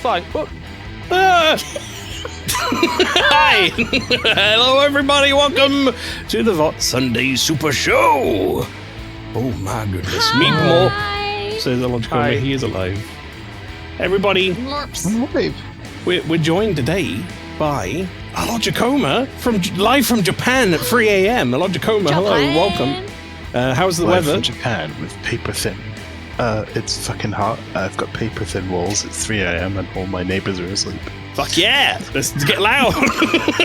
sign. Oh. Hi! Hello, everybody. Welcome to the VoT Sunday Super Show. Oh my goodness! Meet more. Says Elogicoma. He is alive. Everybody, we're joined today by Elogicoma live from Japan at 3 a.m. Elogicoma, hello, welcome. How's the weather? From Japan with paper thin. It's fucking hot. I've got paper thin walls. It's 3 a.m. and all my neighbors are asleep. Fuck yeah! Let's get loud.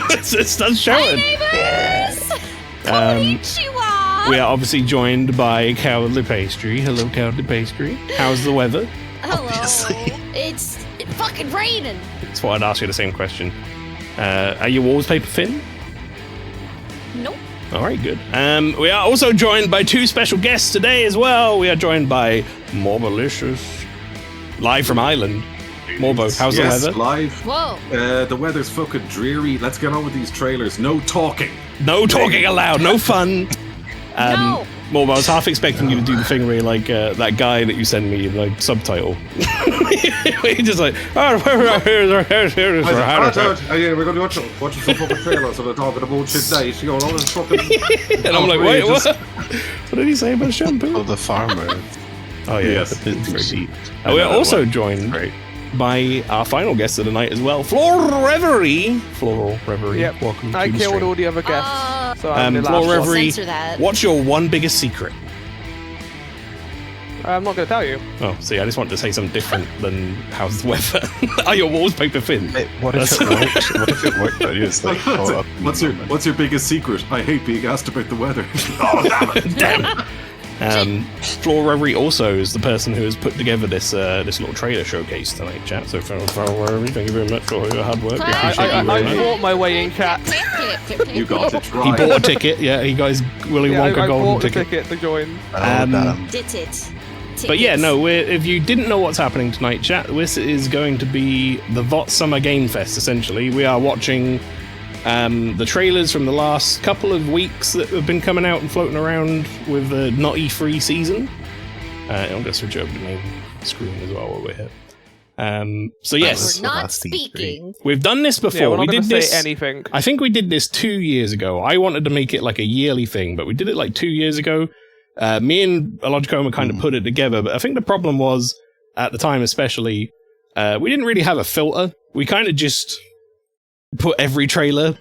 Let's start shouting. Hi, neighbors! We are obviously joined by Cowardly Pastry. Hello, Cowardly Pastry. How's the weather? Hello. Obviously. It's fucking raining. That's why I'd ask you the same question. Are your walls paper thin? Nope. All right, good. We are also joined by two special guests today as well. We are joined by Morbalicious, live from Ireland. Morbo, how's the weather? Live. Whoa. The weather's fucking dreary. Let's get on with these trailers. No talking. No talking allowed. No fun. No. Morbo, I was half expecting you to do the thing where you're like that guy that you send me in like subtitle. You're just like, We're going to watch some fucking trailers and they're talking about shit days. You know, all this fucking. and I'm like, wait, what? What did he say about shampoo? Oh, the farmer. Oh yeah, Yes. The business seat. We are also joined by our final guest of the night as well, Floral Reverie. Yep. Welcome to I the killed stream. all the other guests. So I'm the Floral last one. Reverie, Censor that. what's your one biggest secret? I'm not going to tell you. Oh, see, I just wanted to say something different than how's the weather. Are your walls paper thin? What if it worked? What if it worked? But it's like, What's your biggest secret? I hate being asked about the weather. Oh, damn it. Damn. Floral Reverie also is the person who has put together this this little trailer showcase tonight, chat. So Floral Reverie, thank you very much for your hard work. We appreciate you very I much. bought my way in, chat. You got it He right. bought a ticket, yeah. He got his Willy Yeah, Wonka I golden bought the ticket. ticket to join. Did it. But yeah, no, if you didn't know what's happening tonight, chat, this is going to be the VoT Summer Game Fest, essentially. We are watching the trailers from the last couple of weeks that have been coming out and floating around with the not E3 season. I'm going to switch over to main screen as well while we're here. So yes, We're not speaking. we've done this before. Yeah, we're not we going did to this. say anything. I think we did this 2 years ago. I wanted to make it like a yearly thing, but we did it like 2 years ago. Me and Elogicoma kind of put it together, but I think the problem was, at the time especially, we didn't really have a filter. We kind of just put every trailer,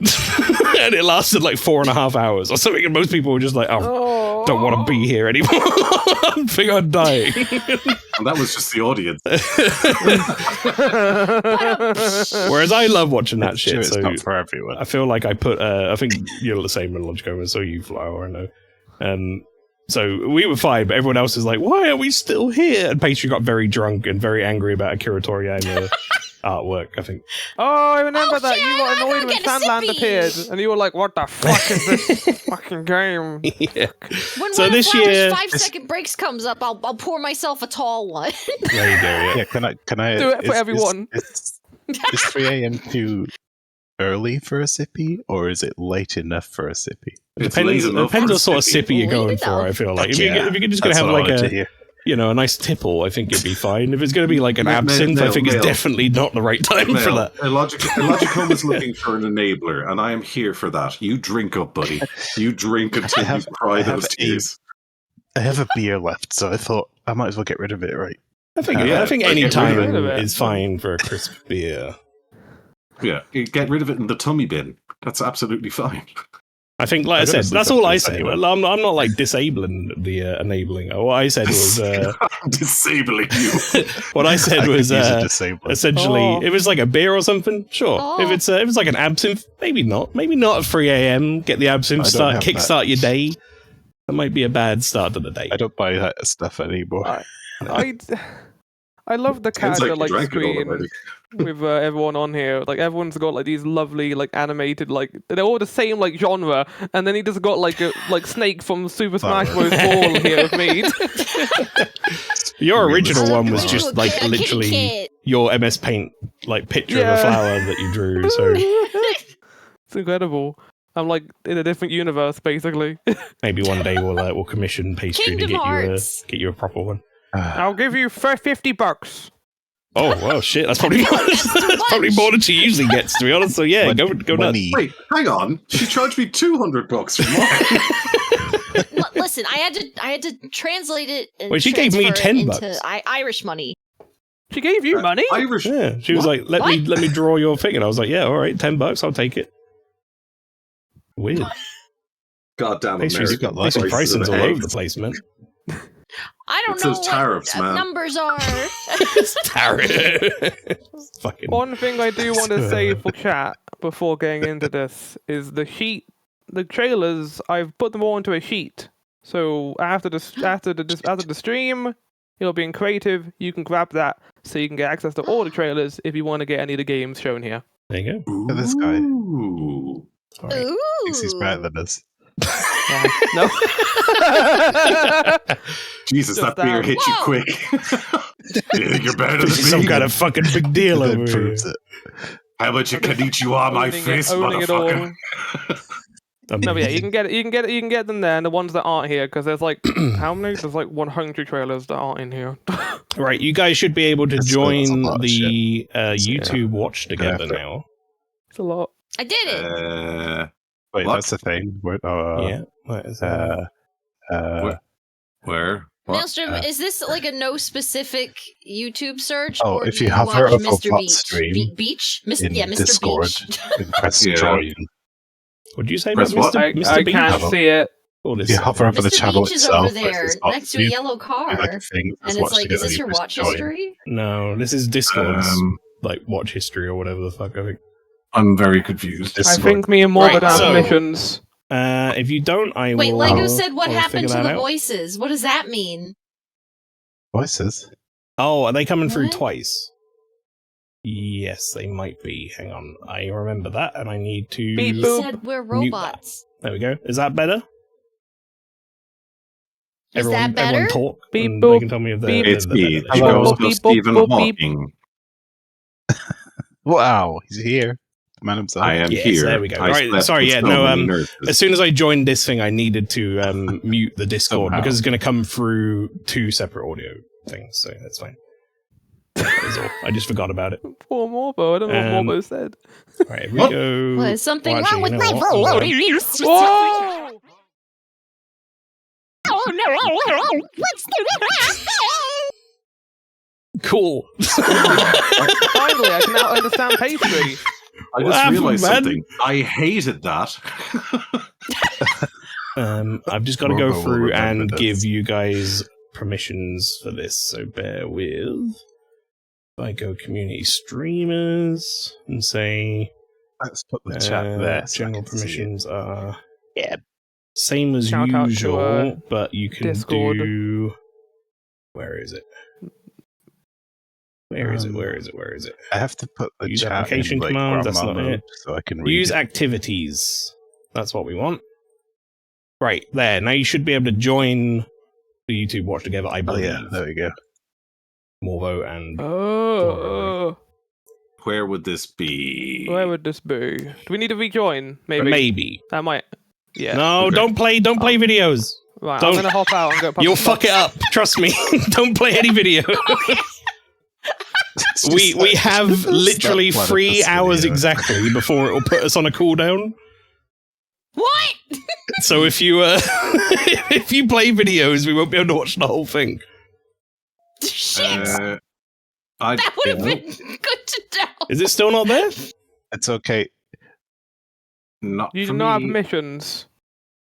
and it lasted like 4.5 hours or something, and most people were just like, oh, don't want to be here anymore. I think I'm dying. And that was just the audience. Whereas I love watching that It's shit, true, it's so not for everyone. I feel like I put, I think you're the same in Elogicoma, so you Flower, I know. So we were fine, but everyone else is like, why are we still here? And Pastry got very drunk and very angry about Akira Toriyama artwork, I think. Oh, I remember that. shit, You got I annoyed gotta when get a Sandland sippy. appeared, and you were like, what the fuck is this fucking game? Yeah. When So one this of Flower's year- 5-second breaks comes up, I'll pour myself a tall one. There you go, yeah. Yeah, can I Do it for everyone. Is 3 a.m. too early for a sippy, or is it late enough for a sippy? It's Depends late enough what for sort of sippy. sippy you're going Leave it for, out. I feel like. If Yeah, you're just going to that's have what I like wanted to a, hear. you know, a nice tipple, I think it'd be fine. If it's going to be like an Mel, absinthe, I Mel, think it's Mel. definitely not the right time for that. Elogicoma is looking for an enabler, and I am here for that. You drink up, buddy. You drink until you cry those tears. I have a beer left, so I thought I might as well get rid of it, right? I think Yeah, any get rid of time it. is fine for a crisp beer. Yeah, you get rid of it in the tummy bin. That's absolutely fine. I think, like I I'm said, gonna sleep that's after all I this say. anyway. I'm not like disabling the enabling. What I said was, I'm disabling you. what I said I could was use a disabler. essentially, Oh. if it was like a beer or something, sure. Oh. If it was like an absinthe, maybe not. Maybe not at 3 a.m. Get the absinthe, I don't have kickstart your day. That might be a bad start to the day. I don't buy that stuff anymore. I love the Sounds character like you drank it all screen already. with everyone on here. Like everyone's got like these lovely like animated like they're all the same like genre, and then he just got like a like Snake from Super Smash Bros. Ball here with me. Your original I one like was the just little like kitty literally kit. your MS Paint like picture of Yeah. a flower that you drew. So It's incredible. I'm like in a different universe basically. maybe one day we'll commission Pastry to Kingdom Hearts. get you a proper one. I'll give you $50. Oh, well, shit. That's probably more than she usually gets, to be honest. So, yeah, go nuts. Wait, hang on. She charged me $200 for mine. Listen, I had to translate it. And Wait, she gave me transfer it $10. into Irish money. She gave you money? Irish. Yeah, she was like, let me draw your thing. And I was like, yeah, all right, $10, I'll take it. Weird. Goddamn Pastry American. pricing's all over the place, man. I don't It's know those tariffs, what man. numbers are. Tariff. Fucking. One thing I do want to say for chat before getting into this is the trailers. I've put them all into a sheet. So after the stream, it'll be in creative. You can grab that so you can get access to all the trailers if you want to get any of the games shown here. There you go. Look at this guy. Ooh. All right. Ooh. Thinks he's better than us. No. Jesus, Just that beer that. hit you Whoa. quick. You think you're better than This is some me? kind of fucking big deal That over here. proves it. How much you can eat you on my face, owning it all. motherfucker? No, but yeah, you can get them there, and the ones that aren't here, because there's like how many? There's like 100 trailers that aren't in here. Right, you guys should be able to That's a join lot of the YouTube watch together Yeah. now. It's a lot. I did it. Wait, What? that's the thing. Yeah. What is that? Where? What? Maelstrom, is this like a no specific YouTube search? Oh, or if do you hover watch over Mr. VoT Beach? stream Beach? in Yeah, Mr. Discord, Beach. and press Yeah. join. What did you say Press about what? Mr. I Bean? can't see it. All If this you hover over the Mr. channel Beach is itself, over there, it's not next to a you, yellow car. like a thing that's And it's like, watching is it, this and your you press watch join. history? No, this is Discord's Um, watch history or whatever the fuck I think. I'm very confused. I Discord. think me and Morbid Right, have so- missions. If you don't, I Wait, will. Lego said what I'll happened figure to that the out. voices. What does that mean? Voices. Oh, are they coming through What? twice? Yes, they might be. Hang on, I remember that, and I need to. Beep He boop. said we're Mute robots. There we go. Is that better? Is that better? Everyone talk. Beep and boop, they can tell me if they're. beep. It's they're me, better. Hello. Ghost of Beep, boop, Stephen boop, beep. Hawking. Wow, he's here. The man himself. I am Yes, here. there we go. I Right, slept sorry, with yeah, so no, many nurses. As soon as I joined this thing, I needed to mute the Discord Somehow. because it's going to come through two separate audio things, so that's fine. That was all. I just forgot about it. Poor Morbo. I don't know what Um, Morbo said. Right, here we What? go. What, is something Well, wrong actually, with you know my what? voice? Whoa! Oh no! What's the Cool. Finally, I can now understand pastry. I What just happened, realized man? something. I hated that. I've just got to Morbo go will through remember and this. give you guys permissions for this, so bear with. If I go community streamers and say Let's put the chat there. so I general can see it. permissions are Yeah. same as Shout out to, usual, but you can Discord. do. Where is it? Where is it? Where is it? Where is it? I have to put the Use chat application in, like, commands, that's grandma not mode it. so I can read Use it. activities. That's what we want. Right, there. Now you should be able to join the YouTube watch together, I Oh believe. yeah, there we go. Morvo and Oh. Where would this be? Where would this be? Do we need to rejoin? Maybe. maybe. That might. Yeah. No, Okay. don't play videos. Right, don't- I'm gonna hop out and go. You'll fuck it up. Trust me. Don't play any video. It's we just like- have Stop literally one of 3 this hours video. exactly before it will put us on a cooldown. What? So if you if you play videos, we won't be able to watch the whole thing. Shit! I That would have been good to know. Is it still not there? It's okay. not You for do not have me. permissions.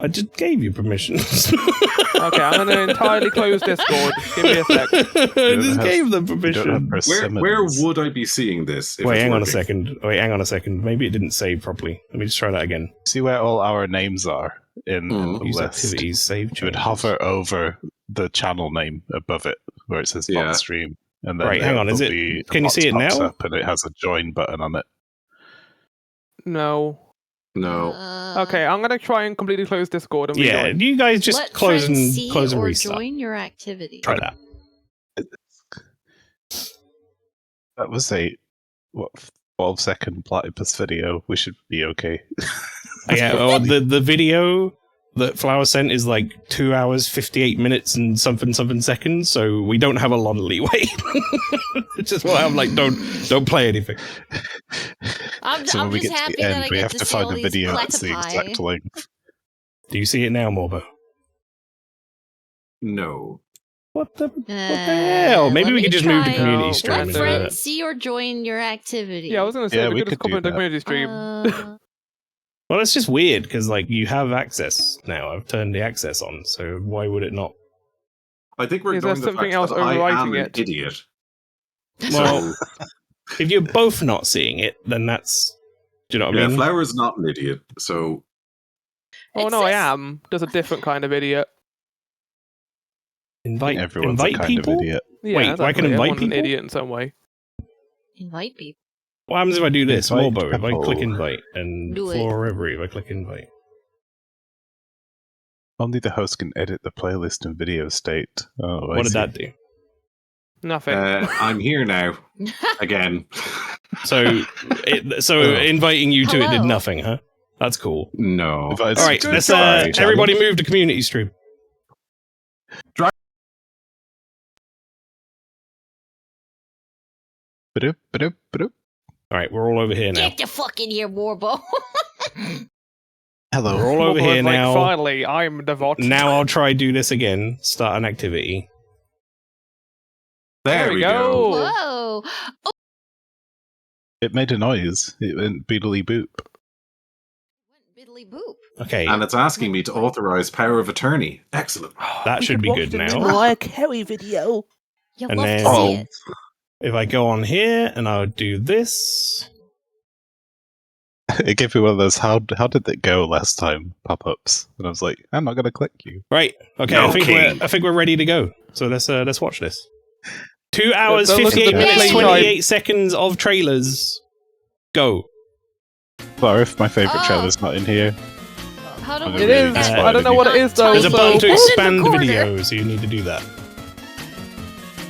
I just gave you permissions. Okay, I'm gonna entirely close Discord. Give me a sec. I just have- gave them You don't permission. have Where persimmons. would I be seeing this? If Wait, it's hang on a working? second. Wait, hang on a second. Maybe it didn't save properly. Let me just try that again. See where all our names are in Hmm. the Use list. activities, save You would changes. hover over the channel name above it, where it says Yeah. VoT stream, and then Right, hang on, is it'll it- be- can you VoT see it pops now? Up and it has a join button on it. No. No. Okay, I'm gonna try and completely close Discord and Yeah, rejoin. you guys just Let close friends and see close and or restart. join your activity. Try that. That was a 12-second platypus video. We should be okay. Yeah, or the video, that Flower sent is like 2 hours, 58 minutes and something seconds, so we don't have a lot of leeway. Which is why I'm like, don't play anything. I'm So when we just get to happy the that end, I we get have to to see all find a these video that's the platypi. exact length. Do you see it now, Morbo? No. What the hell? Maybe let we me could just move to try. community No, stream. Let and do friends that. friends see or join your activity. Yeah, I was gonna say Yeah, we we could just could come do into that. community stream. Well, it's just weird because like you have access now. I've turned the access on, so why would it not? I think we're Is there ignoring the something fact else that I am overwriting an it? idiot. Well, So, if you're both not seeing it, then that's. Do you know what I yeah, mean? Flower's not an idiot, so Oh It no, I says- am. Just a different kind of idiot. Invite Everyone's invite a kind people. of idiot. Yeah, Wait, I exactly. can invite Everyone's people? an idiot in some way. Invite people. What happens if I do this? Invite Morbo, if I click people. invite and Do it. Flora Reverie, if I click invite. Only the host can edit the playlist in video state. Oh, What did that do? Nothing. I'm here now again. So, Oh. inviting you to it did Hello. nothing, huh? That's cool. No. All All right, Good let's try. everybody move to community stream. All right, we're all over here now. Get the fuck in here, Warbo. Hello. We're all over Morbo here is like, now. finally, I'm the VoT. Now I'll try do this again. Start an activity. There we go. Whoa. It made a noise. It went beedly boop. Biddly boop. Okay, And it's asking me to authorize power of attorney. Excellent. that should be good now. Mariah Carey video. You And love then- to see Oh. it. If I go on here and I'll do this. It gave me one of those how did it go last time pop-ups, and I was like, I'm not going to click you. Right. Okay. No, I think we're ready to go. So let's watch this. 2 hours, Don't look at 58 the minutes, play 28 seconds of trailers. Go. Well, if my favorite Oh. trailer's not in here, How do I'm we gonna It really is. just Uh, I don't know what it is though. There's a so- button to Hold in the expand corner. video, so you need to do that.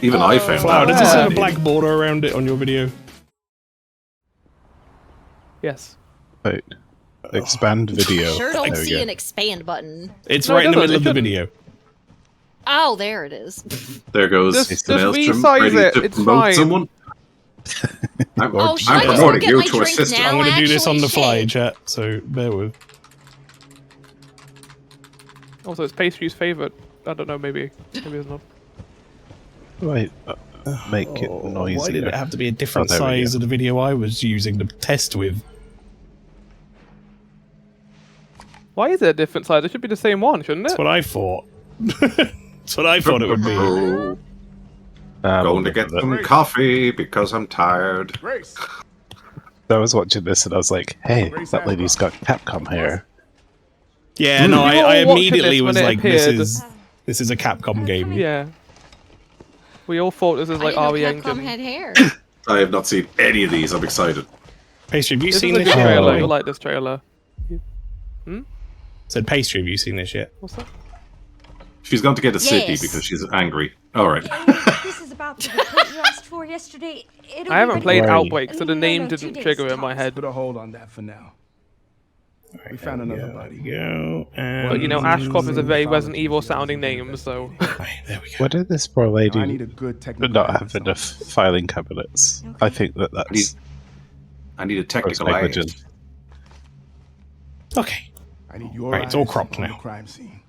Even I found Wow, that. does this have a Yeah. black border around it on your video? Yes. right, expand video. Sure don't There we see go. an expand button. It's No, it right in the doesn't. middle of It the shouldn't. video. Oh, there it is. There goes Just Maelstrom, resize ready it, to it's promote fine. someone. I'm, Oh, should I'm I just promoting get you my to drink assistant. now? I'm going to do this on the actually fly, shit. chat, so bear with. Also, it's pastry's favorite. I don't know. Maybe it's not. Right, make it Oh, noisier. why did it have to be a different Oh, there we size go. of the video I was using to test with? Why is it a different size? It should be the same one, shouldn't That's it? what I thought. That's what I thought it would be. Oh, Ah, going to get some coffee because I'm tired. I was watching this and I was like, hey, that lady's got Capcom hair. Yeah, no, We were I all watching immediately this when was it like, appeared. this is a Capcom game. Yeah. We all thought this was like I RE didn't know Capcom Engine. had hair. I have not seen any of these. I'm excited. Pastry, have you This seen is a this good yet? trailer. Oh. You'll like this trailer. Said Pastry, have you seen this yet? What's that? She's going to get a Sydney Yes. because she's angry. All right. This is about the report you asked for yesterday. It'll I haven't be played ready- Right. Outbreak, so the No, name no, 2 didn't days trigger in my tops. head. Put a hold on that for now. We found another body. Go, But you know, Ashcroft is a very Resident Evil sounding name, so. Right, there we go. Why did this poor I lady need a good technical not guidance have on enough this. filing cabinets? I think that's I need a gross technical eye. negligence. Okay. I need your Right, it's all eyes cropped on the now. crime scene.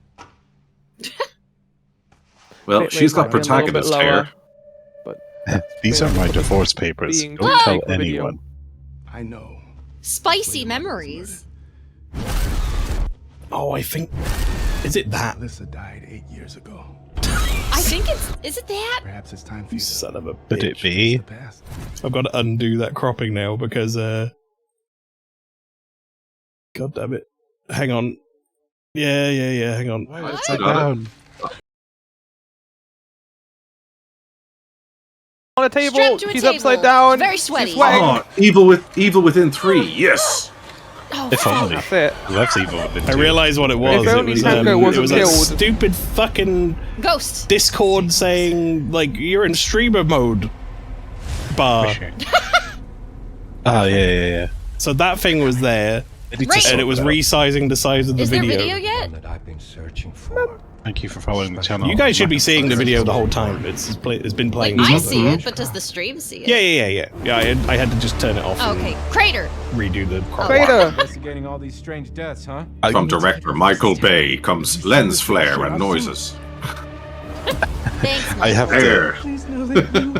Well, Bit she's got laid back, a little bit protagonist lower, hair. These are my divorce papers. Being Don't tell the video. anyone. I know. Spicy memories. Oh, I think. Is it that? Alyssa died 8 years ago. I think it's. Is it that? Perhaps it's time for You you to son of a Could it bitch. be? the past. I've got to undo that cropping now because, God damn it. Hang on. Yeah, hang on. Why What? upside Got it. down? On a table, Strapped to a she's table. upside down. Very she's sweaty. sweating. Oh, evil within 3. Yes. Oh, If only. That's it. That's evil within I two. realised what it was. If only it was, Tango it wasn't was a killed. stupid fucking Ghost. Discord saying, like, you're in streamer mode bar. Oh, yeah. So that thing was there, and it was resizing the size of the Is there video. video yet? That I've been searching for. Thank you for following the channel. You guys should be seeing the video the whole time. It's been Like, playing. I see it, but does the stream see it? Yeah. I had to just turn it off. Oh, and okay. Crater. redo the. Crater. Investigating all these strange deaths, huh? From director Michael Bay comes lens flare and noises. Thanks, I have Air. to. Please know that you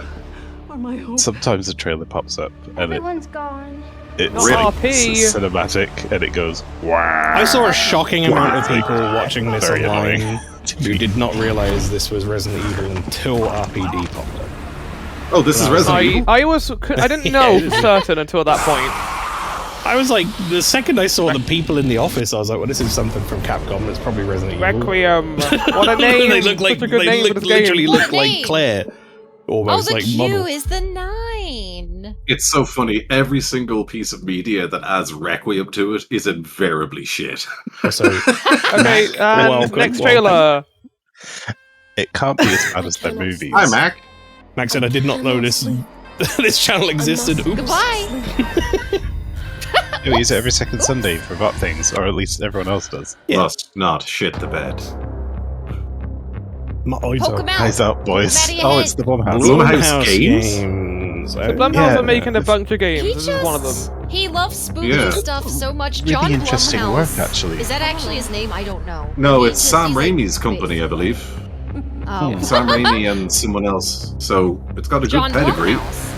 are my hope. Sometimes a trailer pops up and Everyone's gone. it's Not like RP. cinematic and it goes wow. I saw a shocking amount of people watching this Very online annoying. who did not realize this was Resident Evil until RPD popped up. Oh, this is Resident Evil. I didn't know for certain until that point. I was like, the second I saw the people in the office, I was like, well, this is something from Capcom. It's probably Resident Evil. Requiem. What a name! They look like Such a good name for this literally game. look What like name? Claire. Oh, Almost the like Q model. is the 9. It's so funny. Every single piece of media that adds Requiem to it is invariably shit. So, Okay, and Welcome, next welcome. trailer. It can't be as bad as their movies. Hi, Mac. Max said, I did not know this this channel existed. Oops. Goodbye. We use it every second Sunday for VoT things, or at least everyone else does. Yeah. Must not shit the bed. My eyes Poke are- him out. Eyes out, boys. Out of your Oh, head. it's the Blumhouse. Blumhouse Games? Games. The Blumhouse Yeah, are making a this- bunch of games. He This is one of them. He loves spooky Yeah. stuff so much. Really John interesting Blumhouse. work, actually. Is that actually his name? I don't know. No, He's it's just- Sam he's like- Raimi's company, I believe. Oh. Sam Raimi and someone else. So it's got a good John pedigree. Blumhouse.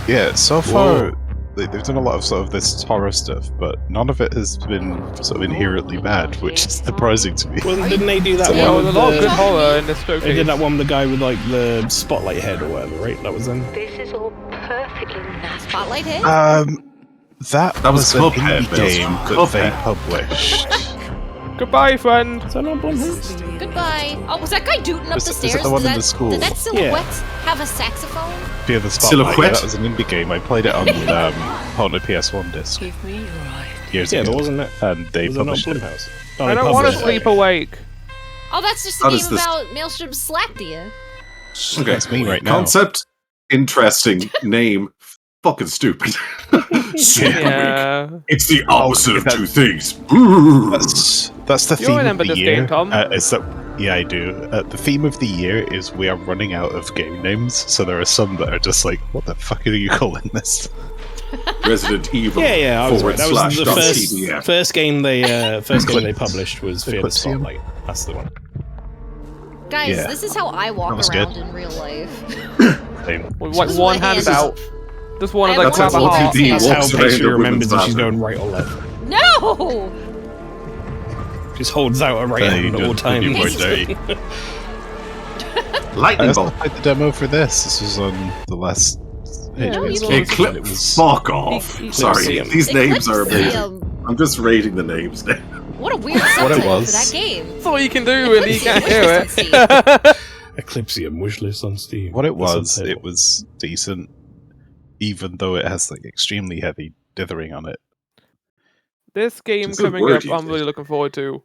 Yeah, so far Whoa. they've done a lot of sort of this horror stuff, but none of it has been sort of inherently bad, which is surprising to me. Well, didn't they do that Yeah, one? there's with a lot of the- good horror in this showcase. They did that one with the guy with like the spotlight head or whatever, right? That was them. This is all perfectly natural. Spotlight hit. That That was an Cuphead, indie game Maelstrom. that they Cuphead. published. Goodbye, friend. Is that not Blumhouse? Goodbye. Oh, was that guy dooting up Was the it- was stairs? it the one Did in the school? Did that silhouette have a saxophone? Fear the Spotlight. Silhouette? Yeah, that was an indie game. I played it on Haunted PS1 disc Give me your eye. years Yeah, ago. but wasn't it? And they Was it not published it. Blumhouse? Oh, I they don't want to published it. sleep awake. Oh, that's just the How game does this- about Maelstrom slapped you. Okay, That's me right now. Concept, interesting. Name, fucking stupid. Super weak. Yeah. It's the opposite of that- two things. That's the You theme remember of the this year. game, Tom? Is that, yeah, I do. The theme of the year is we are running out of game names, so there are some that are just like, what the fuck are you calling this? Resident Evil. Yeah, I was right. That was the /TDF. first game they published was Fear the Eclipsium. Spotlight. That's the one. Guys, Yeah. this is how I That walk was around good. in real life. Same. With like Just one my hand hands. out. Just one of I the have That's clap how of heart. OTD That's how walks around Pacey a remembers if she's woman's going right or left. No! Just holds out a right Yeah, hand you at all just- times. you were dirty. I Lightning also bolt. played the demo for this. This was on the last HBO you stream, can- and it Eclipse. was Fuck off. Sorry, Eclipsium. these names are amazing. Eclipsium. I'm just rating the names now. What a weird What it subtitle for was. that game. That's all you can do and you can't hear Eclipsium it. Eclipsium wishlist on Steam. what it That's was. subtitle. It was decent, even though it has like extremely heavy dithering on it. This game It's a coming word up, you I'm did. really looking forward to.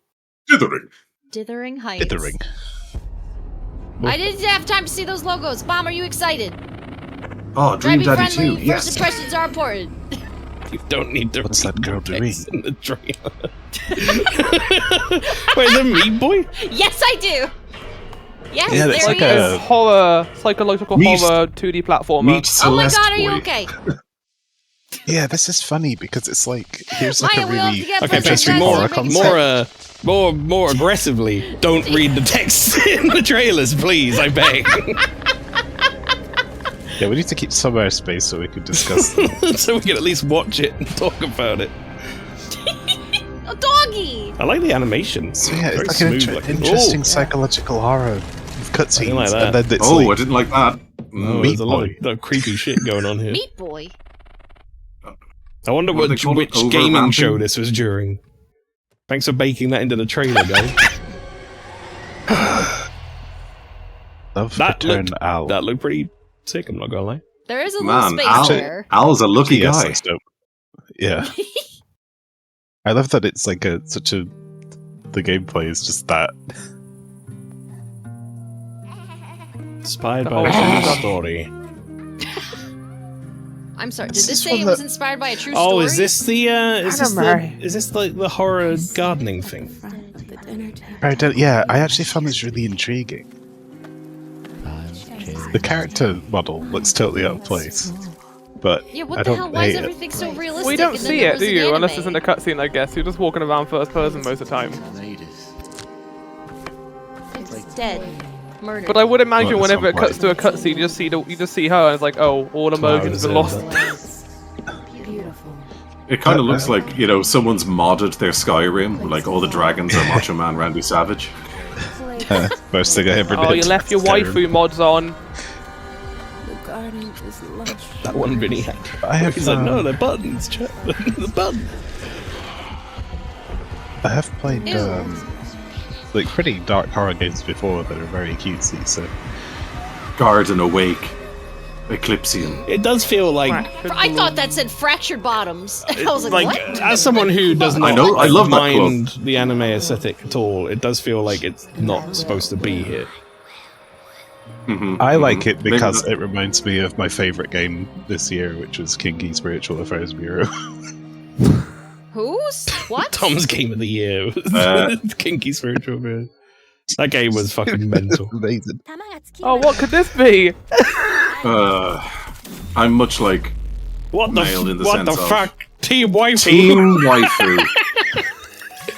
Dithering. Dithering Heights. Dithering. I didn't have time to see those logos. Bomb, are you excited? Oh, Try Dream to be Daddy friendly. 2. First Yes. impressions are important. You don't need to What's read that girl the doing? text in the trailer. Wait, is it Meat Boy? Yes, I do. Yes, Yeah, there it's like he a- is. Horror, psychological Meet- horror 2D platformer. Meet Oh my Celeste god, are you Boy. okay? Yeah, this is funny because it's like here's like Maya, a we all really get Okay, first Pastry, impressions. more aggressively. Don't read the text in the trailers, please. I beg. Yeah, we need to keep some airspace so we can discuss them. So we can at least watch it and talk about it. A doggy. I like the animations. So yeah, Very it's like an smooth looking. interesting Oh, psychological horror with cutscenes, like that. and then it's Oh, I like didn't like that. oh, there's a lot of creepy shit going on here. Meat boy. I wonder What do they which call it? gaming Over-ramping? show this was during. Thanks for baking that into the trailer, guys. love That Return looked- Al. That looked pretty sick, I'm not gonna lie. There is a Man, little space there. Al's a lucky Yes, guy. that's dope. Yeah, I love that it's like such a. The gameplay is just that. Inspired The by a whole true thing. story. I'm sorry. Did This this is say one it was that- inspired by a true story? Oh, is this the Anime. is this like the horror gardening thing? Yeah, I actually found this really intriguing. The character model looks totally out of place, but Yeah, I what the don't hell? Why is hate it. everything so realistic? We don't and then see there it, was do an you? Unless anime? it's in the cutscene, I guess. You're just walking around first person most of the time. It's dead. Murdered. But I would imagine Well, at whenever some it cuts to a cutscene, you just see her, and it's like, oh, all emotions are lost. It kind of looks like, you know, someone's modded their Skyrim, like all the dragons are Macho Man Randy Savage. First thing I ever did. Oh, you left your Skyrim. waifu mods on. That one Vinny had. I have, He's like, no, they're buttons, chat. The button. I have played Ew. like pretty dark horror games before that are very cutesy. So Garden Awake. Eclipsian. It does feel like I thought that said fractured bottoms. I was like, what? as someone who does not know, I love that mind the anime aesthetic at all, it does feel like it's not supposed to be here. I like it because it reminds me of my favorite game this year, which was Kinky Spiritual Affairs Bureau. Who's? What? Tom's game of the year was Kinky Spiritual Man. That game was fucking mental. Amazing. Oh, what could this be? I'm much like What the Nailed in the what sense the of- fuck? Team waifu. Team Waifu.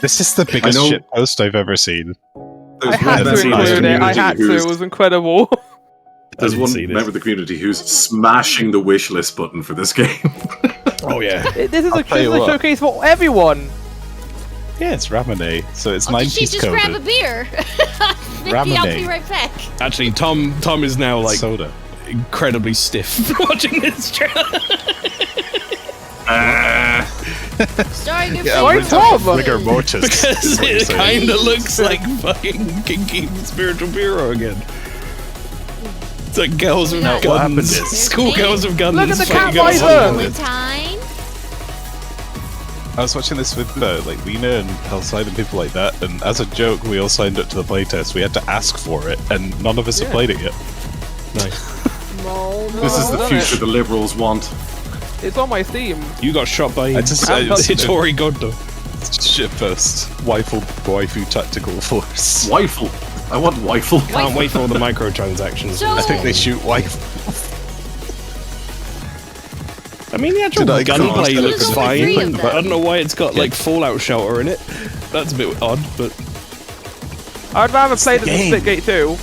This is the biggest know- shit post I've ever seen. There's I had one to member of the include it. I community had to. It who's- was incredible. There's didn't one see this. member of the community who's smashing the wish list button for this game. Oh yeah. This is I'll a tell you what. showcase for everyone. Yeah, it's Ramune, so it's Oh, did she 90s just grab a coded. beer? Maybe I'll be Ramen. right back. Actually, Tom is now like soda. incredibly stiff watching this trailer. Starring your Yeah, Why favorite Tom? waifu. Rigor mortis. Because is what you're it saying. kind of looks like fucking Kinky Spiritual Bureau again. It's like girls with What happened guns. is- Schoolgirls with guns. Look at the fighting cat girls. visor. Valentine. I was watching this with like Lena and Hellside and people like that, and as a joke, we all signed up to the playtest. We had to ask for it, and none of us have played it yet. Nice. This is the Done future it. the liberals want. It's on my Steam. You got shot by it's- Hitori Goto. Shit post. Waifu Tactical Force. Wifle. I want Wifle. Can't wait for all the microtransactions. So- I think they shoot waifu. I mean, the actual Did I gunplay cast looks There's only fine. three of But I them. don't know why it's got like Fallout Shelter in it. That's a bit odd, but I'd rather play the game. Splitgate 2.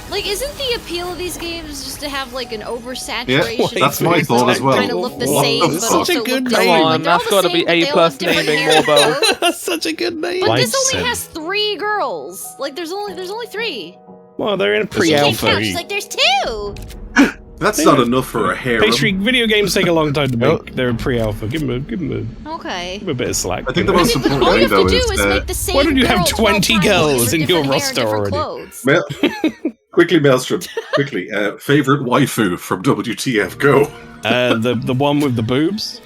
Like, isn't the appeal of these games just to have like an oversaturation? Yeah, that's my thought as well. Kind of look the What? same, That's but such also a look good different. name. Like, they're all That's the gotta same, be but they all have A+ different naming, hair and Morbo. clothes. that's such a good name. But this Bison. only has 3 girls. Like, there's only 3. Well, they're in a She can't pre-alpha. count. She's like, there's 2. That's not enough for a harem. Pastry video games take a long time to Nope. make. They're in pre-alpha. Give them Okay. a bit of slack. I think the most important All you thing, have to though, do is is make the same Why don't you have girl 20 12 times girls with in your different hair and roster different already? clothes. Quickly, Maelstrom. Quickly. Favorite waifu from WTF Go? The one with the boobs,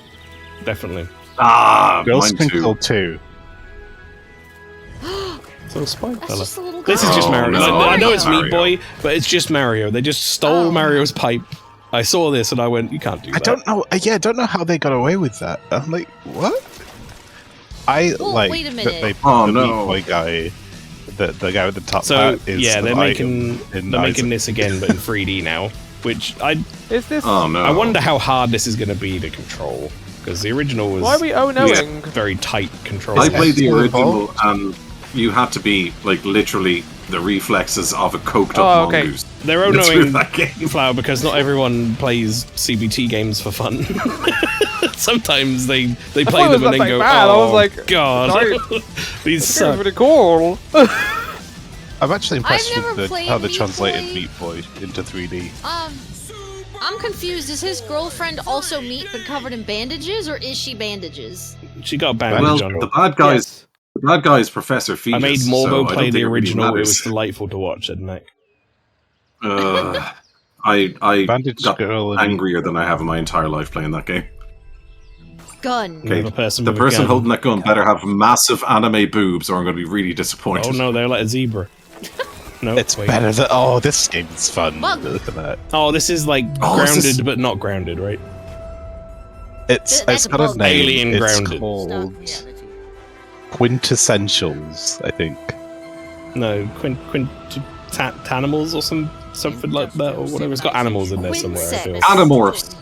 definitely. Ah, Girls mine Can too. Kill 2. So Spike That's fella. just a little girl. This is just Oh, Mario. no. I know it's Mario. Meat Boy, but it's just Mario. They just stole Oh. Mario's pipe. I saw this and I went, you can't do that. I don't know. Yeah, I don't know how they got away with that. I'm like, what? I Well, like wait a that minute. they Oh, the no. Meat Boy guy, the guy with the top So hat is yeah, they're an making item in they're making Isaac. this again, but in 3D now. Which Is this? Oh no. I wonder how hard this is going to be to control because the original was Why are we knowing? very tight control. I played the Still original, involved? and you had to be like literally the reflexes of a coked up Oh, okay. mongoose. They're Through knowing that game. Flower because not everyone plays CBT games for fun. Sometimes they play thought it them was and then like go, bad. I oh was like, god, sorry. these It's suck. pretty cool. I'm actually impressed never with played how they Meat translated Boy. Meat Boy into 3D. I'm confused. Is his girlfriend also meat but covered in bandages, or is she bandages? She got a bandage Well, on her. the bad guys. Yes. The bad guy is Professor Fetus. I made so Morbo I play don't the think original. It Really was delightful to watch, said Nick. I Bandage got girl and angrier than I have in my entire life playing that game. Gun. Okay, The person, The with a person gun. holding that gun better have massive anime boobs, or I'm going to be really disappointed. Oh no, they're like a zebra. No, it's wait. better than. Oh, this game's fun. Well- Look at that. Oh, this is like Oh, this grounded is- but not grounded, right? It's got a name. Alien it's Grounded. called Quintessentials, I think. No, Quintanimals or something like that, or whatever. It's got animals in there somewhere. I feel. Animorphs.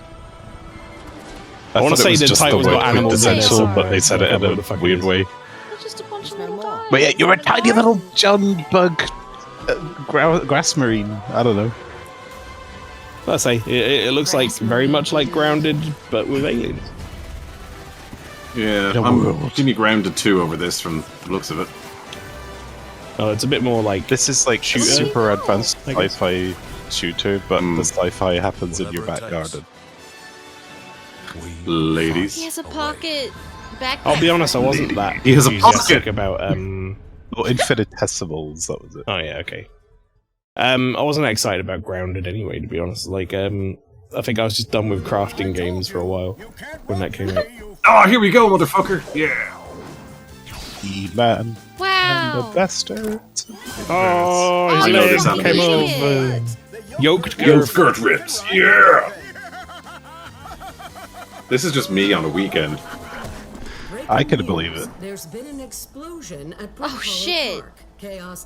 I want to thought say it was the just title's word got animals in there quintessential, somewhere. but they said it in a weird way. It's just a bunch of little guys. But yeah, you're a tiny little John Bug grass marine. I don't know. Let's say it looks like very much like Grounded, but with aliens. Yeah, The I'm world. Jimmy Grounded 2 over this from the looks of it. Oh, it's a bit more like This is like Shooter, super advanced I guess. sci-fi shooter, but the sci-fi happens in your back garden. He Ladies. has a pocket backpack. I'll be honest, I wasn't that He has a enthusiastic pocket. about Oh, infinitesimals, that was it. Oh yeah, okay. I wasn't excited about Grounded anyway, to be honest. Like, I think I was just done with crafting games for a while when that came out. Oh, here we go, motherfucker! Yeah! E-Man and the Wow. Bastards. Oh, Oh, his I know leg this came animation. over. Yoked Yo, girl. skirt rips! Yeah! This is just me on a weekend. I couldn't believe it. There's been an explosion at Oh, shit.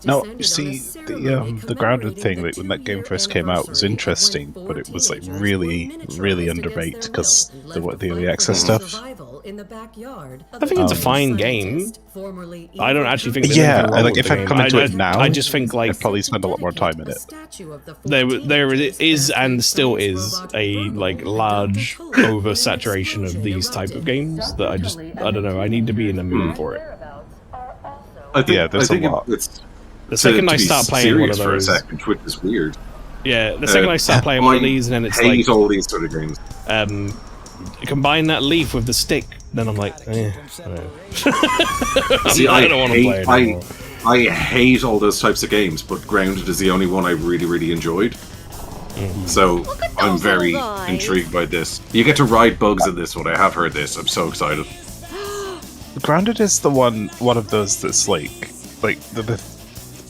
No, you see, the Grounded thing, like, when that game first came out, was interesting, but it was like really underrated because the early access stuff. I think it's a fine game. I don't actually think there's Yeah, anything wrong like with if the I game. come into it now, I just think like I'd probably spend a lot more time in it. there is and still is a like large oversaturation of these type of games that I don't know. I need to be in the mood for it. I think, Yeah, there's I think a lot. it's The second I be start playing one of serious for a those, second, which is weird. yeah, the second I start playing one of these, and then it's hate like all these sort of games. combine that leaf with the stick, then I'm like, eh. See, I don't want to play it anymore. I hate all those types of games, but Grounded is the only one I really enjoyed. So at I'm those very little guys. intrigued by this. You get to ride bugs in this one. I have heard this. I'm so excited. Grounded is the one of those that's like the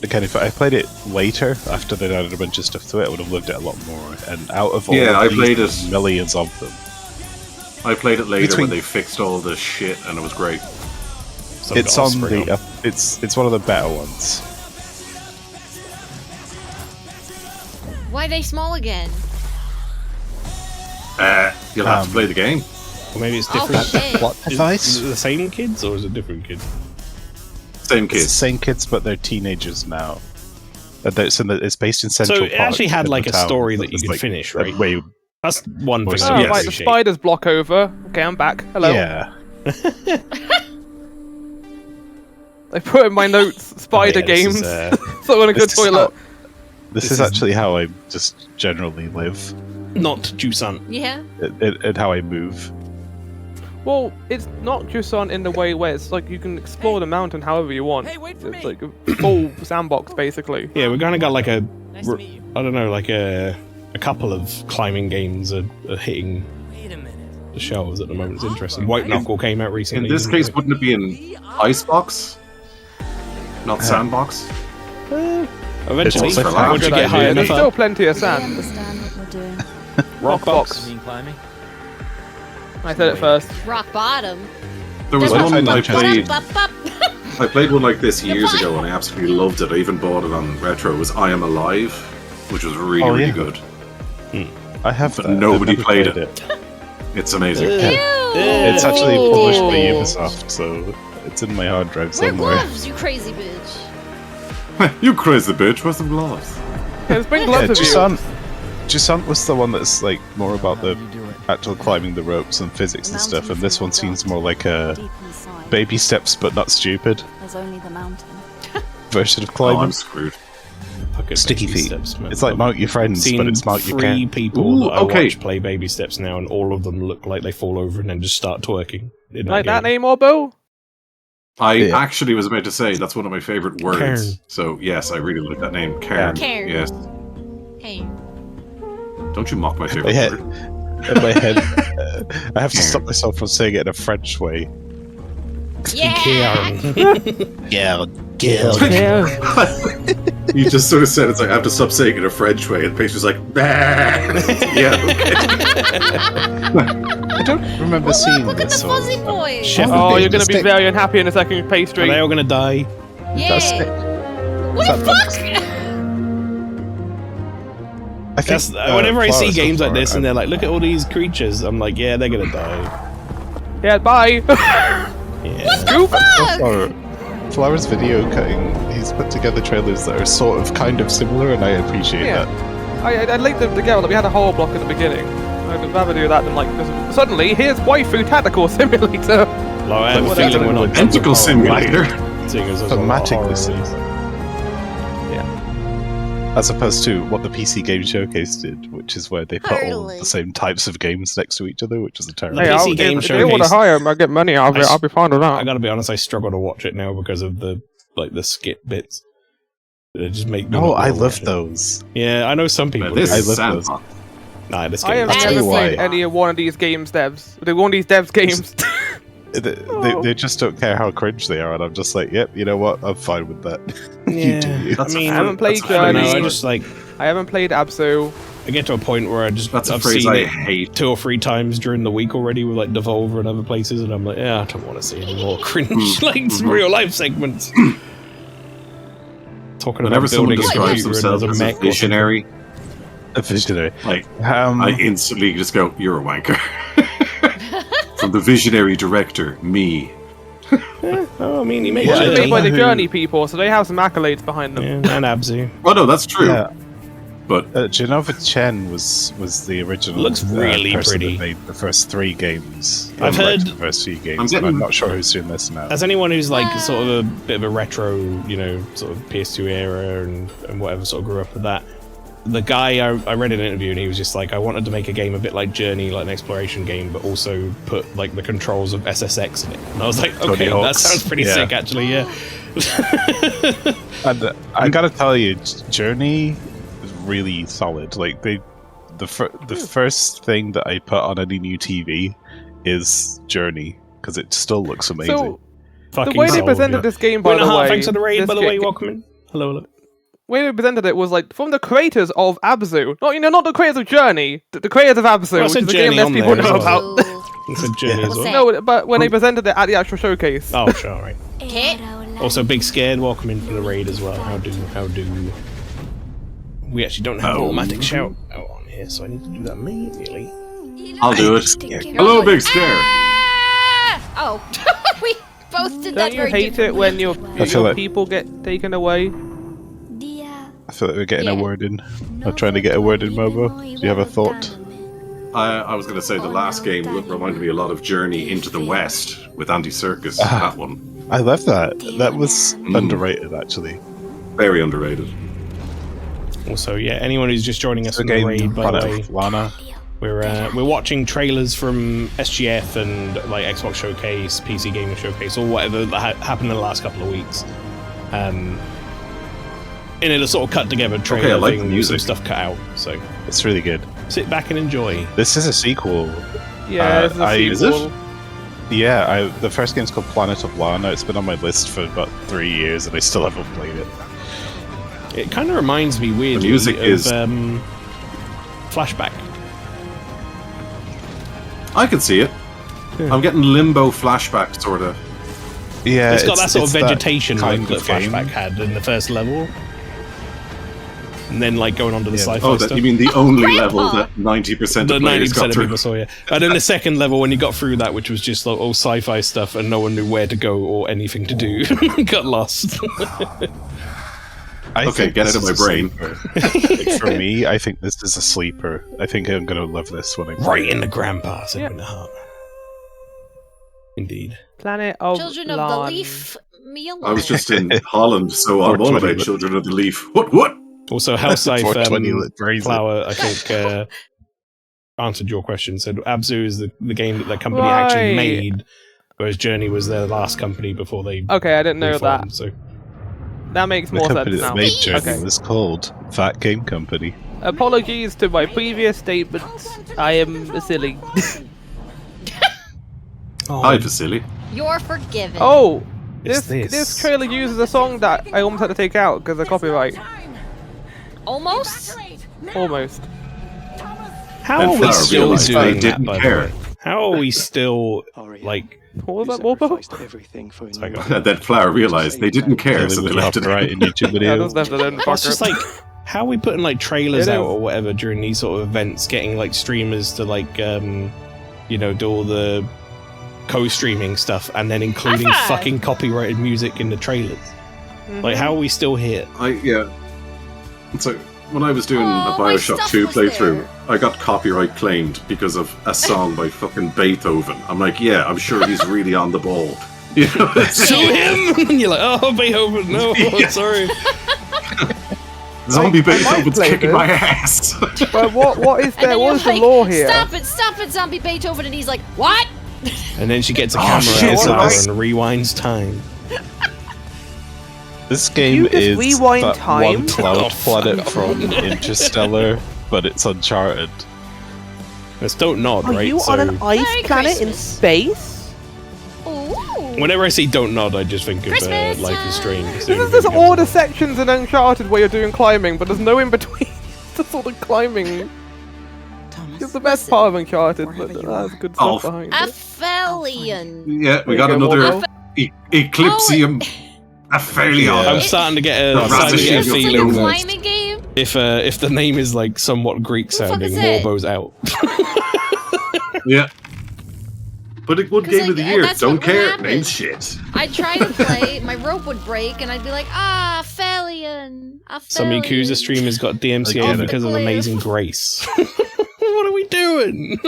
again, if I played it later after they'd added a bunch of stuff to it, I would have loved it a lot more. And out of all Yeah, of I these, played there's it. millions of them. I played it later Between- when they fixed all the shit, and it was great. So It's got on offspring the it's one of the better ones. Why are they small again? You'll have to play the game. Or maybe it's Oh, different. shit. What Is device? it the same kids or is it different kids? Same It's the kids. same kids, but they're teenagers now. It's based in Central So it Park. actually had in like the a town, story but that you it's could like finish, a right? Way, That's one thing Yes. I Oh, really right, the appreciate. spiders block over. Okay, I'm back. Hello. yeah. I put in my notes spider Oh, yeah, this games. is, So I'm gonna go This is toilet. This This is is- actually how I just generally live, not Jusan. Yeah. and how I move. Well, it's not just on in the way where it's like you can explore the mountain however you want. It's like a full sandbox, basically. Yeah, we kind of got like a, Nice to meet you. I don't know, like a couple of climbing games are hitting Wait a minute. the shelves at the moment. It's interesting. White Knuckle came out recently. In this didn't case, it? wouldn't it be an icebox, not sandbox? Eventually, It's also once you good get high idea. enough There's still up, plenty of I sand. understand what we're doing. rock box. You mean climbing? I said it first. Rock bottom. There was What if I one I don't played. Ba-da-ba-ba. I played one like this years ago, and I absolutely loved it. I even bought it on retro. It was I Am Alive, which was really Oh, really yeah. good. I have, But that. I've nobody never played it. It's amazing. It's actually published by Ew. Ubisoft, so it's in my hard drive Wear somewhere. gloves, you crazy bitch. You crazy bitch. Where's some gloves? Yeah, let's bring Yeah, gloves with you. Jusant was the one that's like more about the actual climbing the ropes and physics and stuff, and this one seems more like a Deep inside, baby steps but not stupid there's only the mountain. version of Oh, climbing. I'm screwed. Fucking Sticky baby feet. steps, man. It's like Mount Your Friends, Seen but it's Mount You 3 Can't. people Ooh, that I okay. watch play baby steps now, and all of them look like they fall over and then just start twerking. In Like that game. name, Orbo? I Yeah. actually was about to say that's one of my favorite words. Cairn. So yes, I really like that name, Cairn. Cairn. Yes. Hey. Don't you mock my favorite head- word. In my head, I have to stop myself from saying it in a French way. Yeah. Yeah. You just sort of said it's like, I have to stop saying it in a French way, and Paige was like, bah. Yeah, okay. I don't remember seeing Look at the this. fuzzy boy. Chef Oh, of you're gonna be Stick. very unhappy in a second, Pastry. Are they all gonna die? That's Yeah. it. What the fuck? I think, That's, whenever I see flowers games so like far, this and they're like, look at all these creatures, I'm like, yeah, they're gonna die. Yeah, bye. Yeah. Scoop. Or Flower's video cutting, he's put together trailers that are sort of kind of similar, and I appreciate Yeah. that. I'd like them together. Like, we had a horror block at the beginning. I'd rather do that than like just, suddenly here's waifu tactical simulator. Like, I have a whatever. feeling we're not Tentacle simulator. seeing as there's a lot of Thematic horror this movies. is. As opposed to what the PC Game Showcase did, which is where they put all Totally. the same types of games next to each other, which is a terrible. The Hey, PC Game if they want to Showcase- hire him, I get money out of it. I'll be fine with I that. gotta be honest, I struggle to watch it now because of the skit bits. They just make me Oh, look I more love watch it. those. Yeah, I know some people. This do. I is love Santa. those. Nah, this I game have I'll tell never you why. seen any of one of these games devs. One of these devs games. They just don't care how cringe they are, and I'm just like, yep, you know what? I'm fine with that. You do you. I mean, I haven't played I don't know, Journey. I just like I haven't played Absu. I get to a point where That's a I've phrase seen I it hate. 2 or 3 times during the week already with like Devolver and other places, and I'm like, yeah, I don't want to see any more cringe like real life segments. Talking Whenever about someone building a describes computer themselves and as there's a a mech or something. visionary, A visionary. like, I instantly just go, you're a wanker. From the visionary director, me. Oh, I mean, he makes Well, Yeah, they're it. made by the who- Journey people, so they have some accolades behind them. Yeah, and Abzu. Oh no, that's true. Yeah. But Genova Chen was the original. Looks really person pretty. That made the first 3 games. I've Unlike heard- the first few games. I'm and getting- I'm not sure who's doing this now. As anyone who's like sort of a bit of a retro, you know, sort of PS2 era and whatever, sort of grew up with that. The guy I read in an interview and he was just like, I wanted to make a game a bit like Journey, like an exploration game, but also put like the controls of SSX in it. And I was like, Tony okay, that Hawk's. sounds pretty Yeah. sick, actually. Yeah. And I gotta tell you, Journey is really solid. Like the first thing that I put on any new TV is Journey because it still looks amazing. So Fucking the way they sold, presented yeah. this game, by the way, Thanks for the raid, this by the way. ga- Welcome in. Hello, hello. way they presented it was like from the creators of Abzu. Not the creators of Journey, the creators of Abzu, Well, I which said is a game Journey less on people there know as well. about. It's a Journey as well. No, but when they presented it at the actual showcase. Oh, sure, right. Okay. Also, Big Scared, welcome in for the raid as well. How do? We actually don't have automatic shout out on here, so I need to do that immediately. I'll do it. Hello, Big Scare. Ah! Oh, we both did that Don't you very hate it when your feel like- people get taken away? I feel like we're getting a word in. I'm trying to get a word in, Mobo. Do you have a thought? I was going to say the last game reminded me a lot of Journey into the West with Andy Serkis. That one. I love that. That was underrated, actually. Very underrated. Also, yeah, anyone who's just joining us The in the game raid, by the way, Lana. we're watching trailers from SGF and like Xbox Showcase, PC Gaming Showcase, or whatever that happened in the last couple of weeks. And it'll sort of cut together trailer I like the thing with music. some stuff cut out. So It's really good. sit back and enjoy. This is a sequel. Yeah, this is a Is sequel. it? Yeah, the first game's called Planet of Lana. It's been on my list for about 3 years, and I still haven't played it. It kind of reminds me weirdly music of is- Flashback. I can see it. I'm getting Limbo flashback, sort of. Yeah, It's got that sort of that vegetation look kind that of game. Flashback had in the first level. And then, like, going on to the Yeah. sci-fi Oh, stuff. you mean the only level that 90% The of players 90% got of through? people saw, yeah. And then the second level, when you got through that, which was just like all sci-fi stuff and no one knew where to go or anything to do, got lost. I Okay, think get this it in is my a brain. sleeper. Like, for me, I think this is a sleeper. I think I'm going to love this when I play Right it. in the grandpa, said Yeah. in the heart. Indeed. Planet of Children of the Lan. Leaf meal. I was just in Holland, so I'm all 420 about Children of the Leaf. What? Also, Hellscythe 420 lit brazen. Flower, I think, answered your question. Said Abzu is the game that their company actually Right. made, whereas Journey was their last company before they Okay, I didn't know reformed, that. So That makes The more company sense that now. made Journey Okay. was called Fat Game Company. Apologies to my previous statements. I am silly. Hi, Vasily. You're forgiven. Oh, It's this trailer uses a song that I almost had to take out because of copyright. Almost? Almost. How Then are we Flower still realized doing they that, didn't by the care. way? How are we still, like... What was that, Warpo? And then Flower realized they didn't care, so they left it right in YouTube Yeah, videos. just left it in. It's just like, how are we putting like trailers It out is. or whatever during these sort of events, getting like streamers to like, you know, do all the co-streaming stuff and then including High five. fucking copyrighted music in the trailers? Like, how are we still here? Yeah. So when I was doing a Oh, my Bioshock stuff 2 was playthrough, there. I got copyright claimed because of a song by fucking Beethoven. I'm like, yeah, I'm sure he's really on the ball. You know, Sue him! And you're like, oh, Beethoven, no, Yeah. sorry. Zombie I might Beethoven's play kicking this. my ass. But what is And there? then What you're is the like, law here? Stop it, Zombie Beethoven, and he's like, what? And then she gets a Oh, camera shit, out nice. and rewinds time. This game You just is rewind that time? one cloud Oh, planet from Interstellar, but it's Uncharted. Let's don't nod, Are right? you So on an ice Merry planet in Christmas. space? Ooh. whenever I see don't nod, I just think of Christmas Life is Strange. It's the This only is just thing that all the comes to mind. sections in Uncharted where you're doing climbing, but there's no in between. It's just all the climbing. It's the best part of Uncharted, but there's good Oh. stuff behind it. Aphelion. Yeah, we There got you go, another Warpo. Eclipsium Aphelion. I'm starting to get a, I'm starting to get a It's like a feeling that climbing game? if the name is like somewhat Greek the fuck sounding, is it? Warbo's out. Yeah. But a good 'Cause, game like, of the year. that's Don't what care. happened. Name shit. I'd try to play, my rope would break, and I'd be like, Aphelion. Some Yakuza streamers got DMCA Again. because of Amazing Grace. What are we doing?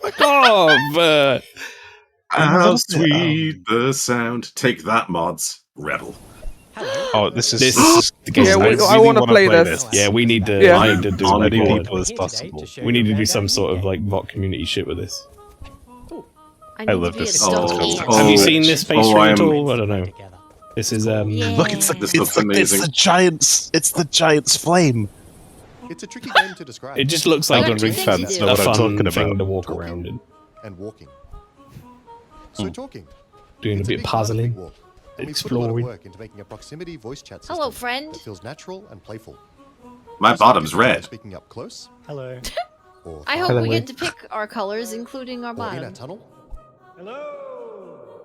Fuck off! How sweet the sound. Take that, mods. Rebel. Oh, this is the game. Yeah, I I really wanna wanna play this. Yeah, we need to. Yeah. We need to do as On many board. people as possible. We need to do some sort of like VoT community shit with this. I love need to be this. at a Oh, stone. oh. Have you seen this space Oh, stream I at am- all? I don't know. This is Yeah. Look, it's This looks amazing. the giant's. It's the giant's flame. It's a tricky game to describe. it just looks like What a do you think you That's do? not what I'm fun talking thing about. to walk around in, And walking. So talking. doing a It's bit of big part of Big puzzling, Walk, and we put a lot of exploring. work into making a proximity voice chat system Hello, friend. that feels natural and playful. My So bottom's if you're red. Speaking up close. Hello. Or I far hope we away, get to pick our colors, including our or in a bottom. tunnel.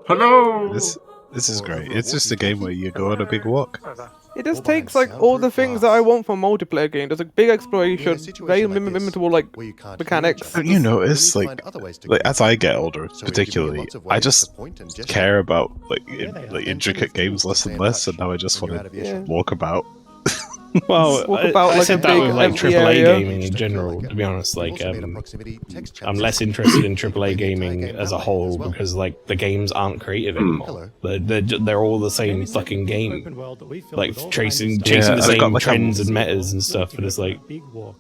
Hello. This is great. It's just a game where you go on a big walk. It just Or behind takes like all the soundproof things that I glass. want from multiplayer games. There's like big In a exploration, situation very like this, limitable like where you can't hear mechanics. each other, Don't you notice, we need to like, find other ways to Like as I get communicate. older, So we give you particularly, lots of I ways just to point and gesture. care about like And intricate anything games less and stay in less, touch and now I just when want you're out to of earshot. walk about. Well, Walk I, about I like said a that big with like empty AAA area. gaming in general. To be honest, We've like also made a proximity text chat I'm less system. interested in You can AAA make the entire gaming game as a that way whole as well. because like the games aren't creative anymore. Hello. They're all the same fucking game. Like chasing Yeah, the I've same got, like, trends and metas and stuff, but it's like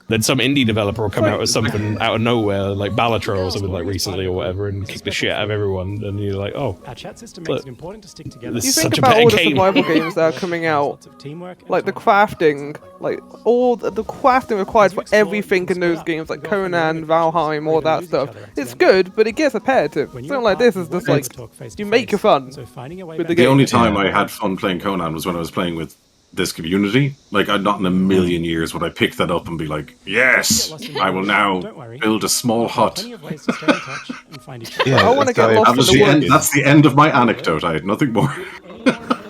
then some indie developer will come out with something out of nowhere, like Balatro or something like recently or whatever, and kick the shit out of everyone, and you're like, oh, Our chat system Look, makes it important to stick together. this You is think such a about better all the game. survival games that are coming out, Lots of teamwork and like the tolerance. crafting, like all the crafting required for everything in those games, like Conan, Valheim, all that stuff. It's good, but it gets repetitive. When Something you're like this is apart, you just won't like ever talk face to you make face. your fun So finding a way with the back The game. only time I had fun playing Conan was when I was playing with this community. Like, I'd not in a million years would I pick that up and be like, yes, I will now build a small hut. Plenty of ways to stay in touch and find each other. Yeah, I wanna get it's lost That in was the the end. woods. That's the end of my anecdote. I had nothing more.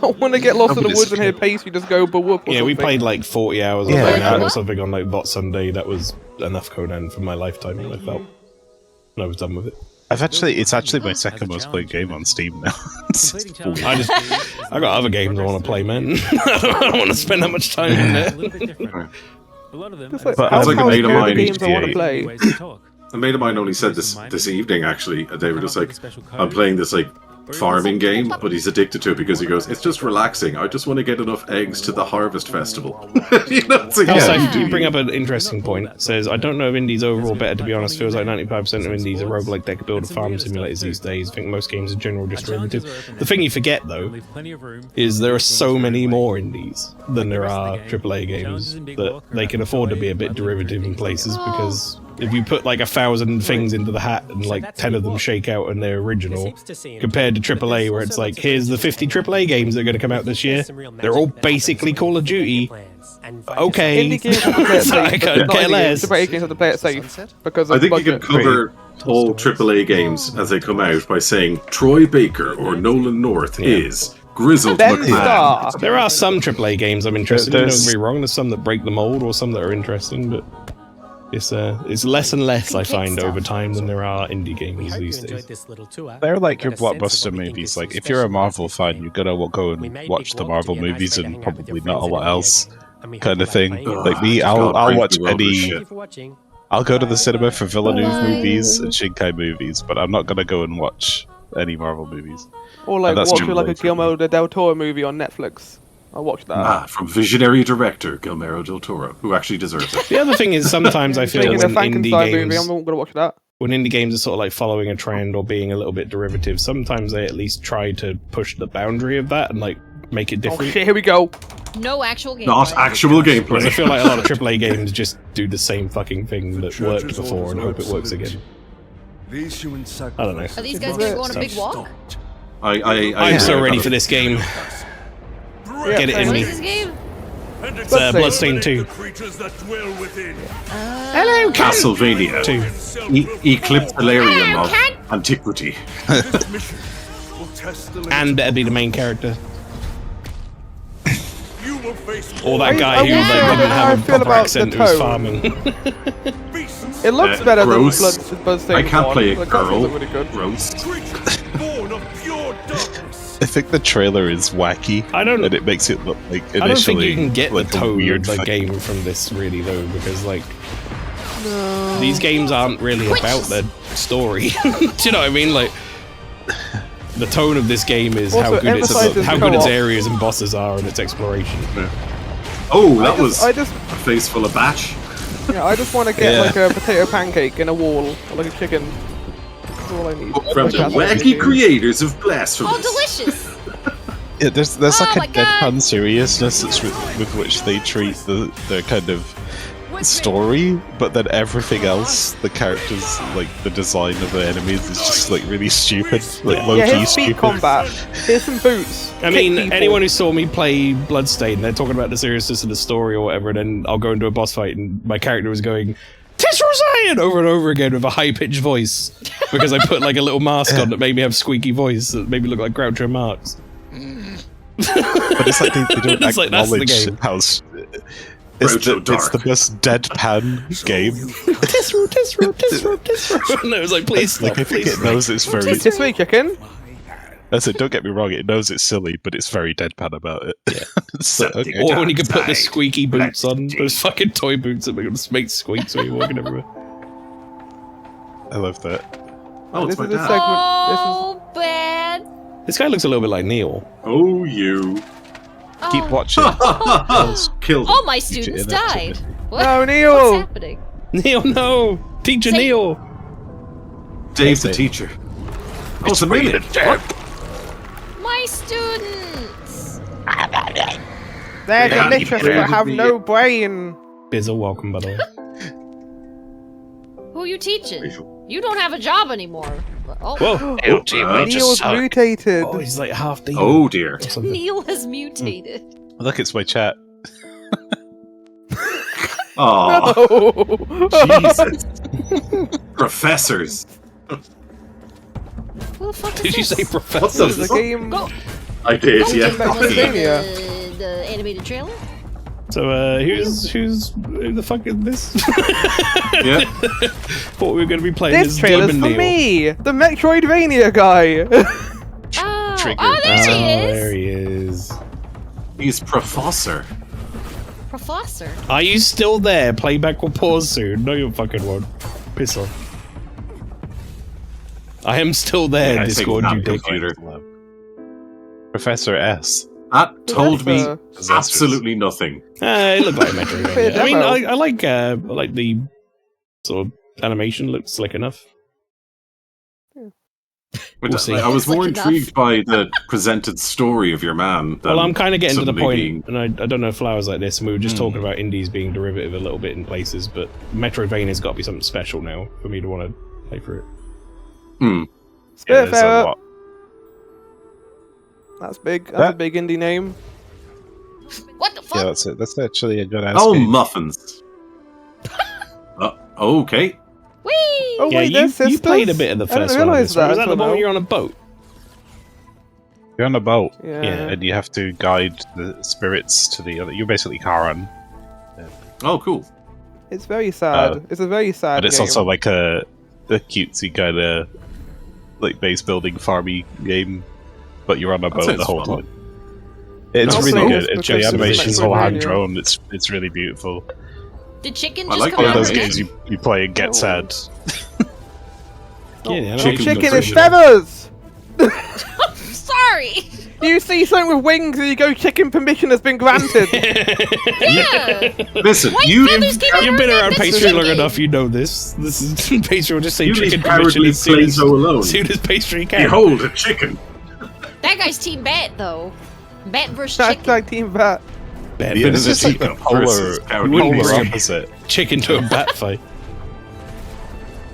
I want to get lost in the Nobody's woods and hear scared. Pacey just go but whoop. Yeah, we played like 40 hours of Yeah. Conan or something on like VoT Sunday. That was enough Conan for my lifetime, I felt. And I was done with it. It's actually my second most played game on Steam now. I got other games I want to play, man. I don't want to spend that much time in there. Just like, But how it's like a how made of good are mine the games I want to GTA. play. A mate of mine only said this evening, actually. They were just like, I'm playing this like farming game, but he's addicted to it because he goes, it's just relaxing. I just want to get enough eggs to the harvest festival. You know, it's like, Also, yeah, you bring up an interesting point. It says, I don't know if indies overall better, to be honest. Feels like 95% of indies are roguelike deck builder farm simulators these days. I think most games in general are just derivative. The thing you forget, though, is there are so many more indies than there are AAA games that they can afford to be a bit derivative in places because if you put like 1,000 things into the hat and like 10 of them shake out and they're original, compared to AAA where it's like, here's the 50 AAA games that are going to come out this year. They're all basically Call of Duty. Okay. Indie games have to play it safe. I couldn't Not care indie less. games, AAA games have to play it safe because of I think you budget. can cover all AAA games as they come out by saying Troy Baker or Nolan North is Grizzled Then McMahon. star. There are some AAA games I'm interested in, don't There's- get me wrong. There's some that break the mold or some that are interesting, but it's less and less, I find, over time than there are indie games these days. They're like your blockbuster movies. Like, if you're a Marvel fan, you're gonna go and watch the Marvel movies and probably not a lot else, kind of thing. Like me, I'll watch any. I'll go to the cinema for Villeneuve movies and Shinkai movies, but I'm not gonna go and watch any Marvel movies. Or like that's watching true. like a Guillermo del Toro movie on Netflix. I'll watch that. From visionary director Guillermo del Toro, who actually deserves it. The other thing is sometimes I feel Making a when indie Frankenstein movie, games, I'm gonna watch that. when indie games are sort of like following a trend or being a little bit derivative, sometimes they at least try to push the boundary of that and like make it Oh different. shit, here we go. No actual gameplay. Not actual Whereas I gameplay. feel like a lot of AAA games just do the same fucking thing that worked before and hope it works again. I don't know. Are these guys gonna go on a big walk? I'm so ready for this game. Get it in What me. is this game? It's Bloodstained 2. Hello, Castlevania. 2. Eclipsalarium of antiquity. And better be the main character. Or that guy who like, didn't have a proper accent who was farming. It looks better than gross. Bloodstained I can't 1. play a Like, that girl. looks really good. Gross. I think the trailer is wacky, and it makes it look like initially I don't think you can get like the a tone weird of the thing. game from this really though, because like these games aren't really about the story. Do you know what I mean? Like the tone of this game is Also, how good its emphasizes co-op. areas and bosses are and its exploration. Oh, that was I a just face full of batch. yeah, I just want to get like a potato pancake in a wall, or like a chicken. That's all I need. From Like the Castlevania. wacky creators of Blasphemous. Oh, delicious! Yeah, there's Oh like my a deadpan seriousness that's with which they treat the kind of story, but then everything else, the characters, like the design of the enemies, is just like really stupid, like low Yeah, key his speed stupid. combat. Here's some boots. I Kick mean, people. anyone who saw me play Bloodstained, they're talking about the seriousness of the story or whatever, and then I'll go into a boss fight and my character was going, Tesla Zion! Over and over again with a high-pitched voice. Because I put like a little mask on that made me have squeaky voice that made me look like Groucho Marx. But it's like they don't It's like, that's the acknowledge game. how it's the most deadpan game. Tisro. And it was like, please stop, Like I think please it knows it's very. This week, chicken. That's it. Don't get me wrong. It knows it's silly, but it's very deadpan about it. Yeah. So, okay. Or when you can put the squeaky boots on, those fucking toy boots that make squeaks when you're walking everywhere. I love that. Oh, This it's my is the dad. segment. Oh, bad. This guy looks a little bit like Neil. Oh, you. Keep watching. Killed him. All my students died. What? No, Neil. What's happening? Neil, no! Teacher Say- Neil! Dave the teacher. Oh, it's a minute. My students. They're Yeah, delicious you but have be- no brain. Bizzle, welcome by the way. Who are you teaching? You don't have a job anymore. Oh, Whoa! Neil's mutated. Oh, he's like half demon. Oh, dear. or something. Neil has mutated. Look, it's my chat. Oh, No. Jesus. Professors. Who the fuck is Did you this? say What professor? This is a game. Go. I did, Go yeah. to Mesopotamia. The animated trailer? So, who the fuck is this? Yeah. Thought we were going to be playing This as trailer's Demon for Neil. me, the Metroidvania guy. Oh, Trigger. oh, there Oh, he is. there he is. He's Professor. Professor. Are you still there? Playback will pause soon. No, you fucking won't. Piss off. I am still there, Yeah, I think Discord, not you dick. computer. Professor S. That told me That's, absolutely nothing. It looked like a Metroidvania. Fair I mean, demo. I like the sort of animation. Looks slick enough. But We'll see. I was more It's like intrigued by the presented story of your man. Well, I'm kind of getting to the suddenly point, being- and I don't know flowers like this, and we were just talking about indies being derivative a little bit in places, but Metroidvania's got to be something special now for me to want to play for it. Yeah, Spiritfarer. there's a lot. That's big. That's a big indie name. What the fuck? Yeah, that's it. That's actually a good ass Oh, game. muffins. Okay. Whee! Oh Yeah, wait, there's you played a sisters? bit of the I didn't first one. Of realise this, right? Was that the until one where now. you're on a boat? You're on a boat, Yeah. and you have to guide the spirits to the other. You're basically Charon, Oh, cool. It's very sad. It's a very sad but it's game. also like a cutesy kind of like base building farmy game. But you're on a boat sounds the whole fun. time. It's No, really so- good. It's the because animation's it's all Metroidvania. hand drawn. It's really beautiful. Did chicken I just like come One of out those of games you play and get Oh. sad. Yeah, the Oh, animation chicken looks is original. feathers! Sorry! You see something with wings and you go, chicken permission has been granted. Yeah! Listen, White you feathers came out You've of been that around bitch pastry long chicken. enough, you know this. This is pastry will just say You chicken leave permission cowardly as soon as, Plato alone. as soon as pastry can. behold a chicken. That guy's Team Bat, though. Bat versus chicken. Hashtag Team Bat. Bad Yeah, This business. is like the versus polar, cowardly wouldn't be polar scared. opposite. Chicken to a bat fight.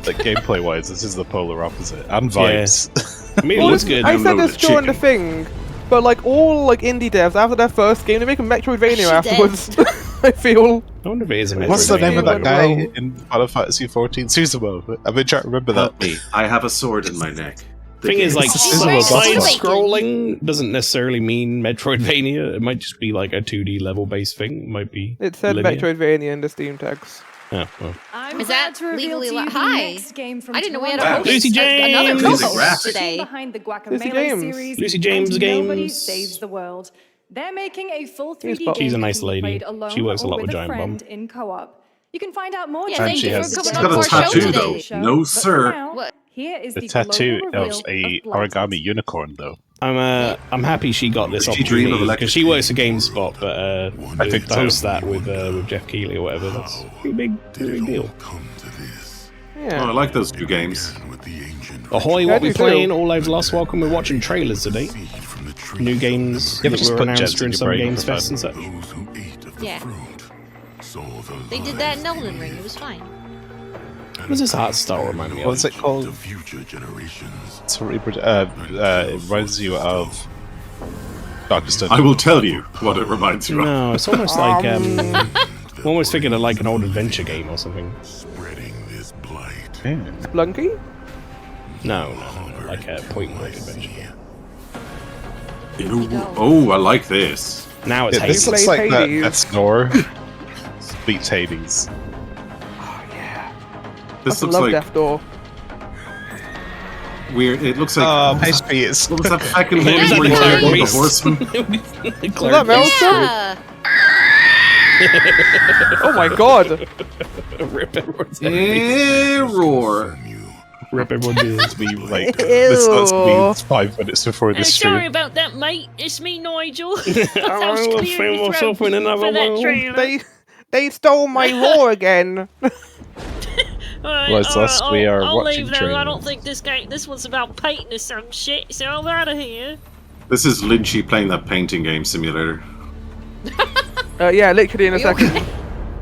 Like gameplay wise, this is the polar opposite. And vibes. I mean, it Well, looks good. I said Download this the during the chicken. thing, but like all like indie devs after their first game, they make a Metroidvania She afterwards. I feel. I wonder if it is a What's the Metroidvania. name of that Like, guy well- in Final Fantasy 14? Suzumo. I've been trying to remember that. Help me. I have a sword in my neck. The Thing is, game like, Suzumo boss fight. side-scrolling doesn't necessarily mean Metroidvania. It might just be like a 2D level-based thing. It might be. It said linear. Metroidvania in the Steam tags. Oh, well. I'm Is glad that to reveal legally to you the Hi. next game from I didn't know we had Toronto. a host. Lucy Another James. co-host Graphic. today. Behind the Lucy Guacamelee James. series, Lucy James and Nobody Games. Saves the World. They're making a full 3D Bob. game She's a that nice can be lady. played alone She works a or lot with with a Giant friend Bomb. in co-op. You can find out more Yeah, And thank she you has- for she's coming got on a to our show tattoo, today. though. No, sir. What? Here is The the tattoo global of reveal a Blighted. origami unicorn, though. I'm happy she got this Does she dream of opportunity electric because she works at GameSpot, but I think to so. host that with Jeff Keighley or whatever, that's a pretty big deal. Yeah. Oh, I like those two games. Ahoy, Yeah, I what we do too. playing? All Lives Lost. Welcome. We're watching trailers today. New games Yeah, but that just were put announced Jets in during your some brain Games for Fest and such. Yeah. They did that in Elden Ring. It was fine. What does this art style remind me of? What's it called? It's it reminds you of Dr. Stone. I will tell you what it reminds you of. No, it's almost like I'm almost thinking of like an old adventure game or something. Yeah. Splunky? No, like a point and click adventure game. Oh, I like this. Now it's Yeah, this Hades. looks Play like that, Hades. that snore. Beats Hades. This I looks love like Death Door. weird. It looks like. Oh, pastry is. What was that fucking It was movie like where Clark the Beast. horseman? Was that Maelstrom? Yeah. Oh my god. Rip everyone's ears. Error. Rip everyone's ears. Be like this looks Ew. be 5 minutes before the Sorry stream. about that, mate. It's me, Nigel. I will film myself in another for that world. trailer. They stole my roar again. Alright, Well, it's us, we are I'll watching leave though. I trailer. don't think this one's about painting or some shit, so I'm out of here. This is Lynchy playing that painting game simulator. Yeah, literally in a Are you second.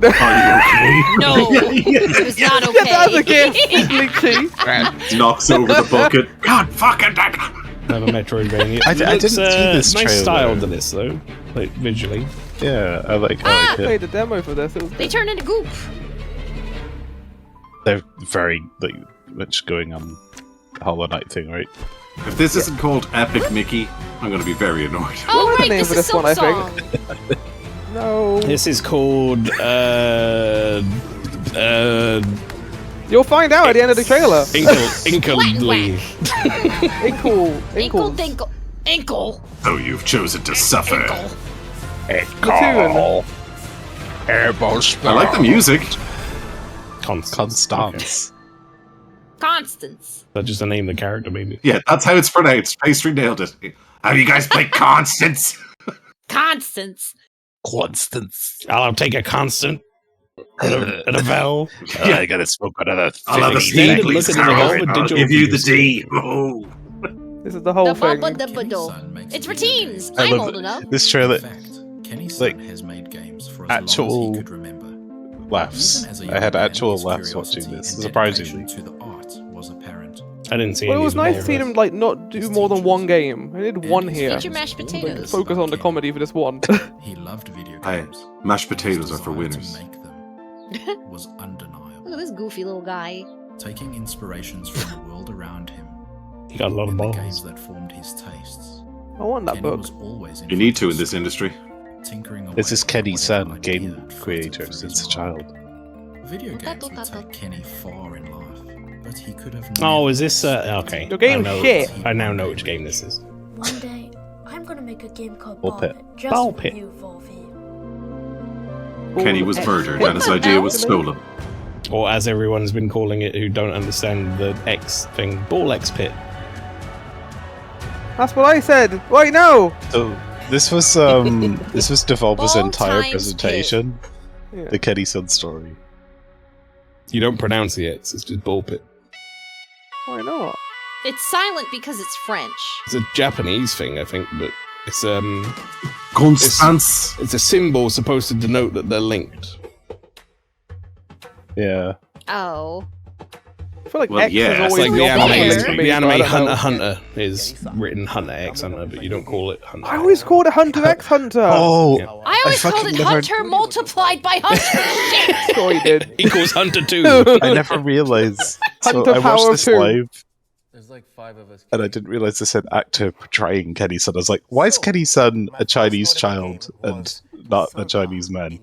okay? Are you No, it was not okay. Get out of the game, Lynchy. Knocks over the bucket. God fucking damn it. Another Metroidvania. I It didn't looks, see this nice trailer. style to this though, like visually. Yeah, I like I it. played a demo for this. It was They turned into goop. They're very like much going on the Hollow Knight thing, right? If this isn't called Epic Mickey, I'm going to be very annoyed. Oh, was the right, name this of is this one, I Silk think? Song. no. This is called You'll find out at the end of the trailer. Inkledly. Inkle. Inkle dinkle. Inkle. So you've chosen to suffer. Platoon. I like the music. Constance. Constance. That's just the name of the character, maybe. Yeah, that's how it's pronounced. Pastry nailed it. Have you guys played Constance? Constance. I'll take a constant and a vowel. Yeah, I gotta smoke another. I'll have a Standard Stevie look at the Scarlet. Velvet I'll Digital give you the Fuse. D. Oh. This is the whole thing. It's for teens. I I'm love old enough. this trailer. Kenny's Like, son has made games for as actual long as he could remember. laughs. Even as a I young had man, actual his laughs curiosity watching this, and surprisingly. dedication to the art was apparent. I didn't see Well, any it was of the nice to see them Bulbas. like not do more than one game. I did one here. Feature mashed potatoes. Focus on the comedy for this one. He loved video Hey, games. mashed potatoes His are for desire to winners. make them was undeniable. Look at this goofy little guy. Taking inspirations from the world around him He got a lot of and the balls. games that formed his tastes. I want that Kenny book. was always You need to in this industry. tinkering away This is at Kenny's whatever son, idea game floated creator through since his a child. mind. Video games would take Kenny far in life, but he could have Oh, never is this okay? Your game's shit. I now know which game this is. One day, I'm gonna make a game called Ball Ball Pit. Pit, just Ball for Pit. you, Volvi. Kenny was murdered and his idea was stolen. Or as everyone's been calling it, who don't understand the X thing, Ball X Pit. That's what I said. Wait, no. So this was Devolver's Ball entire times presentation. Yeah. The Kenny Sun story. You don't pronounce the X; it's just Ball Pit. Why not? It's silent because it's French. It's a Japanese thing, I think, but it's Constance. it's a symbol supposed to denote that they're linked. Yeah. Oh. I feel like Well, X yeah, is it's always Like the the anime, opposite for me, the but anime I don't Hunter know. Hunter is written Hunter X Hunter, but you don't call it Hunter. I always called it Hunter X Hunter. Oh, Yeah. I always called fucking it never- Hunter multiplied by Hunter. Shit. Sure, he did. Equals Hunter 2. I never realized. So Hunter I Power watched this 2. live, There's like 5 of us. and I didn't realize this said actor portraying Kenny Sun. I was like, why is Kenny Sun a Chinese child and not a Chinese man?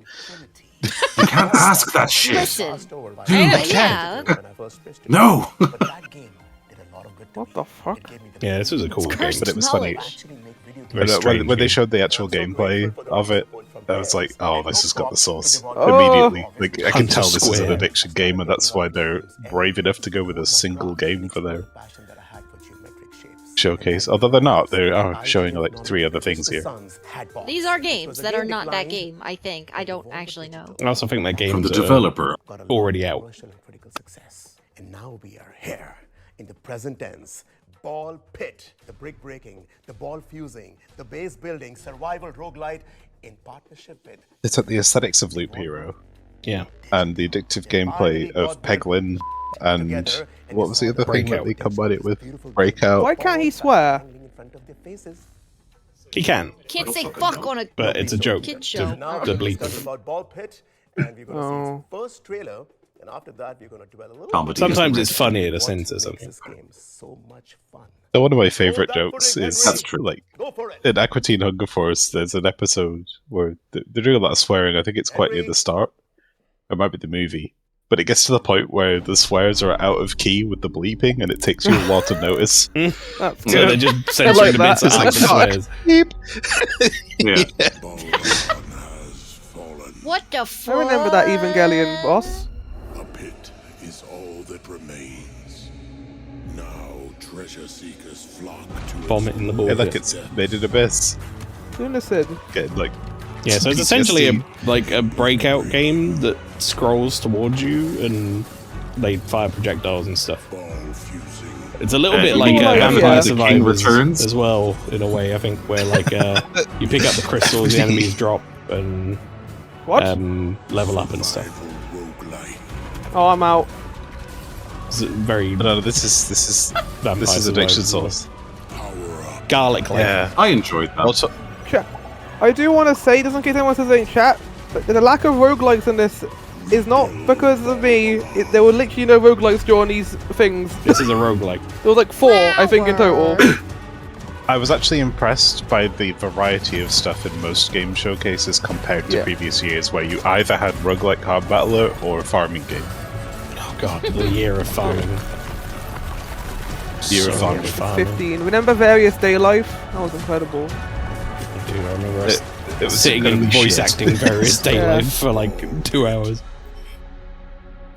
You can't ask that shit. Listen. Dude, Yeah. No. What the fuck? Yeah, this was a cool game. But it was funny. Very When strange they game. showed the actual gameplay of it, I was like, oh, this has got the sauce. Oh. Immediately. Like, I can Hunter tell this is an Square. addiction game, and that's why they're brave enough to go with a single game for their showcase. Although they're not. They are showing like 3 other things here. These are games that are not that game, I think. I don't actually know. I also think that game's From the developer. already out. And now we are here in the present tense. Ball Pit, the brick breaking, the ball fusing, the base building, survival roguelite in partnership with. They took the aesthetics of Loop Hero Yeah. and the addictive gameplay of Peglin and what was the other thing that they combined it with? Breakout. Why can't he swear? He can, Can't say fuck on a but it's a joke kid to, show. to bleep Discuss him. about Ball Pit, and we're going to see Oh. its first trailer, and after that we're going to dwell a little Comedy. Sometimes is it's funnier to censor makes something. this game so much fun. So one of my favorite jokes is That's true. like Go for it. in Aqua Teen Hunger Force. There's an episode where they're doing a lot of swearing. I think it's quite near the start. It might be the movie, but it gets to the point where the swears are out of key with the bleeping, and it takes you a while to notice. That's So good. they're just censoring the bits It's that like, like the swears. Beep. Yeah. What the fuck? I remember that Evangelion boss. A pit is all that remains. Now treasure seekers flock to Vomit in the ball. Yeah, like it's made in Abyss. Listen. Getting like Yeah, so it's PTSD. essentially a breakout game that scrolls towards you and they fire projectiles and stuff. It's a little bit like People like Vampire The King Survivors Returns. as well, in a way. I think where like you pick up the crystals, the enemies drop and What? level up and stuff. Oh, I'm out. It's very No, this is Vampire addiction Survivors. sauce. Garlic like Yeah. I enjoyed that. Also, Chat. I do want to say, just in case anyone says it in chat, but the lack of roguelikes in this is not because of me. There were literally no roguelikes during these things. This is a roguelike. There was like 4, I think, in total. I was actually impressed by the variety of stuff in most game showcases compared to Yeah. previous years, where you either had roguelike hard battler or a farming game. Oh god, the year of farming. Year of farming. 15. Remember Various Day Life? That was incredible. I do. I remember us It was sitting and incredibly voice shit. acting various day Yeah. life for like 2 hours.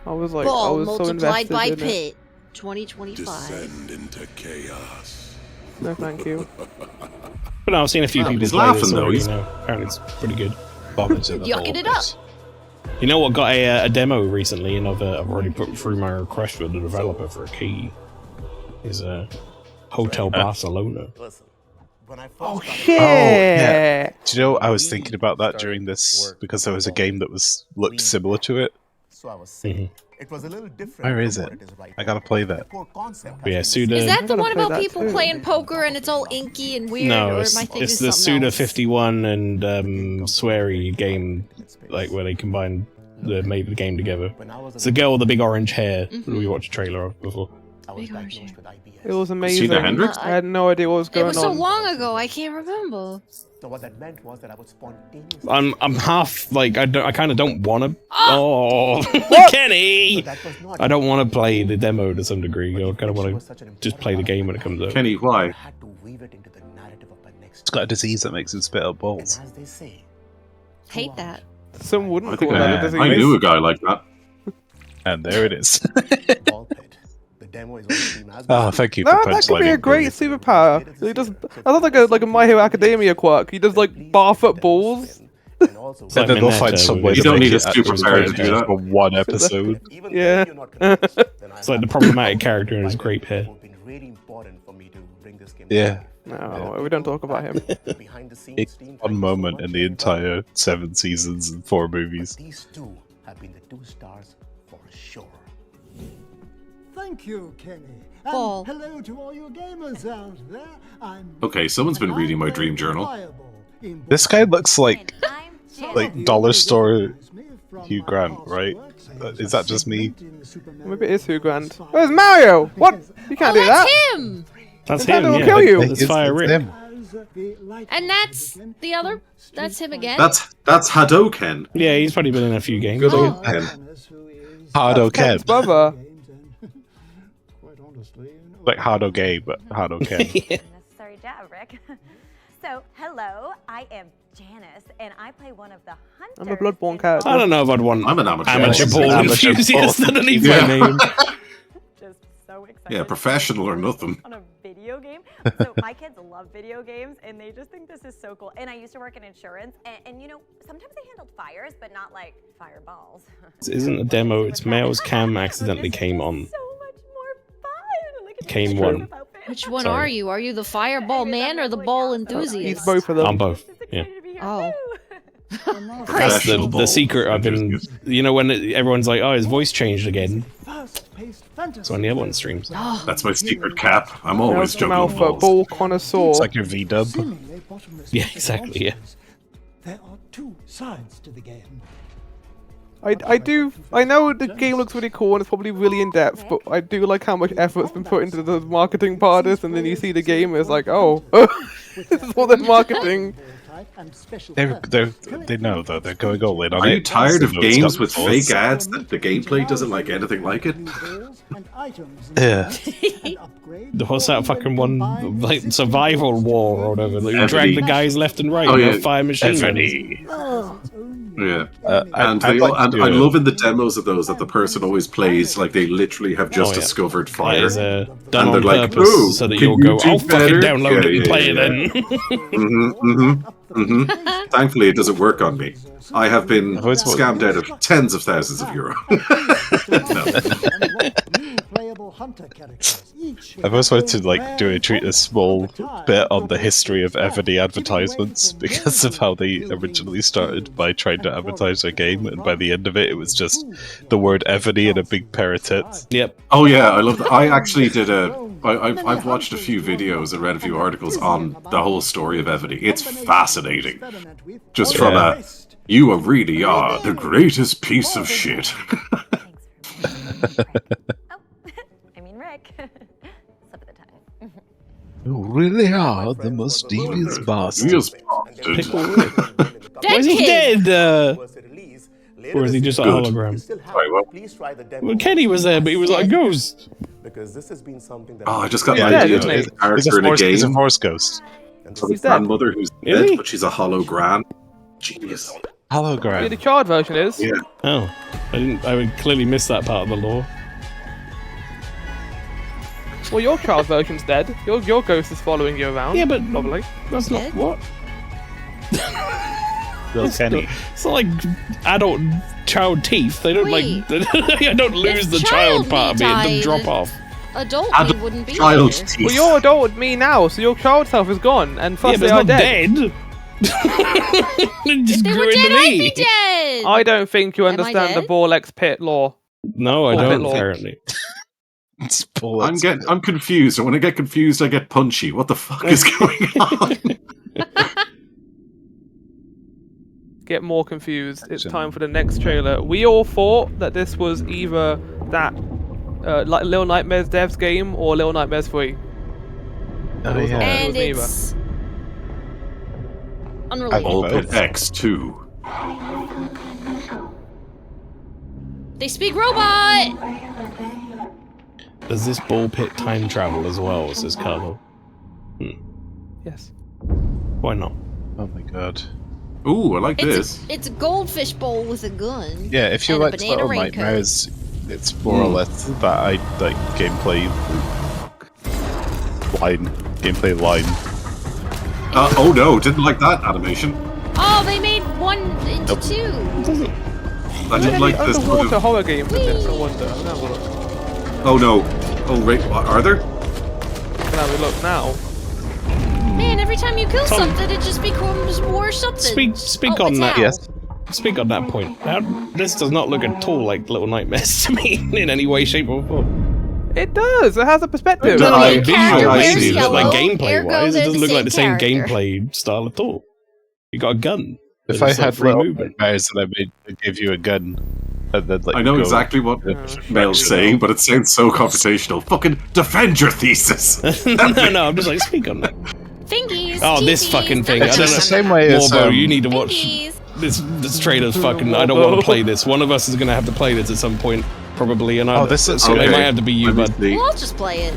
I was like, I Ball was so multiplied invested by in it. Pit. 2025. descend into chaos. No, thank you. But no, I've seen a few people he's play laughing this though, already he's- now. Apparently it's pretty good. Bombers in the Yucking it borders. You know what got a demo recently, and I've already put through my request for the developer for a key. Is Hotel Barcelona. Oh shit! Oh, yeah. Do you know, I was thinking about that during this because there was a game that looked similar to it. So I was saying, it was a little different. Where is it? I gotta play that. Yeah, Suda. Is that the one about people playing poker and it's all inky and weird? No, or it's, am I thinking it's the something Suda else? 51 and Swery game, like where they combined made the game together. It's the girl with the big orange hair that we watched a trailer of before. Big orange hair. It was amazing. Gina Hendricks? I had no idea what was going It was on. so long ago, I can't remember. So what that meant was that I would spontaneously. I'm half like I kind of don't want to. Oh, Kenny! I don't want to play the demo to some degree. I kind of want to just play the game when it comes out. Kenny, why? It's got a disease that makes him spit out balls. Hate that. Some wouldn't I think call that a disease. I knew a guy like that. And there it is. Oh, thank you for That could be a great superpower. He does. I thought like a My Hero Academia quirk. He does like barf up balls. And then they'll find some way You to don't make need a it superpower to do that. for one episode. Yeah. It's like the problematic character and his grape hair. Yeah. No, we don't talk about him. It's one moment in the entire 7 seasons and 4 movies. These two have been the 2 stars for sure. Thank you, Kenny. Paul. And hello to all you gamers out there. Okay, someone's been reading my dream journal. This guy looks like dollar store Hugh Grant, right? Is that just me? Maybe it is Hugh Grant. Where's Mario? What? You can't do that. That's him! That's Nintendo him. will Yeah, kill you. That's Fire Rip. And that's the other. That's him again. That's Hadoken. Yeah, he's probably been in a few games. Good Oh. old Ken. Hardo Ken. Ken's brother. Like Hardo Gay, but Hardo Ken. Necessary jab, Rick. So, hello, I am Janice, and I play one of the hunters. I'm a Bloodborne character. I don't know if I'd want I'm an amateur. amateur ball Amateur enthusiast ball. underneath Yeah. my name. Just so excited. Yeah, professional or nothing. On a video game. So my kids love video games, and they just think this is so cool. And I used to work in insurance, and you know, sometimes they handled fires, but not like fireballs. This isn't a demo, it's Mail's cam accidentally came on. Came on. Which one Sorry. are you? Are you the fireball man or the ball enthusiast? He's both of them. I'm both. Yeah. Oh. That's the secret I've been. You know, when everyone's like, oh, his voice changed again. It's on the other one streams. That's my secret cap. I'm always juggling MaelstromALPHA, balls. ball connoisseur. It's like your V-dub. Yeah, exactly, yeah. There are 2 sides to the game. I know the game looks really cool and it's probably really in depth, but I do like how much effort's been put into the marketing part of this, and then you see the game and it's like, oh, this is what they're marketing. They know though, they're going all in on it. Are you tired of So it's games got with balls. fake ads that the gameplay doesn't like anything like it? Yeah. What's that fucking one? Like survival war or whatever. Like, you drag the guys left and right. Oh, and yeah. fire machine Ebony. guns. Yeah, I'd and like to do I it. love in the demos of those that the person always plays like they literally have just Oh, yeah. discovered That fire, is done and on they're like, purpose "Oh, so that can you'll you go, do I'll fucking better?" download it and Yeah, play yeah, it then. Thankfully, it doesn't work on me. I have been scammed out of tens of thousands of euro. I've always wanted to like treat a small bit on the history of Ebony advertisements because of how they originally started by trying to advertise their game, and by the end of it, it was just the word Ebony and a big pair of tits. Yep. Oh yeah, I love that. I actually did I've watched a few videos and read a few articles on the whole story of Ebony. It's fascinating. Just from a, you really are the greatest piece of shit. I mean, Rick. Slip of the tongue. You really are the most devious bastard. Devious bastard. Why is he dead? Or is he just a hologram? Well, Kenny was there, but he was like a ghost. Because this has been something that Oh, I just got Yeah, an idea isn't of he? a character in a He's a game. Force ghost. Of He's a dead. grandmother who's Really? dead, but she's a hologram. Genius. Yeah, Hologram. the charred version is. Yeah. Oh, I would clearly miss that part of the lore. Well, your charred version's dead. Your ghost is following you around. Yeah, but probably. That's not what. Bill Kenny. It's not like adult child teeth. They don't Wait. like. I don't lose If the child child part of me. It me doesn't drop died- off. adult me wouldn't be child here. teeth. Well, you're adult with me now, so your child self is gone, and plus they are dead. Just They grew were into dead, I'd me. be dead! I don't think you Am I understand the dead? Borlex pit law. No, I Or don't, pit law. apparently. I'm confused, and when I get confused, I get punchy. What the fuck is going on? Get more confused. It's time for the next trailer. We all thought that this was either that like Little Nightmares devs game or Little Nightmares 3. Oh, yeah. And neither. it's unrelated. Ball Pit X2. They speak robot! Does this ball pit time travel as well, says Carlo? Yes. Why not? Oh my god. Ooh, I like this. It's a goldfish bowl with a gun. Yeah, if you and a like banana Little raincoat. Nightmares, it's more or less that gameplay line. Oh no, didn't like that animation. Oh, they made 1 into 2. I didn't like this. Underwater horror games in this, I wonder. I'm gonna have a look. Oh no. Oh wait, are there? I'm gonna have a look now. Man, every time you kill Tom, something, it just becomes more something. Speak Oh, on it's that. out. Yes. Speak on that point. This does not look at all like Little Nightmares to me in any way, shape, or form. It does. It has a perspective. No, Like character wears visually, but like yellow, gameplay-wise, ergo it doesn't look like the same character. gameplay style at all. You got a gun. If There's I like had free Little movement. Nightmares and I'd give you a gun, and then like I know go- exactly what Mel's saying, but it sounds so confrontational. Fucking defend your thesis. no, I'm just like, speak on that. Fingies. Oh, this teethies. fucking thing. I It's don't the know. same way as Morbo, you need to watch Fingies. this trailer's fucking. I don't want to play this. One of us is gonna have to play this at some point, probably, and this is so it okay. might have to be you, bud. Well, I'll just play it.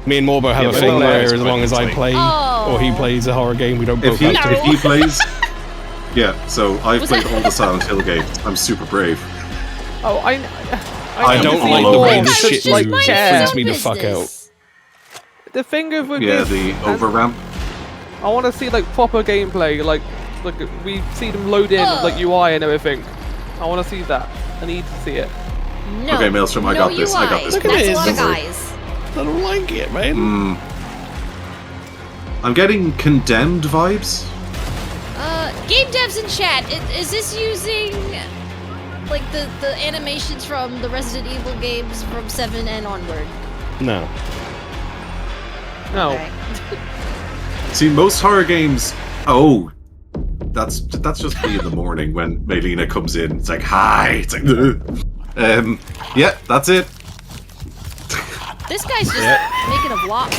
Me and Morbo have Yeah, a but thing Little where Nightmares as long as I like- play or he plays a horror game, we don't both have to. If he plays, yeah. So I've played all the Silent Hill games. I'm super brave. Oh, I need don't to see like the more way this just, shit like, moves. It care. freaks me the fuck out. The thing is with Yeah, this, the over ramp. I want to see like proper gameplay, like we see them load in with, like UI and everything. I want to see that. I need to see it. No. Okay, Maelstrom, I got this. I got this. Look at That's this. a lot of Don't worry. guys. I don't like it, man. I'm getting Condemned vibes. Game devs in chat, is this using like the animations from the Resident Evil games from 7 and onward? No. No. Okay. See, most horror games. Oh, that's just me in the morning when Melina comes in. It's like, hi. It's like, yeah, that's it. This guy's just making a vlog.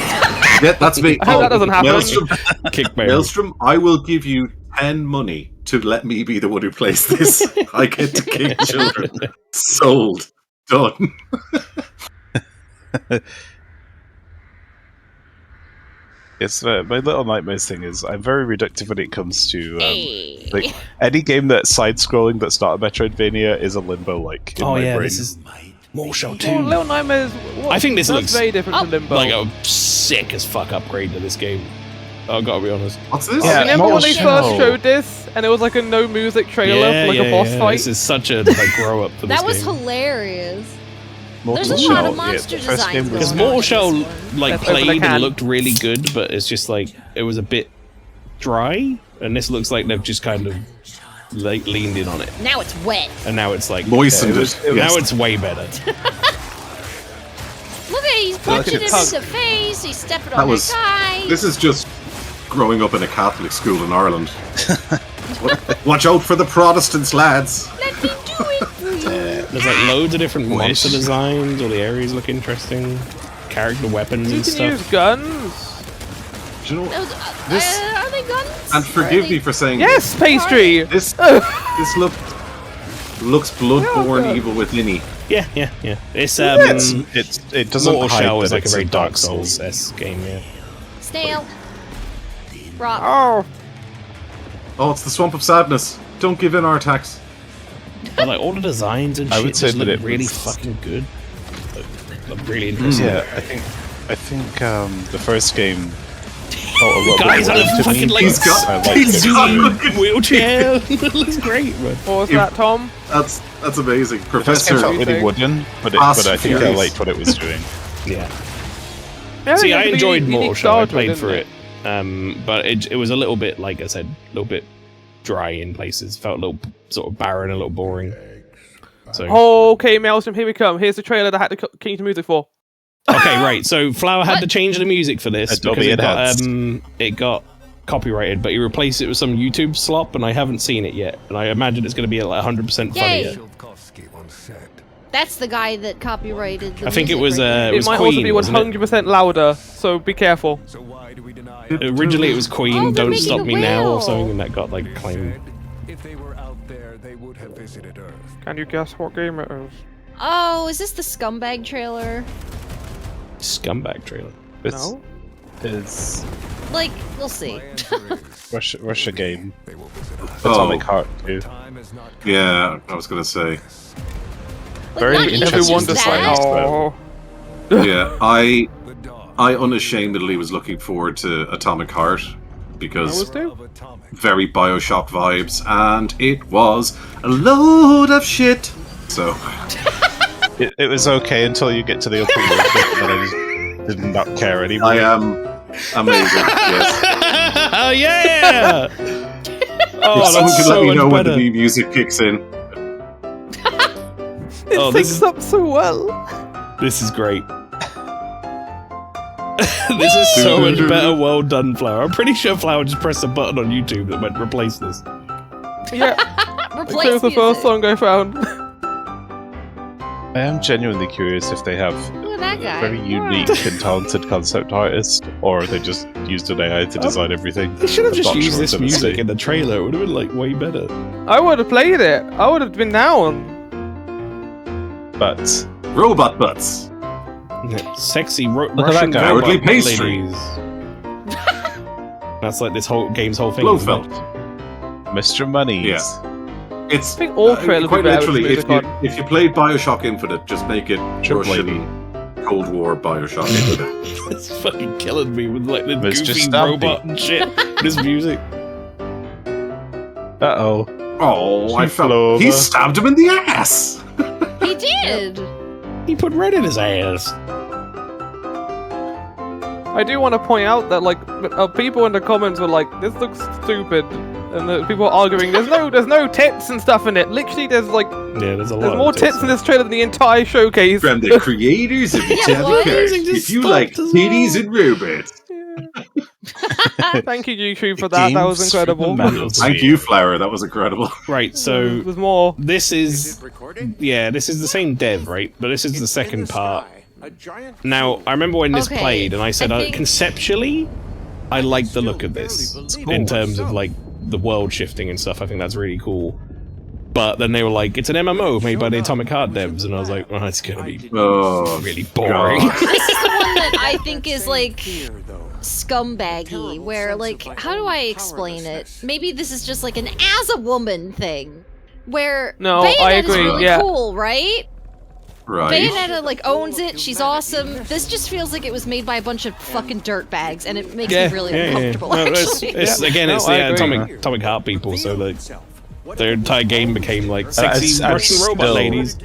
Yeah, that's me. I hope that doesn't happen. Kick Mary. Maelstrom, I will give you 10 money to let me be the one who plays this. I get to kick children. Sold. Done. It's my Little Nightmares thing is I'm very reductive when it comes to Hey. like any game that's side-scrolling that's not a Metroidvania is a Limbo-like in Oh my yeah, brain. this is more show Well, 2. Little Nightmares. I think this that's looks very different to Limbo. like a sick as fuck upgrade to this game. I gotta be honest. What's this? Yeah, Remember when they Mortal first Shell. showed this, and it was like a no music trailer for like a boss fight? This is such a like grow up for this That was game. hilarious. Mortal There's a lot of Shell, monster the first game designs was Because going on Mortal in Shell this one. like Let's open the played can. and looked really good, but it's just like it was a bit dry, and this looks like they've just kind of like leaned in on it, Now it's wet. and now it's like Moistened it was- it. now it's way better. Look at he's punching him in Hug. the face. He's stepping That on was. that guy. This is just growing up in a Catholic school in Ireland. Watch out for the Protestants, lads. Let me do it for you. There's like loads of different monster designs. All the areas look interesting. Character weapons You and can stuff. use guns. Do you know? Those, This- are they guns? And forgive me for saying Yes, pastry. this. This looks Bloodborne evil within. Yeah. It's it doesn't Mortal hide Shell that is like a it's very a Dark Dark Souls-esque game. Yeah. Snail. Rock. Oh, Oh, it's the Swamp of Sadness. Don't give in, Artax. But like all the designs and I shit would say just that look it really was- fucking good. Look really interesting. Yeah, I think the first game felt a little Guys, bit I weird to fucking me. like He's got- Zoom wheelchair. It looks great, man. What was that, Tom? That's amazing. It just Professor. felt really wooden, but I think I liked what it was doing. Yeah. Yeah, See, I think it's a enjoyed unique Mortal Shell. style I to played didn't for it, but it was a little bit, like I said, a little bit dry in places. Felt a little sort of barren, a little boring. So Okay, Maelstrom, here we come. Here's the trailer that I had to change the music for. okay, right. So Flower had to change the music for this because Adobe it got copyrighted, but he replaced it with some YouTube slop, and I haven't seen it yet. And I imagine it's going to be like 100% Yay! funnier. That's the guy that copyrighted the I think it music, was. right? It was might Queen, also be wasn't it? 100% louder, so be careful. Originally, it was Queen. Oh, they're Don't making Stop a Me Now, or whale. something, and that got like claimed. If they were out there, they would have visited Earth. Can you guess what game it is? Oh, is this the Scumbag trailer? Scumbag trailer. No? It's Like, we'll see. Russia game. Oh. Atomic Heart 2. Yeah, I was gonna say. Very not even interesting just design. that. Oh. Yeah, I unashamedly was looking forward to Atomic Heart because very Bioshock vibes, and it was a load of shit. So It was okay until you get to the open world bit, and then I just did not care anymore. I am amazing. Yes. Oh yeah! Oh, If someone that's could so let me much know when better. the music kicks in. It Oh, picks up so well. This is great. This is so much better. Well done, Flower. I'm pretty sure Flower just pressed a button on YouTube that went replace this. Yeah. Replace It was the first music. song I found. I am genuinely curious if they have Look at that a guy. very unique and talented concept artist, or they just used an AI to design everything. They should have I'm just not used sure this what to music say. in the trailer. It would have been like way better. I would have played it. I would have been down. But Robot butts. Sexy Look at Russian that guy. robot Cowardly pastry. ladies. That's like this whole game's whole thing. isn't it? Blofeld. Mr. Money's. Yeah. It's I think all trailers quite would be better with literally. music on. If you play Bioshock Infinite, just make it Triple Russian Cold War Bioshock Infinite. It's fucking killing me with like the It's goofy just stampy. robot and shit. This music. Uh-oh. Oh, I fell felt over. he stabbed him in the ass. He did. He put red in his ass. I do want to point out that like people in the comments were like, "This looks stupid," and the people are arguing, "There's no tits and stuff in it." Literally, there's like Yeah, there's a lot. there's more of tits in this trailer than the entire showcase. From the creators of Atomic what? Heart. Using just If you stuff like as titties well. and robots. Thank you, YouTube, for that. That was Games from incredible. the metal Thank you, Flower. That was incredible. Right, so There's more. this is yeah, this is the same dev, right? But this is the second part. Now, I remember when this Okay, played, and I said I think- conceptually, I like the look of this in terms of like the world shifting and stuff. I think that's really cool. But then they were like, it's an MMO made by the Atomic Heart devs, and I was like, oh, it's gonna be Oh, really boring. God. This is the one that I think is like scumbaggy, where like, how do I explain it? Maybe this is just like an as a woman thing, where No, Bayonetta I is agree, really yeah. cool, right? Right. Bayonetta like owns it. She's awesome. This just feels like it was made by a bunch of fucking dirtbags, and it makes me really uncomfortable. No, actually, again, it's No, I the agree. Atomic Heart people, so like their entire game became like sexy I'm Russian robot still- ladies.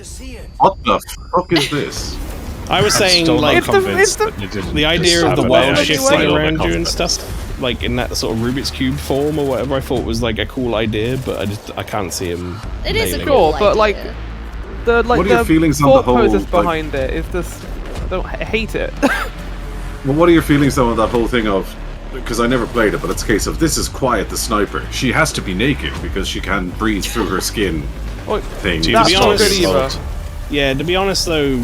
What the fuck is this? I was saying Still like not convinced that you didn't the idea just of have the an world AI shifting design all around the you and concept. stuff, like in that sort of Rubik's Cube form or whatever, I thought was like a cool idea, but I can't see him. It is a nailing cool Sure, but like idea. the What are your the feelings on the thought whole, process like- behind it is just I hate it. Well, what are your feelings though on that whole thing of? Because I never played it, but it's a case of this is Quiet the Sniper. She has to be naked because she can breathe through her skin. Oh, Thing. that's be not honest, good either. Yeah, to be honest though,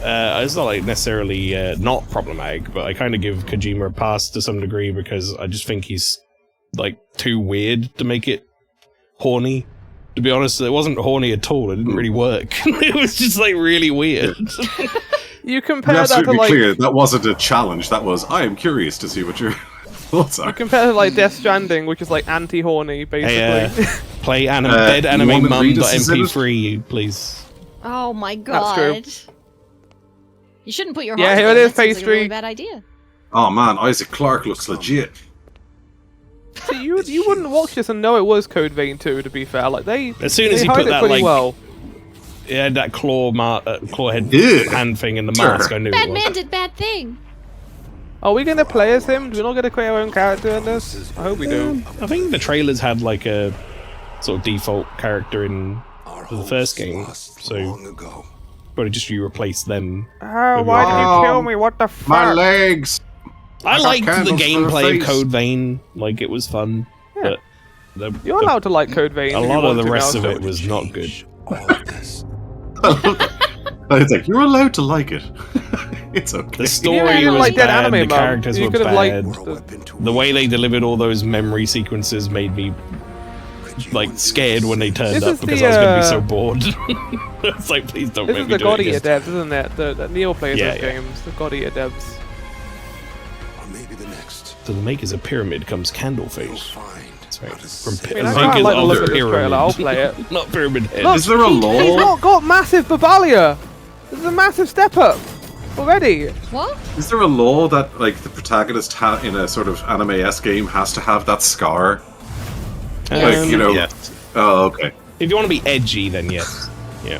it's not like necessarily not problematic, but I kind of give Kojima a pass to some degree because I just think he's like too weird to make it horny. To be honest, it wasn't horny at all. It didn't really work. It was just like really weird. You To compare be that to absolutely like clear, that wasn't a challenge. That was, I am curious to see what your thoughts are. compare to like Death Stranding, which is like anti-horny basically. Hey, play you want to read us deadanimeMum.mp3, please. Oh my That's true. god. You shouldn't put your Yeah, heart here in it is, that seems like a really pastry. bad idea. Oh man, Isaac Clarke looks legit. See, you wouldn't watch this and know it was Code Vein 2. To be fair, like as soon as they he hide put it that pretty like well. yeah that claw head hand thing in the mask, I knew it Bad was. man did bad thing. Are we gonna play as him? Do we not get to create our own character in this? I hope we do. I think the trailers had like a sort of default character in the first game, so probably just you replace them. Oh, why did you kill me? What the fuck? My legs! I liked the candles for gameplay face. of Code Vein, like it was fun, but You're allowed to like Code Vein. a if you lot want of the to rest now, of so- it was not good. It's like, you're allowed to like it. It's okay. The story didn't was like Dead bad, Anime, the Mum. characters You were could have bad. liked The way they delivered all those memory sequences made me like scared when they turned This up is because the, I was going to be so bored. It's like, please don't This make is me the do God it Eater again. devs, isn't it? The Neo plays Yeah, those yeah. games. The God Eater devs. To the makers of Pyramid comes Candleface. That's right. From I mean, I kinda like the look of this Pyramid. trailer. I'll play it. Not Pyramid Head. Look, Is there a he's law? not got massive Babalia. This is a massive step up already. What? Is there a law that like the protagonist in a sort of anime-esque game has to have that scar? Like, you know. Yes. Oh, okay. If you want to be edgy, then yes. Yeah.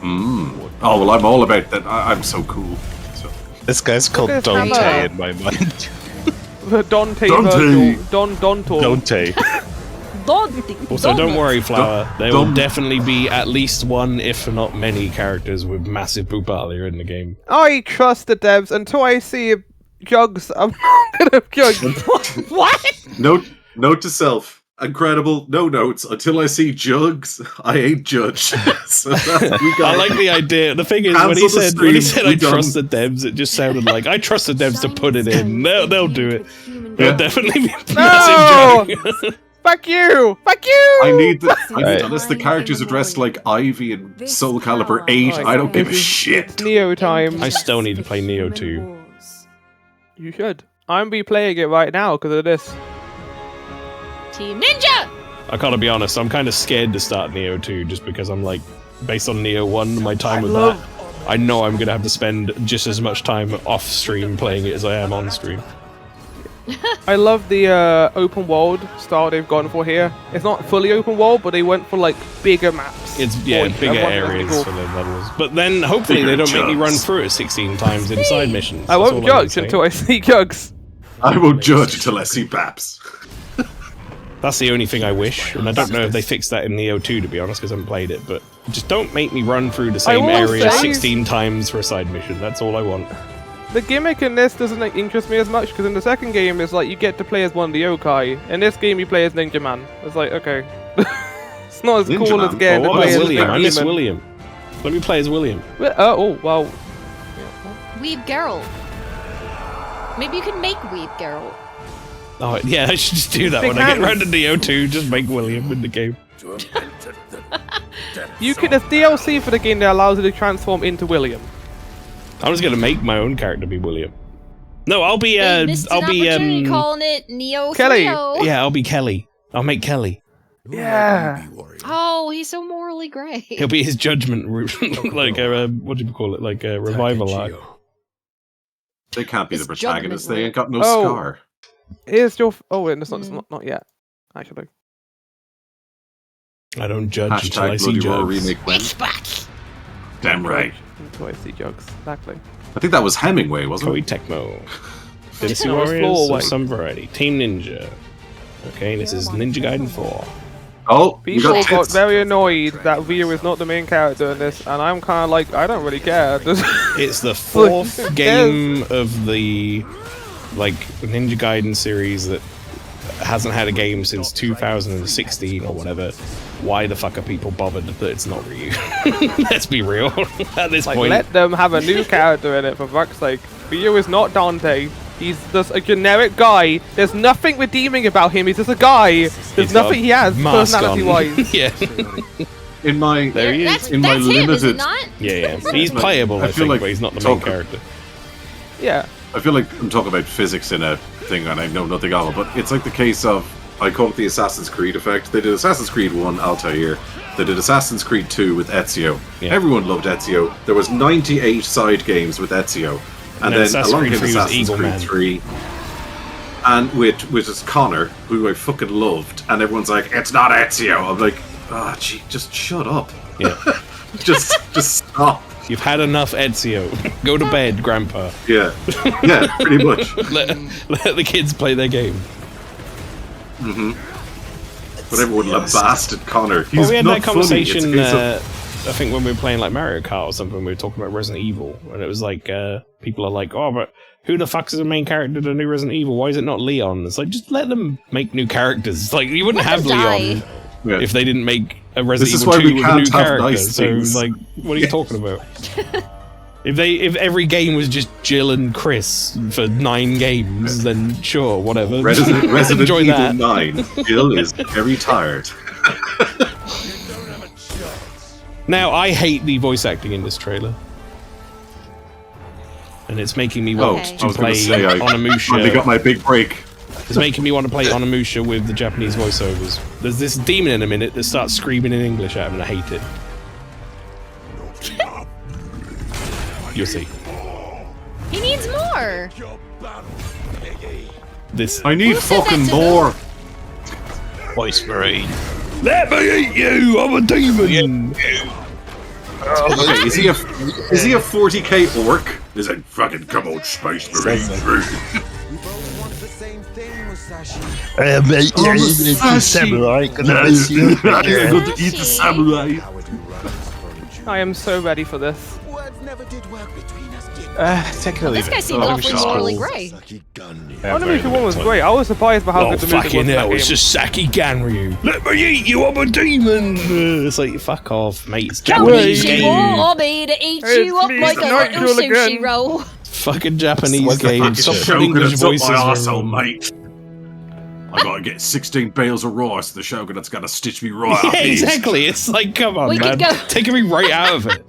Oh well, I'm all about that. I'm so cool. So. This guy's called at his Dante hammer. in my mind. The Dante Dante. virtual. Dontor. Dante. Also, don't worry, Flower. There will Dum- definitely be at least one, if not many, characters with massive Boopalia in the game. I trust the devs until I see Jugs. I'm not gonna judge. What? Note to self. Incredible. No notes until I see Jugs. I ain't judge. So I like the idea. The thing is, when he said I trust the devs, it just sounded like I trust the devs to put it in. They'll do it. They'll definitely be No! massive joke. Fuck you! Fuck you! I need unless the characters are dressed like Ivy and Soul Calibur 8. I don't give a shit. It's Neo time. I still need to play Neo 2. You should. I'm be playing it right now because of this. Team Ninja! I gotta be honest, I'm kind of scared to start Neo 2 just because I'm like, based on Neo 1, my time with that, I know I'm gonna have to spend just as much time off stream playing it as I am on stream. I love the open world style they've gone for here. It's not fully open world, but they went for like bigger maps. It's for bigger each- everyone is areas cool. for the levels. But then hopefully Bigger they don't make me run chunks. through it 16 times in side missions. I That's won't all I'm judge saying. until I see Jugs. I won't judge until I see Baps. That's the only thing I wish, and I don't know if they fixed that in Neo 2 to be honest, because I haven't played it, but just don't make me run through the same will area say- 16 times for a side mission. That's all I want. The gimmick in this doesn't like, interest me as much because in the second game it's like you get to play as one of the yokai. In this game you play as Ninja Man. It's like okay, it's not as Ninja cool Man? as getting Well, to what play about as William? I Big miss Demon. William. Let me play as William. Oh well. Weeb Geralt. Maybe you can make Weeb Geralt. Oh, yeah, I should just do that Big when I get hands. around to Neo 2, just make William in the game. You can. There's DLC for the game that allows you to transform into William. I was gonna make my own character be William. No, I'll be, They missed an I'll be, opportunity calling it Neo Kelly. 3-0. yeah, I'll be Kelly. I'll make Kelly. Yeah. Oh, he's so morally gray. He'll be his judgment route, like a, what do you call it, like a revival arc. They can't be the It's protagonists. judgment They ain't got no Oh. scar. Here's your. Oh wait, it's not yet. Actually. I don't judge until I Hashtag see Bloody Roar Jugs. remake win. Damn right. Until I see Jugs. Exactly. I think that was Hemingway, wasn't Koei it? Tecmo. Fantasy No, it's Warriors Floor of some variety. Team Ninja. Okay, this is Ninja Gaiden 4. Oh, you People got got tits. very annoyed that Ryu is not the main character in this, and I'm kind of like, I don't really care. It's the fourth game of the like Ninja Gaiden series that hasn't had a game since 2016 or whatever. Why the fuck are people bothered that it's not Ryu? Let's be real. At this Like, point, let them have a new character in it, for fuck's sake. Ryu is not Dante. He's just a generic guy. There's nothing redeeming about him. He's just a guy. There's He's got nothing he has mask on. personality-wise. Yeah, In my there he is. That's, In my that's him, is it limited- not? Yeah, he's playable, I I feel think, like but he's not the main talk- character. Yeah. I feel like I'm talking about physics in a thing and I know nothing of it, but it's like the case of, I call it the Assassin's Creed effect. They did Assassin's Creed 1, Altair. They did Assassin's Creed 2 with Ezio. Yeah. Everyone loved Ezio. There was 98 side games with Ezio. And then along came Assassin's Creed 3. And which is Connor, who I fucking loved, and everyone's like, "It's not Ezio." I'm like, "Ah, gee, just shut up." Yeah. just stop. You've had enough, Ezio. Go to bed, Grandpa. Yeah, pretty much. let the kids play their game. Mm-hmm. But everyone lambasted Connor. He's we had not that conversation. funny. I think when we were playing like Mario Kart or something, we were talking about Resident Evil, and it was like people are like, "Oh, but who the fuck is the main character of the new Resident Evil? Why is it not Leon?" It's like, just let them make new characters. Like, you wouldn't have Leon if they didn't make a Resident Evil 2 with a new character. Nice so, like, what are you talking about? If every game was just Jill and Chris for 9 games, then sure, whatever. Resident Enjoy Evil that. 9. Jill is very tired. Now, I hate the voice acting in this trailer. And it's making me want to play Onimusha. They got my big break. It's making me want to play Onimusha with the Japanese voiceovers. There's this demon in a minute that starts screaming in English at him, and I hate it. You'll see. He needs more. This. I need fucking more. Voice Marine. Let me eat you! I'm a demon! Okay, is he a 40k orc? Is it fucking come on, Space Marine? Mate, you're the samurai. Gonna miss you. I'm going to eat the samurai. I am so ready for this. Technically, This guy seemed awfully morally grey. Onimusha 1 was great. I was surprised by how good the music was. Fucking hell, it's just Saki Ganryu. Let me eat you, I'm a demon! It's like, fuck off, mate. It's Japanese Come game. on me to eat you up like a little sushi roll. Fucking Japanese game. Stop putting English voices my on. arsehole, mate. I gotta get 16 bales of rice. The shogun's gotta stitch me right up. Yeah, exactly. It's like, come on, We man. could go- Taking me right out of it.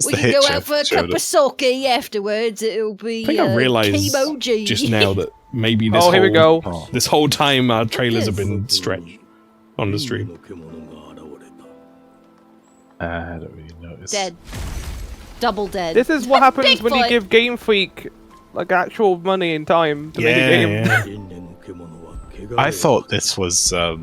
We can go out for a cup of sake afterwards. It'll be I think I realised Chemo G. just now that maybe this here we go. This whole time our trailers have been stretched on the stream. I don't really notice. Dead. Double dead. This is what happens when you Bigfoot. give Game Freak like actual money and time to make a game. I thought this was what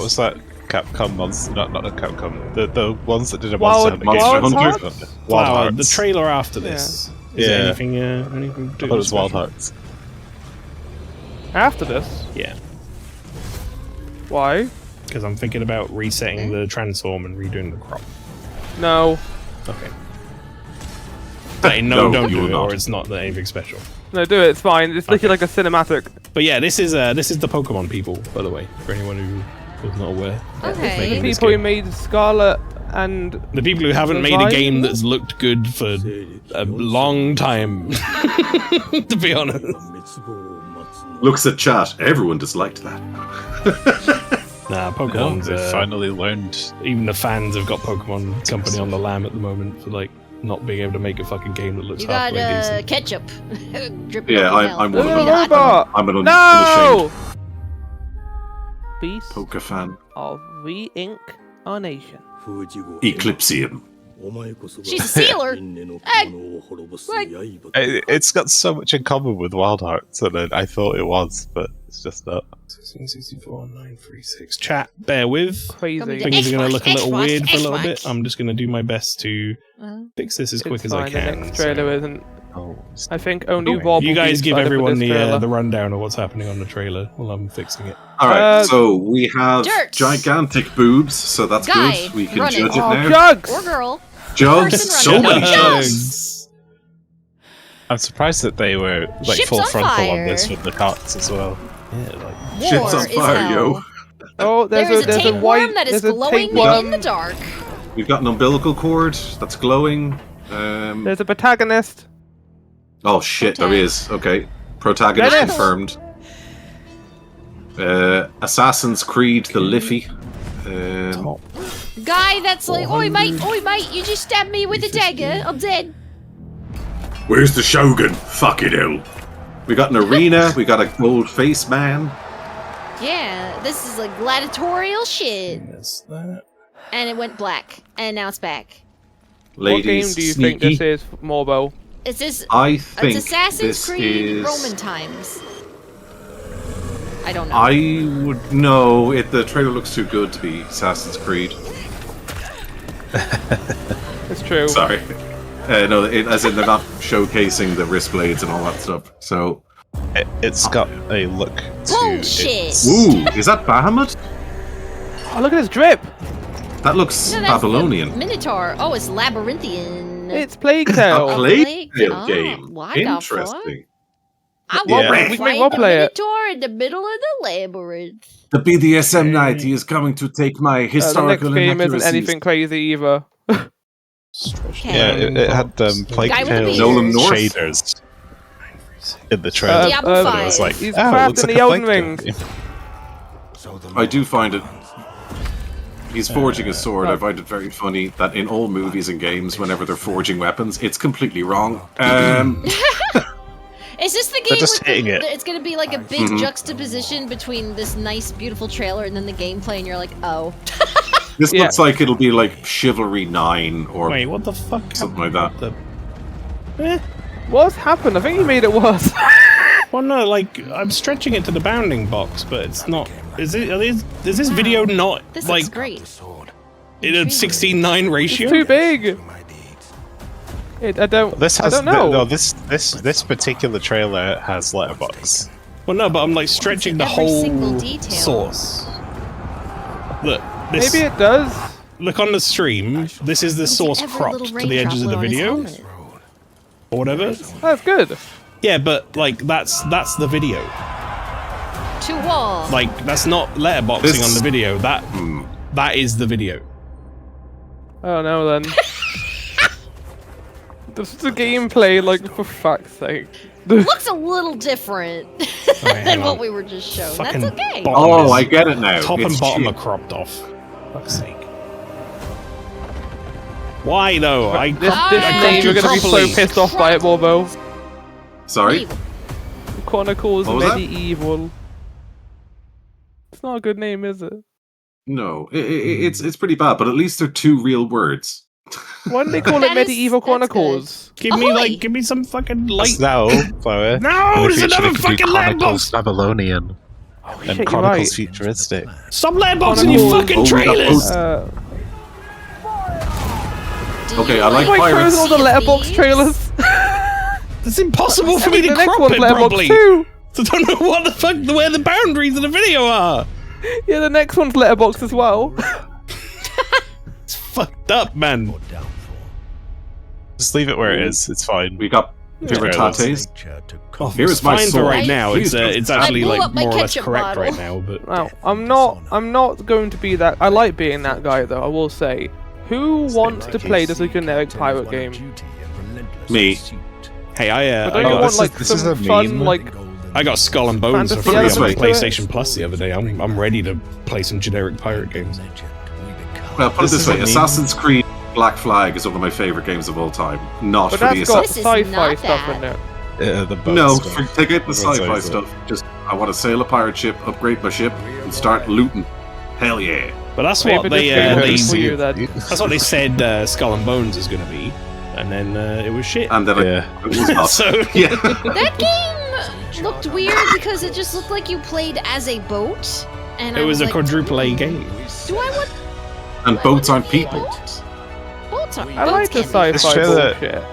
was that Capcom monster? Not the Capcom. The ones that did a Monster Hunter game. Wild Hearts. The trailer after this. Is there anything? Anything? I thought it was Wild Hearts. After this? Yeah. Why? Because I'm thinking about resetting the transform and redoing the crop. No. Okay. Say no, don't you do it, will or not. it's not anything special. No, do it. It's fine. It's literally like a cinematic. But yeah, this is the Pokemon people, by the way, for anyone who was not aware. Okay. Making this People who game. made Scarlet and The people who haven't made a game that's looked good for a long time, to be honest. Looks at chat. Everyone disliked that. Nah, No, Pokemon's they finally learned. even the fans have got Pokemon Company on the lam at the moment for like not being able to make a fucking game that looks You got halfway decent. ketchup. Dripping Yeah, off your I'm mouth. one of the them. robot. I'm an No! unashamed Beast poker fan. of Re-Ink our nation. Eclipsium. She's a sealer. It's got so much in common with Wild Hearts, and I thought it was, but it's just not. 1664-936. Chat, bear with. Crazy. Things are going to look a little Xbox, weird for a little Xbox. bit. I'm just going to do my best to fix this as quick as I Fine, can. The next trailer isn't. Oh, I think only Rob. You will guys be give excited for everyone this the trailer. rundown of what's happening on the trailer while I'm fixing it. All right, Uh, so we have Dirt. gigantic boobs, so that's Guy good. We can running. judge it Oh, now. Jugs! Or girl. Jugs, Person so running. many jugs. I'm surprised that they were like Ships full on frontal fire. on this with the carts as well. Yeah, like Shit's War on is fire, hell. yo. Oh, There is a there's a tapeworm white. that is There's a glowing tapeworm. in the dark. We've got an umbilical cord that's glowing. There's a protagonist. Oh shit, there is. Okay. Protagonist Dennis. confirmed. Assassin's Creed, the Liffey. Guy that's like, oi mate, you just stabbed me with a dagger. I'm dead. Where's the Shogun? Fucking hell. We got an arena, we got a gold face man. Yeah, this is like gladiatorial shit. that's that. And it went black, and now it's back. What game Ladies, do you think this sneaky. is, Morbo? Is this? I think it's Assassin's this Creed is... Roman times. I don't know. I would know. The trailer looks too good to be Assassin's Creed. It's true. Sorry. No, as in they're not showcasing the wrist blades and all that stuff. So it's got a look to Bullshit. Ooh, is that Bahamut? Oh, look at this drip. That looks No, that's the Babylonian. Minotaur. Oh, it's Labyrinthian. It's Plague Tale. A Plague Tale Oh, game. what the fuck? Interesting. I Yeah. want We to can fight well the play it. Minotaur in the middle of the labyrinth. The BDSM night. He is coming to take my The next historical game isn't inaccuracies. anything crazy either. Yeah, it had Plague Guy with the Tale beard. Nolan North. shaders in the trailer. Diablo And 5. I was like, He's oh, it crafting looks like the a Elden Plague Tale Rings. game. I do find it. He's forging a sword. I find it very funny that in all movies and games, whenever they're forging weapons, it's completely wrong. Is this the They're game just with hitting the, it. it's gonna be like a big juxtaposition between this nice, beautiful trailer and then the gameplay, and you're like, oh. This Yeah. looks like it'll be like Chivalry 9 or Wait, what the fuck? something like that. What's happened? I think you made it worse. Well, no, like I'm stretching it to the bounding box, but it's not. Is this video not This like looks great. in a 16:9 ratio? It's too big. I don't. This I has don't know. no. This particular trailer has letterbox. Well, no, but I'm like stretching the Every whole single detail. source. Look, this, Maybe it does. look on the stream. This is the source Every cropped little to the edges of the raindroplet on his video, helmet. or whatever. That's good. Yeah, but like that's the video. To wall. Like that's not letterboxing This- on the video. That is the video. Oh no, then. This is the gameplay, like, for fuck's sake. Looks a little different hang than what on. we were just shown. Fucking That's okay. bottom Oh, is- I get it now. Top It's and bottom cheap. are cropped off. Fuck's sake. Why though? I This cropped name, you're it gonna be so properly. pissed off by it, Morbo. Sorry? Evil. Chronicles What was that? Medieval. It's not a good name, is it? No, it's pretty bad, but at least they're two real words. Why do they call it That is- Medieval that's Chronicles? Give me some fucking light. No, Flower. No, In the there's future, another it could be fucking Chronicles letterbox. Babylonian Oh, and shit, you're Chronicles right. Futuristic. Stop letterboxing your Chronicles. fucking Oh, we got trailers. both. Do Okay, you I like Why pirates. frozen all the Sea of letterbox Thieves? trailers? It's impossible for I me think to the next crop one's it letterbox properly. too. So I don't know what the fuck where the boundaries of the video are. Yeah, the next one's letterbox as well. It's fucked up, man. Just leave it where it is. It's fine. We got Veritates. Oh, Here it's is my fine for sword. right now. Please It's don't- actually I blew like up my more or less ketchup correct bottle. right now, but Now, I'm not going to be that. I like being that guy though. I will say. Who wants to play this as a generic pirate game? Me. hey, I But don't you Oh, want like this is some a fun meme. like? I got Skull and Bones for Fantasy free on elements to it. PlayStation Plus the other day. I'm ready to play some generic pirate games. Well, put it This this is way: a meme. Assassin's Creed Black Flag is one of my favorite games of all time. Not But for the that's got This is sci-fi not stuff that. in it. The boat No, stuff. take out the Everyone's sci-fi always stuff. Just, I want to sail a pirate ship, upgrade my ship, and start looting. Hell yeah! But that's Maybe what this they game they- is for you then. that's what they said Skull and Bones is going to be, and then it was shit. And then Yeah. it was not. So Yeah. That game looked weird because it just looked like you played as a boat. And it I was a like, quadruple A game. Do I want? And boats aren't people. Boats aren't. I like the boats can't be sci-fi trailer- bullshit.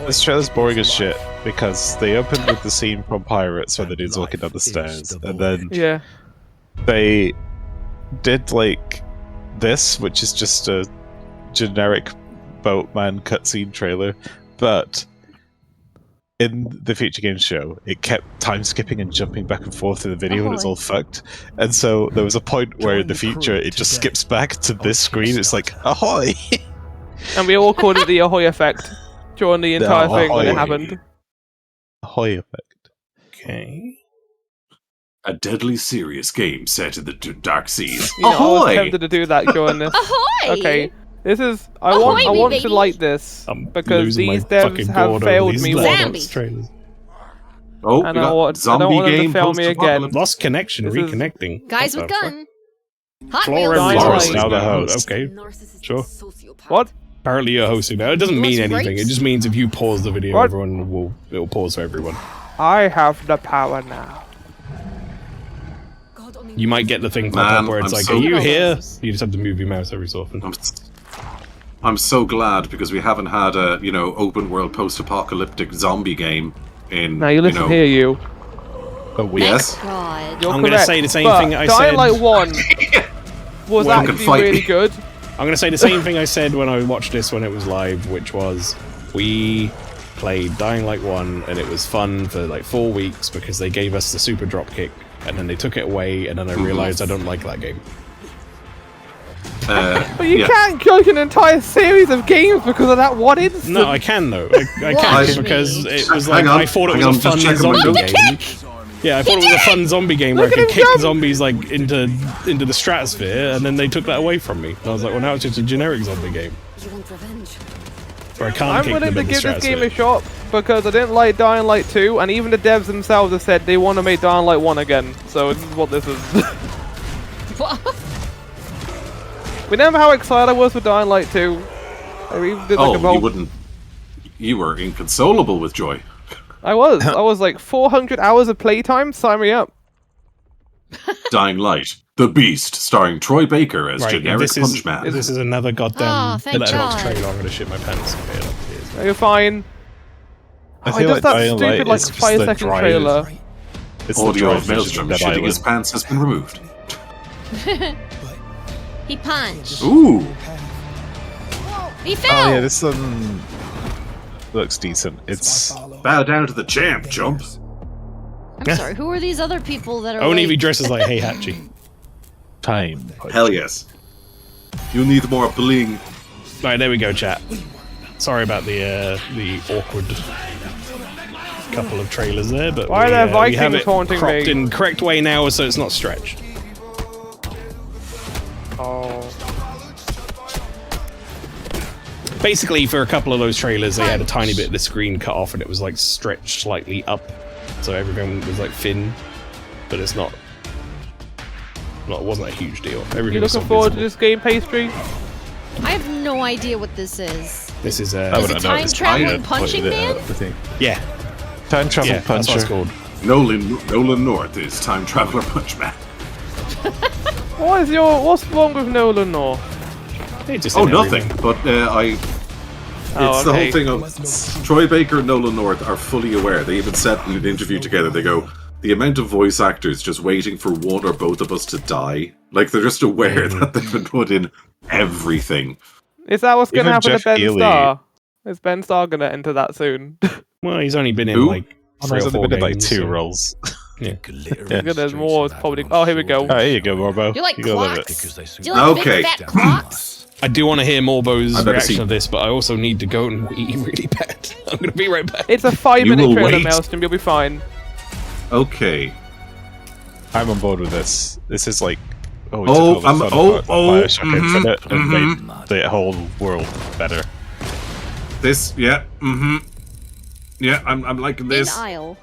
This trailer's boring as shit because they opened with the scene from Pirates where the dude's walking down the stairs, and then Yeah. they did like this, which is just a generic boatman cutscene trailer, but in the Future Games show, it kept time skipping and jumping back and forth in the video, and it's all fucked. And so there was a point where in the future it just skips back to this screen. It's like ahoy! And we all called it the Ahoy effect during the entire thing when it Ahoy. happened. Ahoy effect. Okay. A deadly serious game set in the dark seas. You know, I was Ahoy! tempted to do that during this. Ahoy! Okay, this is. I Ahoy, want baby. to like this I'm because losing my these devs fucking have gourd over failed these me letterbox once. trailers. Oh, And we I got want- I zombie don't want them to game fail me again. post-apocalypse. Lost connection, This is- reconnecting. Guys What with the fuck? gun. Hot Flora Wheels. Dynamite. Flores now the now. host. Okay, sure. What? Apparently you're hosting now. It doesn't mean What's anything. right? It just means if you pause the video, What? it'll pause for everyone. I have the power now. You might get the thing pop Man, up where it's I'm like, so- are you here? You just have to move your mouse every so often. I'm so glad because we haven't had a open world post-apocalyptic zombie game in. Now you listen here, you. Yes. God. You're I'm going to correct, say the same but thing I Dying said. Light 1 was Well, you can actually fight really me. good. I'm going to say the same thing I said when I watched this when it was live, which was we played Dying Light 1 and it was fun for like 4 weeks because they gave us the super drop kick and then they took it away and then I realized I don't like that game. But you can't judge an entire series of games because of that one instance. No, I can though. I can because it was like Hang on, I thought it hang was a on, fun just checking my zombie notes. game. Yeah, I thought it was a fun zombie game where I could kick zombies like into the stratosphere, and then they took that away from me. And I was like, well, now it's just a generic zombie game. You want revenge? Where I can't I'm kick willing them to in the give this game stratosphere. a shot because I didn't like Dying Light 2, and even the devs themselves have said they want to make Dying Light 1 again. So this is what this is. Remember how excited I was for Dying Light 2? I even did like a Oh, whole... you wouldn't. You were inconsolable with joy. I was like 400 hours of playtime. Sign me up. Dying Light, The Beast, starring Troy Baker as generic this is Punchman. this is another goddamn thank Xbox God. trailer. I'm gonna shit my pants. Okay, You're fine. I feel like that Dying stupid Light like is just 5-second the trailer. It's the Audio dry of version Maelstrom Dead shitting his Island. pants has been removed. He punched. Ooh. He fell. Oh yeah, this looks decent. It's Bow down to the champ, chump. I'm sorry. Who are these other people that are? Only if he like... dresses like Heihachi. time. Hell yes. You need more bling. Right, there we go, chat. Sorry about the awkward couple of trailers there, but Why are there we have Vikings it haunting cropped me? in correct way now, so it's not stretched. Oh. Basically, for a couple of those trailers, they had a tiny bit of the screen cut off, and it was like stretched slightly up, so everything was like thin. But it's not. It wasn't a huge deal. Everything You was looking so forward to visible. this game, Pastry? I have no idea what this is. This is Is it time traveling punching man? Yeah. Time travel That's what it's puncher. called. Nolan North is Time Traveler Punchman. What's wrong with Nolan North? Oh, nothing. But it's the whole thing of Troy Baker and Nolan North are fully aware. They even said in an interview together, they go, the amount of voice actors just waiting for one or both of us to die. Like, they're just aware that they've been put in everything. Is that what's going to Even happen Jeff to Ben Healy- Starr? Is Ben Starr going to enter that soon? Well, he's only been in Who? like Oh, 3 no, or he's 4 only been in like games, 2 so- roles. Yeah. There's more. It's probably. Oh, here we go. Oh, here you go, Morbo. You like You're gonna love clocks? it. Do you like Okay. big fat clocks? I do want to hear Morbo's I better reaction see- to this, but I also need to go and wee really bad. I'm going to be right back. It's a You 5-minute will trailer, wait. Maelstrom. You'll be fine. Okay. I'm on board with this. This is like we Oh, took all the I'm- fun oh, about oh, Bioshock Infinite and made the whole world better. This, yeah, yeah, I'm liking In this. aisle.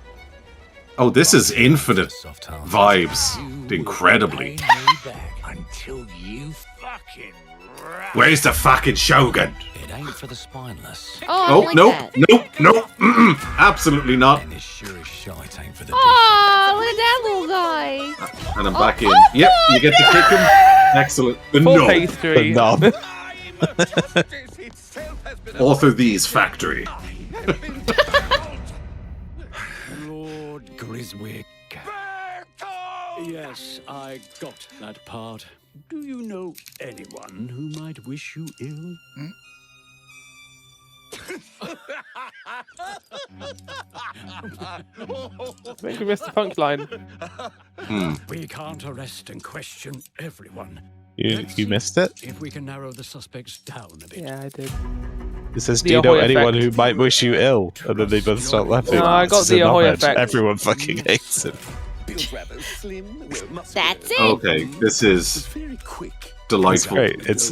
Oh, this is Infinite vibes. Incredibly. Until you fucking Where's the fucking Shogun? It ain't for the spineless. Oh, I Oh, like nope, that. nope, absolutely not. And it sure as shite ain't for the Oh, look at that little guy. And I'm back in. Yep, you get to kick him. Excellent. The Full knob. pastry. The knob. Author These Factory. Lord Griswick. Yes, I got that part. Do you know anyone who might wish you ill? I think we missed the punchline. We can't arrest and question everyone. You missed it? If we can narrow the suspects down a bit. Yeah, I did. It says, The do you know Ahoy anyone effect. who might wish you ill? And then they both start laughing. No, I got This is the a Ahoy knobhead. effect. Everyone fucking hates it. That's it. Okay, this is It's delightful. great. It's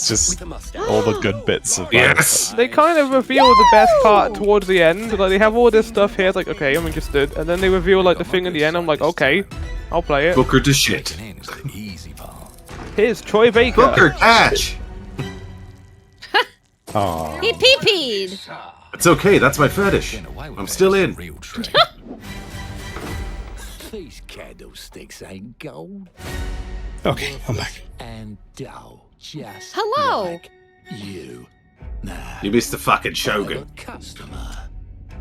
just all the good bits of Yes! They kind of reveal the best part towards the end. Like, they have all this stuff here. It's like, okay, I'm interested. And then they reveal, like, the thing at the end. I'm like, okay, I'll play it. Booker to shit. Here's Troy Baker. Booker catch! Aww. He pee-peed. It's okay, that's my fetish. I'm still in. These candlesticks ain't gold. Okay, I'm back. And dull, just Hello. like you. Nah. You missed the fucking Shogun. Customer.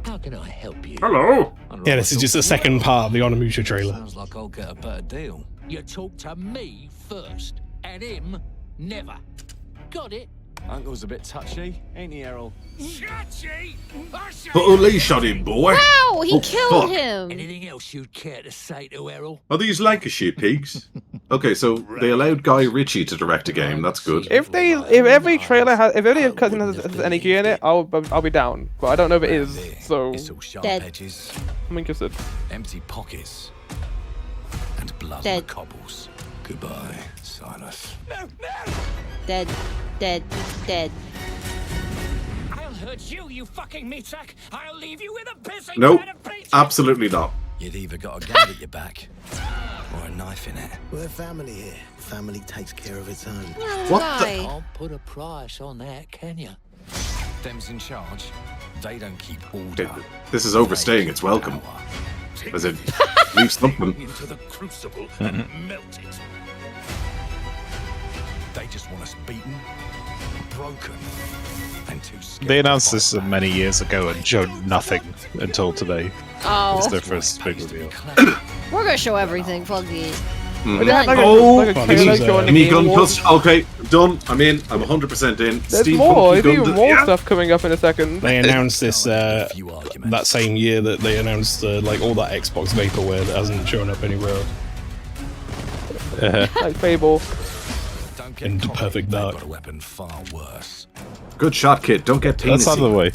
How can I help you? Hello. Yeah, this is just the second part of the Onimusha trailer. Sounds like I'll get a better deal. You talk to me first, and him never. Got it? Uncle's a bit touchy, ain't he, Errol? Touchy? Put a leash on him, boy. Wow, he Oh, killed fuck. him. Anything else you'd care to say to Errol? Are these Lancashire pigs? Okay, so they allowed Guy Ritchie to direct a game. That's good. If every trailer has, if every cutscene has any gear in it, I'll be down. But I don't know if it is, so Dead. Edges, I'm interested. empty pockets, and blood Dead. on the cobbles. Goodbye, Silas. Dead. Dead. Dead. I'll hurt you, you fucking meat sack. I'll leave you with a pissing Nope, can of beef. absolutely not. You'd either got a gun at your back, or a knife in it. We're family here. Family takes care of its own. What Guy. Can't put a price on that, can you? Them's in charge. They don't keep order. This is overstaying its welcome. As in, leave something. Into the crucible and melt it. They just want us beaten, broken, and too scared. They announced this many years ago and showed nothing until today. Oh. It's their first big reveal. We're gonna show everything. Fuck it. They had like Oh, a trailer showing the me Game gun Awards. plus. Okay, done. I'm in. I'm 100% in. There's Steampunk more. There's gun even to- more yeah. stuff coming up in a second. They announced this that same year that they announced like all that Xbox vaporware that hasn't shown up anywhere else. Like Fable. In the perfect dark. Got a weapon far worse. Good shot, kid. Don't get penis. That's out of the way,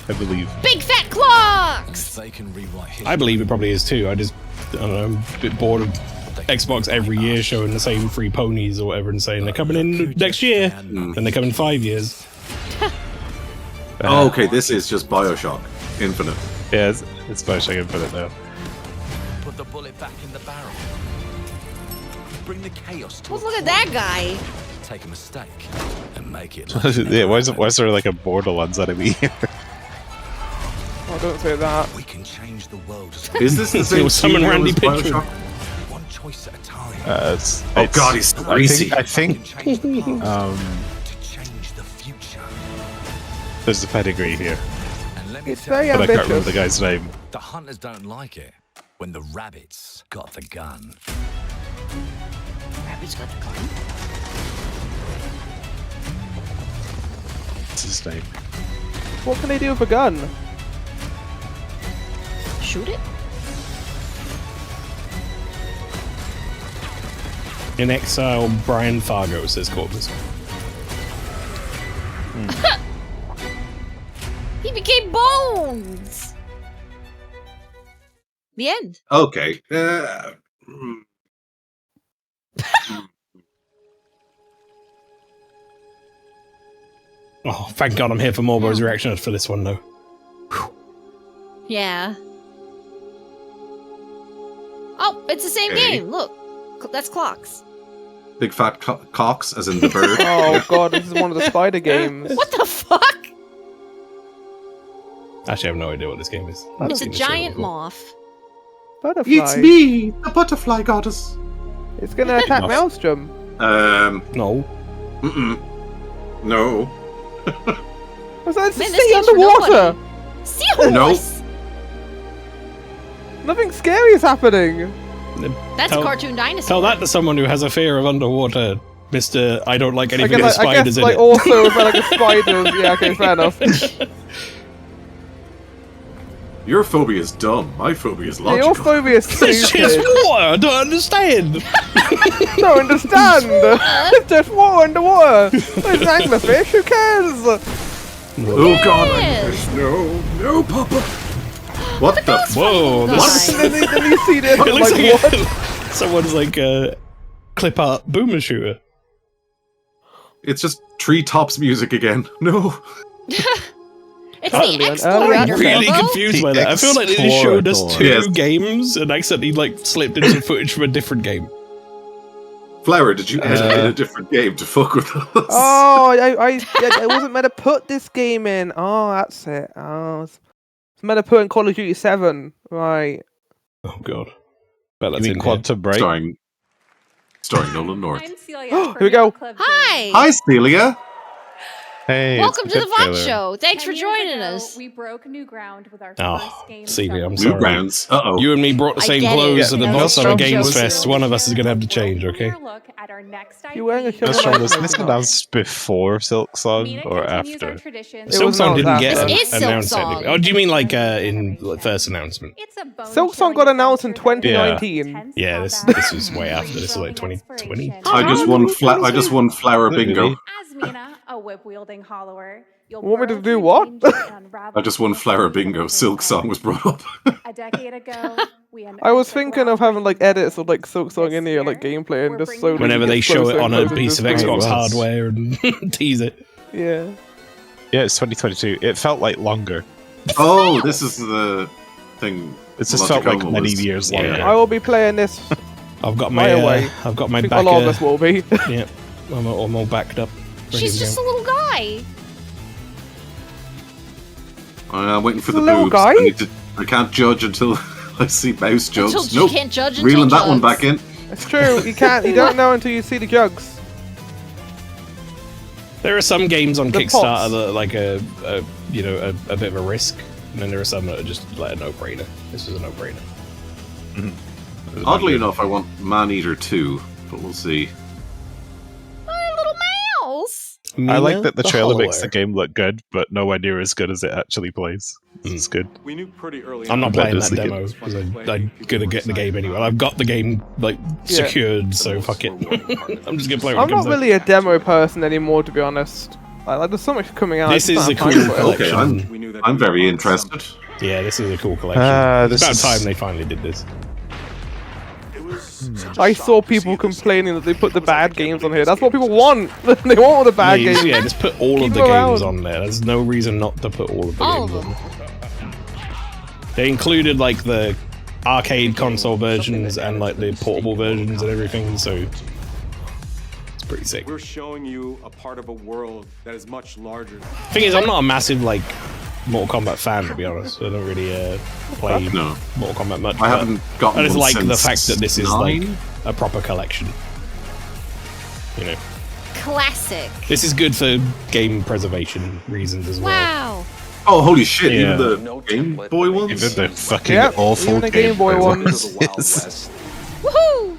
I believe. Big fat clocks. They can rewrite history. I believe it probably is too. I don't know, I'm a bit bored of Xbox every year showing the same 3 ponies or whatever and saying they're coming in next year, and they come in 5 years. Oh, okay, this is just Bioshock Infinite. Yeah, it's Bioshock Infinite now. Put the bullet back in the barrel. Bring the chaos to Well, look at that guy. Take a mistake and make it. Yeah, why is there like a Borderlands enemy here? Oh, don't say that. We can change the world. Is this the same Summon studio Randy as Pitchford. Bioshock? One choice at a time. Oh god, he's so greasy. I think to change the future. there's a pedigree here, And let me It's tell very you, but I can't remember the ambitious. guy's name. the hunters don't like it when the rabbits got the gun. Rabbit's got the gun. What's his name? What can they do with a gun? Shoot it. In Exile, Brian Fargo says Corpus. He became Bones. The end. Okay. Oh, thank God I'm here for more resurrection for this one though. Yeah. Oh, it's the same Okay. game. Look, that's clocks. Big fat cocks, as in the bird. Oh god, this is one of the spider games. What the fuck? Actually, I have no idea what this game is. It's a giant moth. Butterfly. It's me, the butterfly goddess. It's gonna attack Moth. Maelstrom. No. No. What's that? It's Man, a this sea game's for underwater. Seahorse. Nothing scary is happening. That's a cartoon dinosaur. Tell that to someone who has a fear of underwater, Mr. I don't like anything with I spiders guess in like it. also if I like a spiders. Yeah, okay, fair enough. Your phobia is dumb. My phobia is Yeah, logical. your phobia is It's stupid. just water! I don't understand! Don't understand. It's just water underwater. It's anglerfish. Who cares? Oh god, Yes. no, Papa. What the? Whoa, this And then you see this it and looks like, like what? someone's like a clip art boomer shooter. It's just Treetops music again. No. It's the Early Explorator. I'm really Bobo. confused by that. I feel like they just showed us Explorator. two Yes. games and accidentally like slipped in some footage from a different game. Flower, did you edit in a different game to fuck with us? Oh, I wasn't meant to put this game in. Oh, that's it. Oh, it's meant to put in Call of Duty 7. Right. Oh, God. Bet You that's mean in Quantum Break? Starring Nolan North. I'm Celia. Here we go. Hi. Hi, Celia. Hey, Welcome it's to a the good VoT trailer. Show. Thanks 10 for years joining ago, us. We broke new ground with our Oh, first game. Stevie, I'm New sorry. grounds. Uh-oh. You and me brought the I same get it. clothes to the No, Boston no Games joking. Fest. One of us is going to have to change, okay? Look at our next You wearing a IP. Shovel Maelstrom, Knight was this emoji? announced before Silk Song Mina or continues after? our tradition. It was Silksong not didn't get that, This is Silk announced Song. anyway. Oh, do you mean like in the first announcement? It's a Silksong got announced in 2019. Yeah, this is way after. This is like 2020. I just won Flower Bingo. As Mina, a whip-wielding hollower, you'll Want me to burrow do through what? danger and unravel I just won Flower Bingo. Silk Song was brought up. A decade ago, we I was thinking of having like edits of like Silksong in here, like gameplay, and just slowly. Whenever they get show closer it and on a closer piece to of the Xbox screen. hardware and tease it. Yeah. Yeah, it's 2022. It felt like longer. Oh, this is the thing. It just felt like Logicoma many was- years longer. I will be playing this. I've got my Right away. I've got my I think back. a lot of us will be. Yeah, I'm all backed up. ready She's to just a go. little guy. I'm waiting for the Little boobs. guy? I can't judge until I see mouse jugs. Until you Nope. can't judge until Reeling that one jugs. back in. It's true. You can't. You don't know until you see the jugs. There are some games on The Kickstarter pots. that are like a bit of a risk, and then there are some that are just like a no-brainer. This is a no-brainer. Oddly enough, I want Man-Eater 2, but we'll see. My little mouse. I like that the trailer makes Holler. the game look good, but nowhere near as good as it actually plays. It's good. We knew pretty early I'm not on playing That that does demo look because I'm gonna get the game anyway. I've got the game like Yeah. secured, so fuck it. I'm just gonna play. When I'm it comes not really a demo person anymore, to be honest. Like, there's so much coming out. This I just is a don't cool have time for it. collection. Okay, I'm very interested. Yeah, this is a cool collection. It's this about is- time they finally did this. I saw people complaining that they put the bad games on here. That's what people want. They want all the bad Please, games. yeah, just put all Keep of the them games around. on there. There's no reason not to put all of the All games of on there. They included like the arcade console versions and like the portable versions and everything, so it's pretty sick. we're showing you a part of a world that is much larger. Thing is, I'm not a massive like Mortal Kombat fan, to be honest. I don't really play No. Mortal Kombat much. I but haven't gotten I just one like the since fact that this is like 9? a proper collection. You know, Classic. this is good for game preservation reasons as well. Wow. Oh, holy shit, Yeah. even the Game Boy ones? Even the fucking Yep, awful even the Game Boy ones. Woohoo!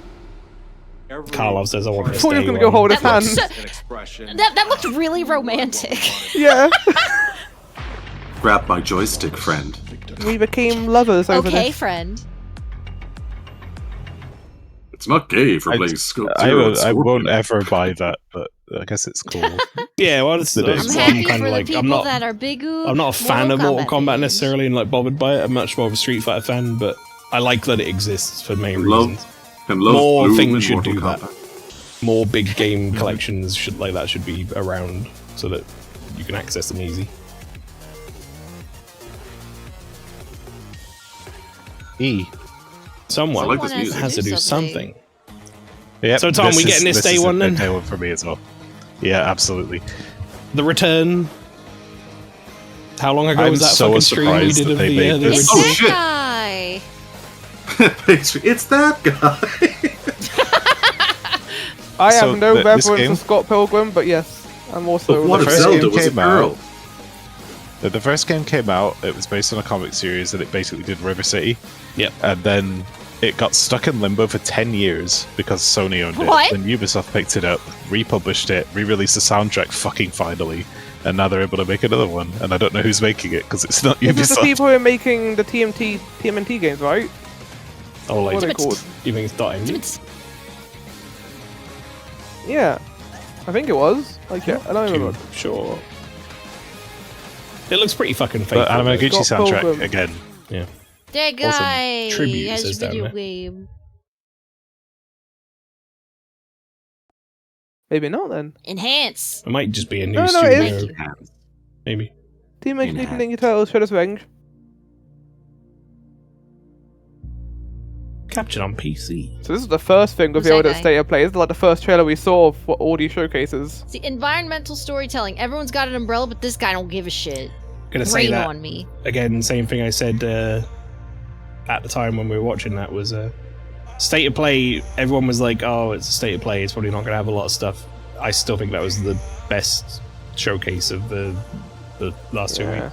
Karlov says I want to I thought he was stay gonna go one. hold his That hand. looks so- An expression. That looked really romantic. Yeah. Grab my joystick, friend. We became lovers over Okay, this. friend. It's not gay for I- playing Scope I, Zero. I won't ever buy that, but I guess it's cool. Yeah, well, it's, I'm that's I'm what I'm happy kind for of the like. people I'm not. that are big. I'm not a fan of Mortal Kombat fans. necessarily and like bothered by it. I'm much more of a Street Fighter fan, but I like that it exists for main Love- reasons. Can love More Bloom in things should Mortal do that. Kombat. More big game collections should like that should be around so that you can access them easy. Someone I like this music. has to do something. Yep, So, Tom, we getting this day is one a then? day one for me as well. Yeah, absolutely. The return. How long ago I'm was that so fucking stream we surprised did that of they the, made the this. It's Oh, that shit. guy. It's that guy. I So have no this reference game- to Scott Pilgrim, but yes, I'm also. But what if first Zelda game was a came out- girl? The first game came out, it was based on a comic series and it basically did River City. Yep. And then it got stuck in limbo for 10 years because Sony owned What? it. Then Ubisoft picked it up, republished it, re-released the soundtrack fucking finally, and now they're able to make another one. And I don't know who's making it because it's not This is the Ubisoft. people who are making the TMNT games, right? oh, like What are they called? you think it's .NG? Yeah, I think it was. Like, yeah, I don't remember. Sure. It looks pretty fucking faithful. But Anamaguchi Scott soundtrack Pilgrim. again. Yeah. That guy tribute, it has says a down video there. game. Maybe not then. Enhance. It might just be a new No, studio. it is. Maybe. Teenage Mutant Ninja Turtles: Shredder's Revenge. Captured on PC. So this is the first thing Who's revealed that at guy? State of Play. This is like the first trailer we saw for all these showcases. See, environmental storytelling. Everyone's got an umbrella, but this guy don't give a shit. Gonna say Rain that on me. again. Same thing I said at the time when we were watching that was State of Play. Everyone was like, "Oh, it's a State of Play. It's probably not gonna have a lot of stuff." I still think that was the best showcase of the last 2 weeks.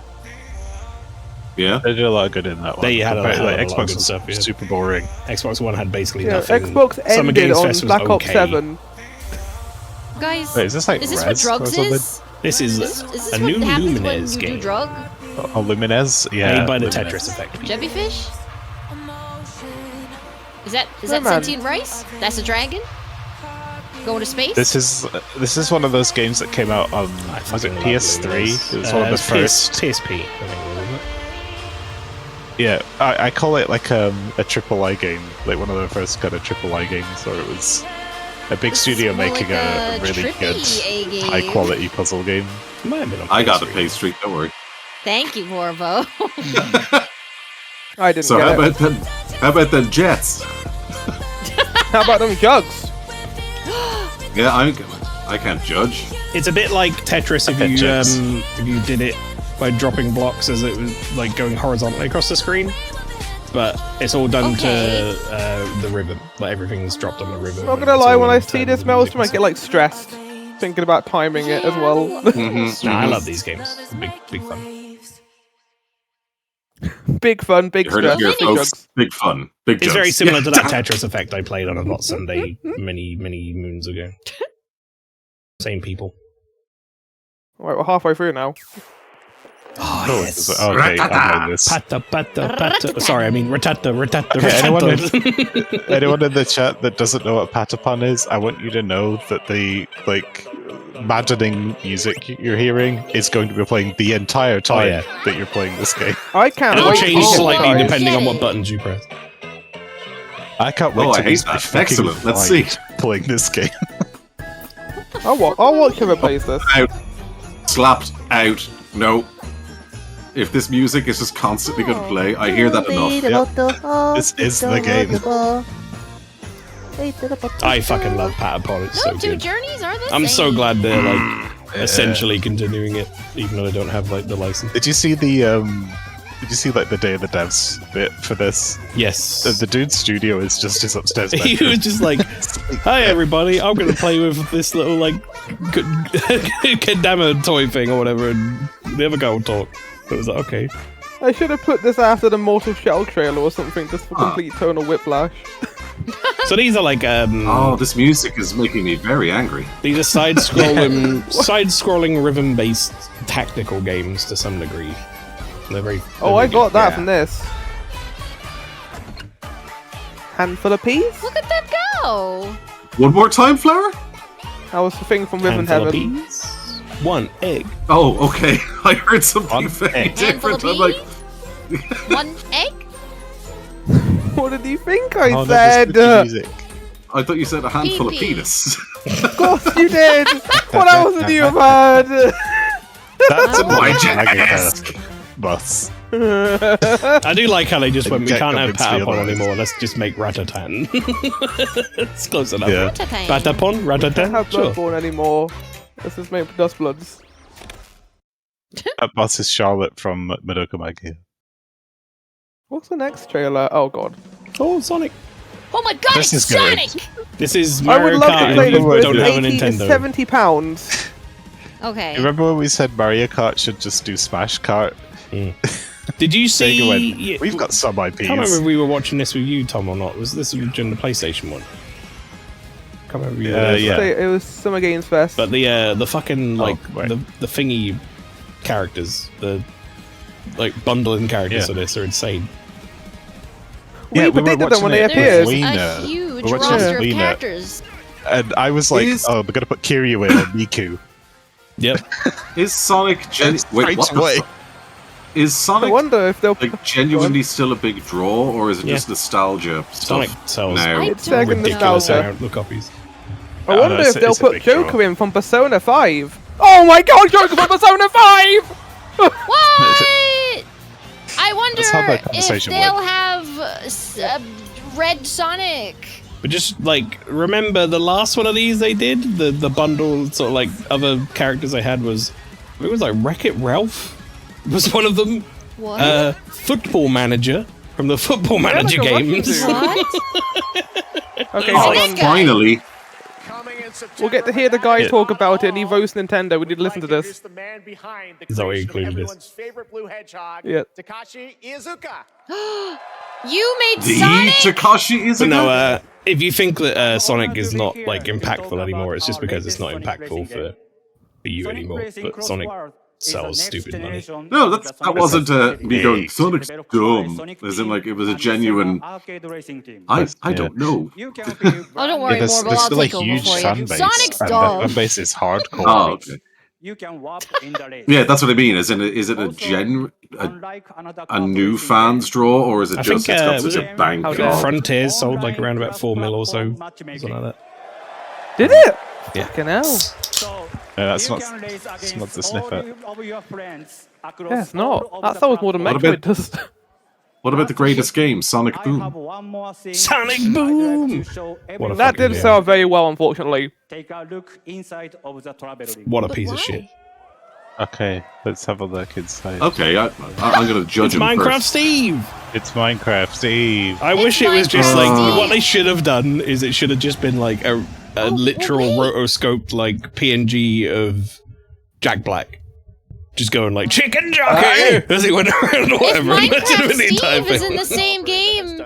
Yeah, they did a lot of good in that one. They had a lot of Xbox good was stuff. Yeah. super boring. Xbox One had basically Yeah, nothing. Xbox Summer ended Games on Fest was Black Ops okay. 7. Guys, Wait, is this like what Res drugs or something? is? This is This a what new happens when Lumines you do game drug? Oh, Lumines? Yeah. made by the Lumines. Tetris Effect. people. Jellyfish? Is that Yeah, that man. sentient rice? That's a dragon? Going to space? This is one of those games that came out on was it PS3? It was one of the first. PSP. I think, wasn't it? Yeah, I call it like a triple I game, like one of the first kind of triple I games, where it was a big studio more making like a a really good, trippy A game. high quality puzzle game. Might have been on I got a PS3. pay streak, don't worry. Thank you, Morvo. I didn't So get how it. about them Jets? How about them jugs? Yeah, I can't judge. It's a bit like Tetris if you did it by dropping blocks as it was like going horizontally across the screen, but it's all done to the ribbon. Like everything's dropped on the ribbon. Not gonna lie, when I see this Maelstrom, I get like stressed thinking about timing it as well. No, I love these games. Big fun. Big fun, big You heard it stress, here, big folks. jugs. Big fun, big It's jugs. very similar to that Tetris Effect I played on a VoT Sunday many moons ago. Same people. Alright, we're halfway through now. Oh, yes. Okay, I know this. Pata. Sorry, I mean ratata. Okay, anyone in the chat that doesn't know what patapon is, I want you to know that the maddening music you're hearing is going to be playing the entire time that you're playing this game. I can't It'll wait change to slightly guys. depending on what buttons you press. I can't wait Oh, to I hate that. Excellent. Let's see. Playing this game. I'll watch whoever plays this. Out. Slapped out. No. If this music is just constantly going to play, I hear that enough. This is the game. I fucking love Patapon. It's so No, two good. journeys are the I'm so same. glad they're like essentially continuing it, even though they don't have like the license. Did you see the Did you see like the Day of the Devs bit for this? Yes. The dude's studio is just his upstairs bedroom. He was just like, "Hi everybody, I'm gonna play with this little like kendama toy thing or whatever," and the other guy will talk. It was like, okay. I should have put this after the Mortal Shell trailer or something, just for complete tonal whiplash. So these are like oh, this music is making me very angry. These are side-scrolling rhythm-based tactical games to some degree. They're very. Oh, I got that from this. Handful of peas? Look at that go! One more time, Flower? That was the thing from Ribbon Handful of Heaven. peas? One egg. Oh, okay. I heard something very Handful different. of I'm like, One egg? What did you think I Oh, said? I thought you said a handful of Pee-pee. penis. Of course you did! What else would you have heard? That's a Why'd you ask? Bus. I do like how they just went, we Get can't have convinced Patapon otherwise. anymore, let's just make Ratatan. It's close enough. Yeah. Ratatan. Patapon? I don't Ratatan? have Sure. Bloodborne anymore. This is made for Dust Bloods. That bus is Charlotte from Madoka Magica. What's the next trailer? Oh god. Oh, Sonic. Oh my god, This it's is good. Sonic! This is I Mario would love Kart to play if this, you but don't have a it's 80 to Nintendo. £70. Okay. Remember when we said Mario Kart should just do Smash Kart? Did you Sega see... went, yeah, we've got some IPs. I can't remember if we were watching this with you, Tom, or not. Was this during the PlayStation one? Can't remember. If you were there. It was Summer Games Fest. But the fucking like right. the thingy characters, the like bundling characters of this are insane. We predicted them watching when they it with appeared. Lena. A huge We're watching it roster with of Lena. characters. And I was like, Is- oh, they're going to put Kiryu in or Miku. Yep. Is Sonic Wait, what the away. fuck? Is I Sonic wonder if they'll. like genuinely still a big draw, or is it Yeah. just nostalgia Sonic stuff sells now? It's second ridiculous nostalgia. amount of copies. I wonder it's if a- they'll it's a put big draw. Joker in from Persona 5. Oh my god, Joker from Persona 5! What? I wonder Let's have that if conversation they'll with- have Red Sonic. But just like remember the last one of these they did, the bundle sort of like other characters they had was, it was like Wreck-It Ralph was one of them. What? Football Manager from the Football Manager games. What? Okay, Oh, finally. We'll get to hear the guy talk about it, and he roasts Nintendo. We need to listen to this. Is that why you included this? Yeah. Takashi Iizuka. You made The Sonic? Takashi is But no, if you think that Sonic is not like impactful anymore, it's just because it's not impactful for you anymore. But Sonic sells stupid money. No, that wasn't me going, Sonic's dumb. As in, like, it was a genuine... I don't know. Oh, don't worry, there's Morble, I'll still a take over huge for you. fan base. Sonic's and dumb. that fan base is hardcore. Oh, okay. Yeah, that's what I mean. Is it a new fans draw, or is it I just think it's got such a bank? Frontiers sold like around about 4 mil or so, something like that. Did it? Yeah. Fucking hell. That's not the snippet. Yeah, it's not. That sounds more than What Metroid about- does. What about the greatest game, Sonic Boom? Sonic Boom! What a That fucking didn't game. sell very well, unfortunately. What a piece of shit. Okay, let's have a look inside. Okay, I'm going to judge It's him Minecraft first. Steve! It's Minecraft Steve. I wish it was just Minecraft like, Steve. what they should have done is it should have just been like a literal rotoscoped like PNG of Jack Black. Just going like, chicken jockey! As he went around or whatever. If That should have Minecraft been the entire Steve is thing. in the same game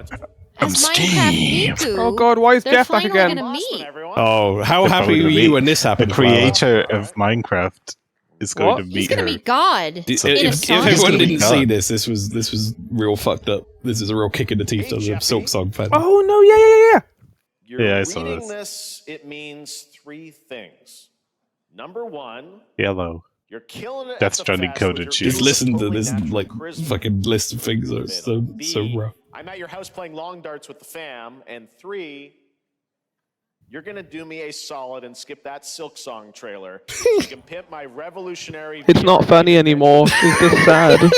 as Steve. Minecraft Miku, Oh god, why is they're Jeff back finally again? gonna meet. Oh, how They're happy probably were gonna you meet- when this happened? The creator of Minecraft is going What? to He's meet gonna her. meet God. If, So in a if Sonic everyone gonna be didn't see God. this was real fucked up. This is a real kick in the teeth to the Silk Song fan. Oh no, yeah. You're Yeah, I saw reading this. this, it means 3 things. Number 1, Yellow. you're killing it. Death at the Stranding fast coded with your shoes. Just listen to this natural like charisma. fucking list of things that are so rough. I'm at your house playing long darts with the fam. And 3, you're gonna do me a solid and skip that Silk Song trailer. You can pimp my revolutionary. It's not funny anymore. It's just sad. A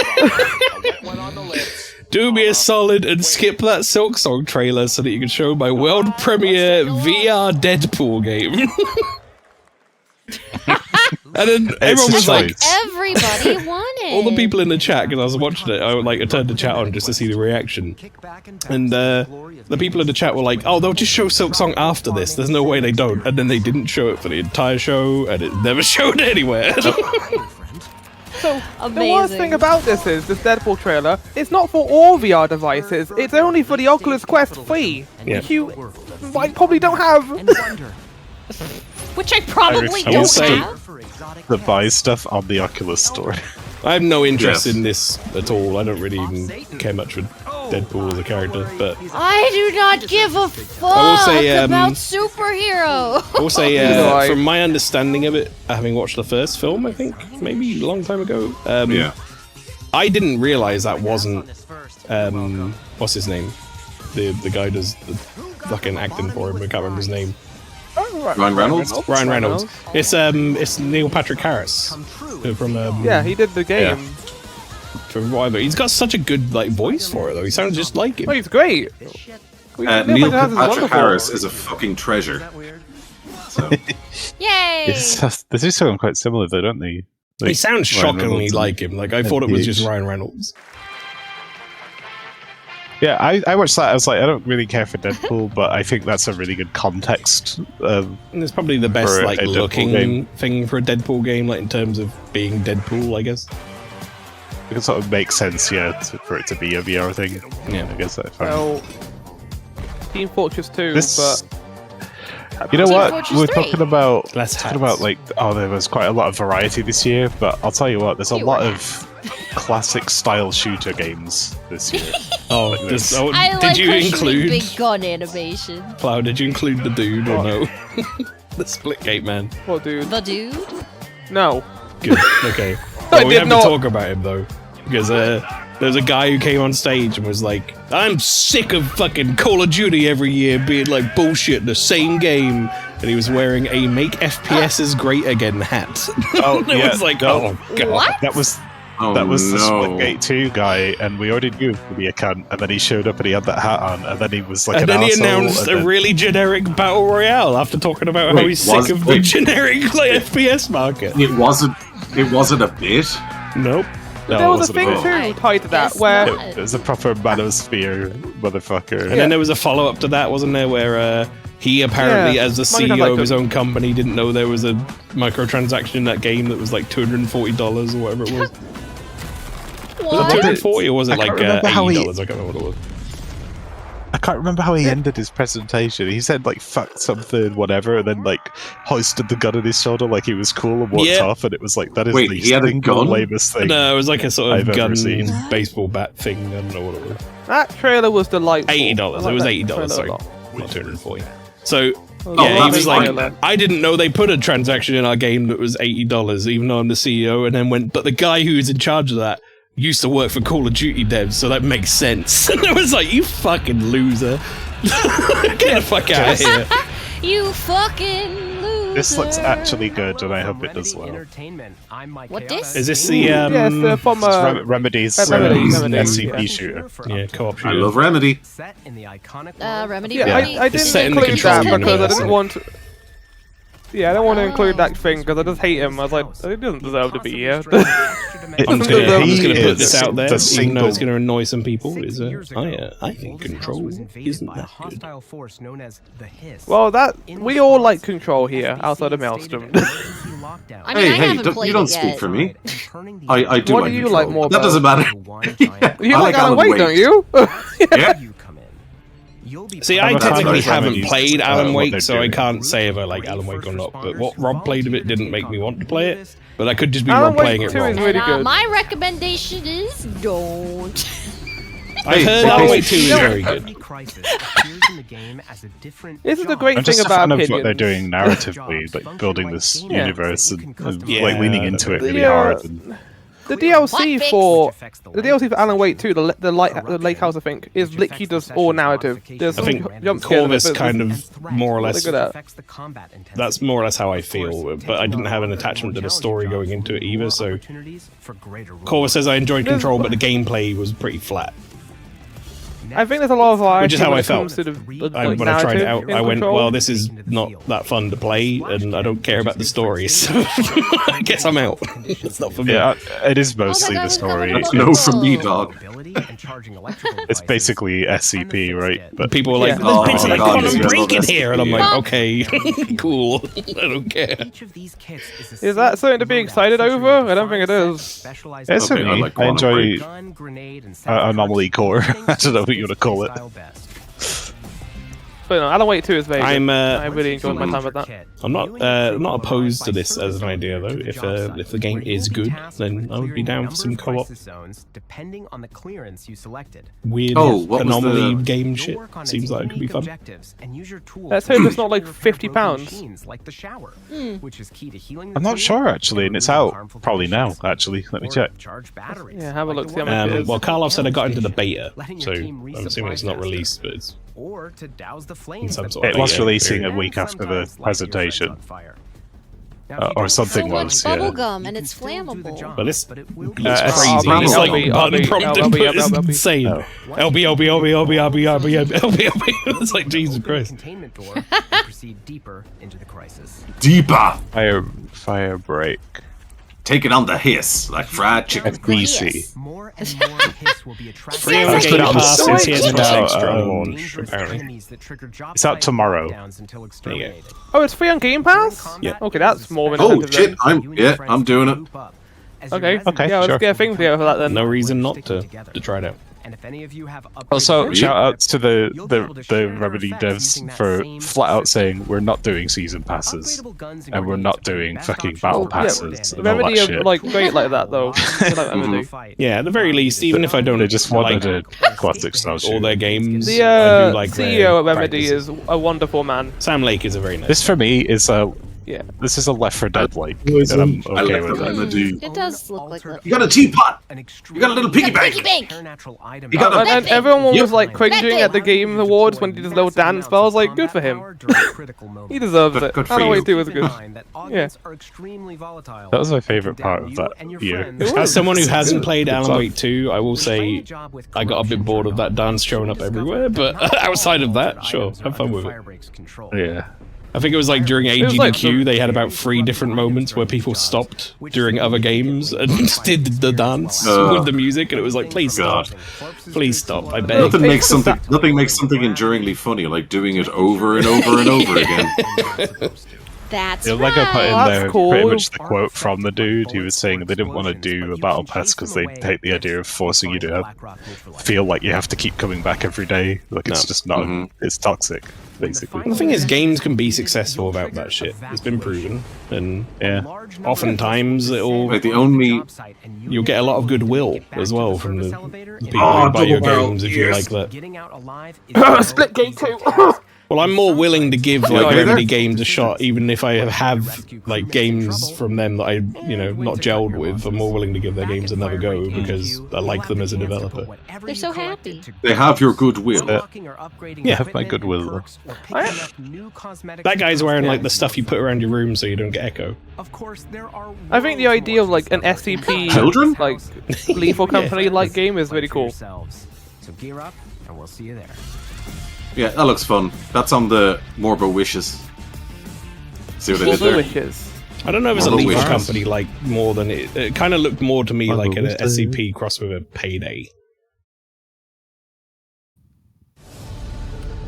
wet one on the lips. Do me a solid and skip that Silk Song trailer so that you can show my world premiere VR Deadpool game. And then everyone was like, Everybody wanted. all the people in the chat, because I was watching it, I turned the chat on just to see the reaction. And the people in the chat were like, oh, they'll just show Silk Song after this. There's no way they don't. And then they didn't show it for the entire show, and it never showed anywhere. So, the Amazing. worst thing about this Deadpool trailer, it's not for all VR devices. It's only for the Oculus Quest 3, Yeah. which you probably don't have. Which I probably I will don't say- have. The buy stuff on the Oculus store. I have no interest Yes. in this at all. I don't really even care much for Deadpool as a character, but I do not give a fuck I will say, about superhero. I will say, Right. from my understanding of it, having watched the first film, I think, maybe a long time ago, Yeah. I didn't realize that wasn't, what's his name? The guy who does the fucking acting for him, I can't remember his name. Ryan Reynolds? Ryan Reynolds. It's Neil Patrick Harris from Yeah, he did the game. from whatever. He's got such a good like voice for it though. He sounds just like him. Oh, he's great. Neil Patrick Harris is a fucking treasure. So. Yay! They do sound quite similar though, don't they? He sounds Ryan shockingly Reynolds like him. Like I thought it was just Ryan Reynolds. Yeah, I watched that. I was like, I don't really care for Deadpool, but I think that's a really good context. And it's probably the best for like a Deadpool looking game. thing for a Deadpool game, like in terms of being Deadpool, I guess. It can sort of make sense, for it to be a VR thing. Yeah, I guess that's fine. Well, Team Fortress 2, This- but You know Team what? Fortress We're 3. talking about Less talking about like there was quite a lot of variety this year, but I'll tell you what, there's a lot of classic style shooter games this year. Oh, Like this, this. oh I did like you her shooting include big gun animation. Plow? Did you include the dude or no? The Splitgate man. what, dude? The dude? No. Good. Okay. I Well, we did have not. to talk about him though, because there's a guy who came on stage and was like, "I'm sick of fucking Call of Duty every year being like bullshit, the same game," and he was wearing a "Make FPSs Great Again" hat. Oh, It was like, oh god. What? That was Oh, that was the no. Splitgate 2 guy, and we already knew him to be a cunt, and then he showed up and he had that hat on, and then he was like and an then he arsehole, announced and a then- really generic battle royale after talking about how he's sick of the generic like, FPS market. It wasn't a bit. Nope. But there was a thing too tied to that where It was a proper manosphere motherfucker. And then there was a follow-up to that, wasn't there, where he apparently, as the CEO of his own company, didn't know there was a microtransaction in that game that was like $240 or whatever it was. Was it 240 or was it like $80? I can't remember what it was. I can't remember how he ended his presentation. He said like "fuck something," whatever, and then like hoisted the gun on his shoulder like he was cool and walked off. And it was like that is Wait, the he had a single gun? lamest thing. No, it was like a sort of I've ever gun seen. baseball bat thing. I don't know what it was. that trailer was delightful. $80. It was $80. trailer a Sorry, lot. not 240. So yeah, Oh, he was like, trailer. I didn't know they put a transaction in our game that was $80, even though I'm the CEO. And then went, but the guy who's in charge of that used to work for Call of Duty devs, so that makes sense. And I was like, you fucking loser. Get the fuck out of here. You fucking loser. This looks actually good, and I hope it does well. What this? Is this the yes, from Remedy's Remedy, SCP shooter? Yeah, co-op shooter. I love Remedy. Remedy. Yeah, Remedy. I It's didn't set in the include that control because I universe. didn't want. Yeah, I don't want to include that thing because I just hate him. I was like, he doesn't deserve to be here. I'm just gonna put this out there, the even though it's single- gonna annoy some people. Is I think Control isn't that good. Well, we all like Control here outside of Maelstrom. I mean, I haven't you played don't it speak yet. for me. I do What like do you Control. like more That about doesn't matter. You I like Alan Wake, don't you? Yeah. See, I I'm a fan technically of haven't Remedy's, played Alan what Wake, they're so I doing. can't say if I like Alan Wake or not. But what Rob played of it didn't make me want to play it. But I could just be Alan Rob playing Wake it 2 wrong. is really And, good. my recommendation is don't. I've heard Alan Wake 2 is very good. This is the great I'm thing just a about fan of opinions. what they're doing narratively, like building this universe and Yeah. like leaning into it really The, hard. And The DLC for Alan Wake 2, the Lake House, I think, is literally just all narrative. There's I think jump scares in it, Corvus but kind it's of more or what less. they're good at. That's more or less how I feel, but I didn't have an attachment to the story going into it either. So Corvus says I enjoyed Control, but the gameplay was pretty flat. I think there's a lot of variety Which is how when I it comes felt. to the like, When I tried it narrative out, in I went, Control. well, this is not that fun to play, and I don't care about the story, so I guess I'm out. It's not for me. yeah, it is mostly the story. No from me, dog. It's basically SCP, right? But People are like, Yeah. there's bits of like God, Quantum yes, Break in yes. here, and I'm like, okay, cool, I don't care. Is that something to be excited over? I don't think it is. it's Okay, okay. I like I Quantum enjoy Anomaly Core. I don't know what you want to call it. But no, Alan Wake 2 is very good. I'm I really enjoyed my time with that. I'm not opposed to this as an idea though. If the game is good, then I would be down for some co-op. Weird Oh, what was anomaly the- game shit. Seems like it could be fun. Let's hope it's not like £50. I'm not sure actually, and it's out probably now. Actually, let me check. Yeah, have a look, see how much it is. Well, Karloff said I got into the beta, so I'm assuming it's not released, but it's in some sort of It was beta releasing period. a week after the presentation, or something So much was. bubble Yeah. gum and it's flammable. But this looks I'll crazy. It's like be- button I'll prompted, be- but it's I'll be- insane. Oh. LB. It's like Jesus Christ. Deeper. Fire break. Take it on the hiss, like fried chicken. Greasy. Free on Sounds Game like Pass so since he much has an chicken. extra launch, apparently. It's out tomorrow. There you go. Oh, it's free on Game Pass? Yeah. Okay, that's more of an Oh incentive shit! I'm doing it. then. Okay, Okay, yeah, let's sure. get a thing together for that then. No reason not to try it out. Also, shout out to the Remedy devs for flat out saying we're not doing season passes and we're not doing fucking battle passes. and all that Remedy are shit. like great like that though. I like Remedy. Yeah, at the very least, even if I don't They just wanted like a classic style all shooter. their games, The I do like CEO their at Remedy practices. is a wonderful man. Sam Lake is a very nice. This for me is Yeah. This is a Left 4 Dead like, and I'm okay with that. It does look like that. You got a teapot! You got a little piggy bank! You got a... And everyone was like cringing at the Game Awards when he did his little dance, but I was like, good for him. He deserves it. Good I for know what you. he did was good. Yeah. That was my favourite part of that year. As someone who hasn't played Alan Wake 2, I will say I got a bit bored of that dance showing up everywhere, but outside of that, sure, have fun with it. Yeah. I think it was like during AGDQ, they had about 3 different moments where people stopped during other games and did the dance with the music, and it was like, please stop. Please stop, I beg. Nothing makes something enduringly funny like doing it over and over and over again. That's Lego put in That's there cool. pretty much the quote from the dude. He was saying they didn't want to do a battle pass because they hate the idea of forcing you to feel like you have to keep coming back every day. Like it's just not. It's toxic, basically. The thing is, games can be successful without that shit. It's been proven, and oftentimes you'll get a lot of goodwill as well from the people who buy your games if you like that. Split Gate 2! Well, I'm more willing to give like Remedy games a shot, even if I have like games from them that I, not gelled with. I'm more willing to give their games another go because I like them as a developer. They're so happy. They have your goodwill. Yeah, have my goodwill. That guy's wearing like the stuff you put around your room so you don't get echo. I think the idea of like an SCP Children? like Lethal Company like game is really cool. So gear up, and we'll see you there. Yeah, that looks fun. That's on the Morbo Wishes. See what I did there? Wishes. I don't know if it's a Morbo Lethal Wishes. Company like more than it kind of looked more to me like an SCP crossed with a Payday.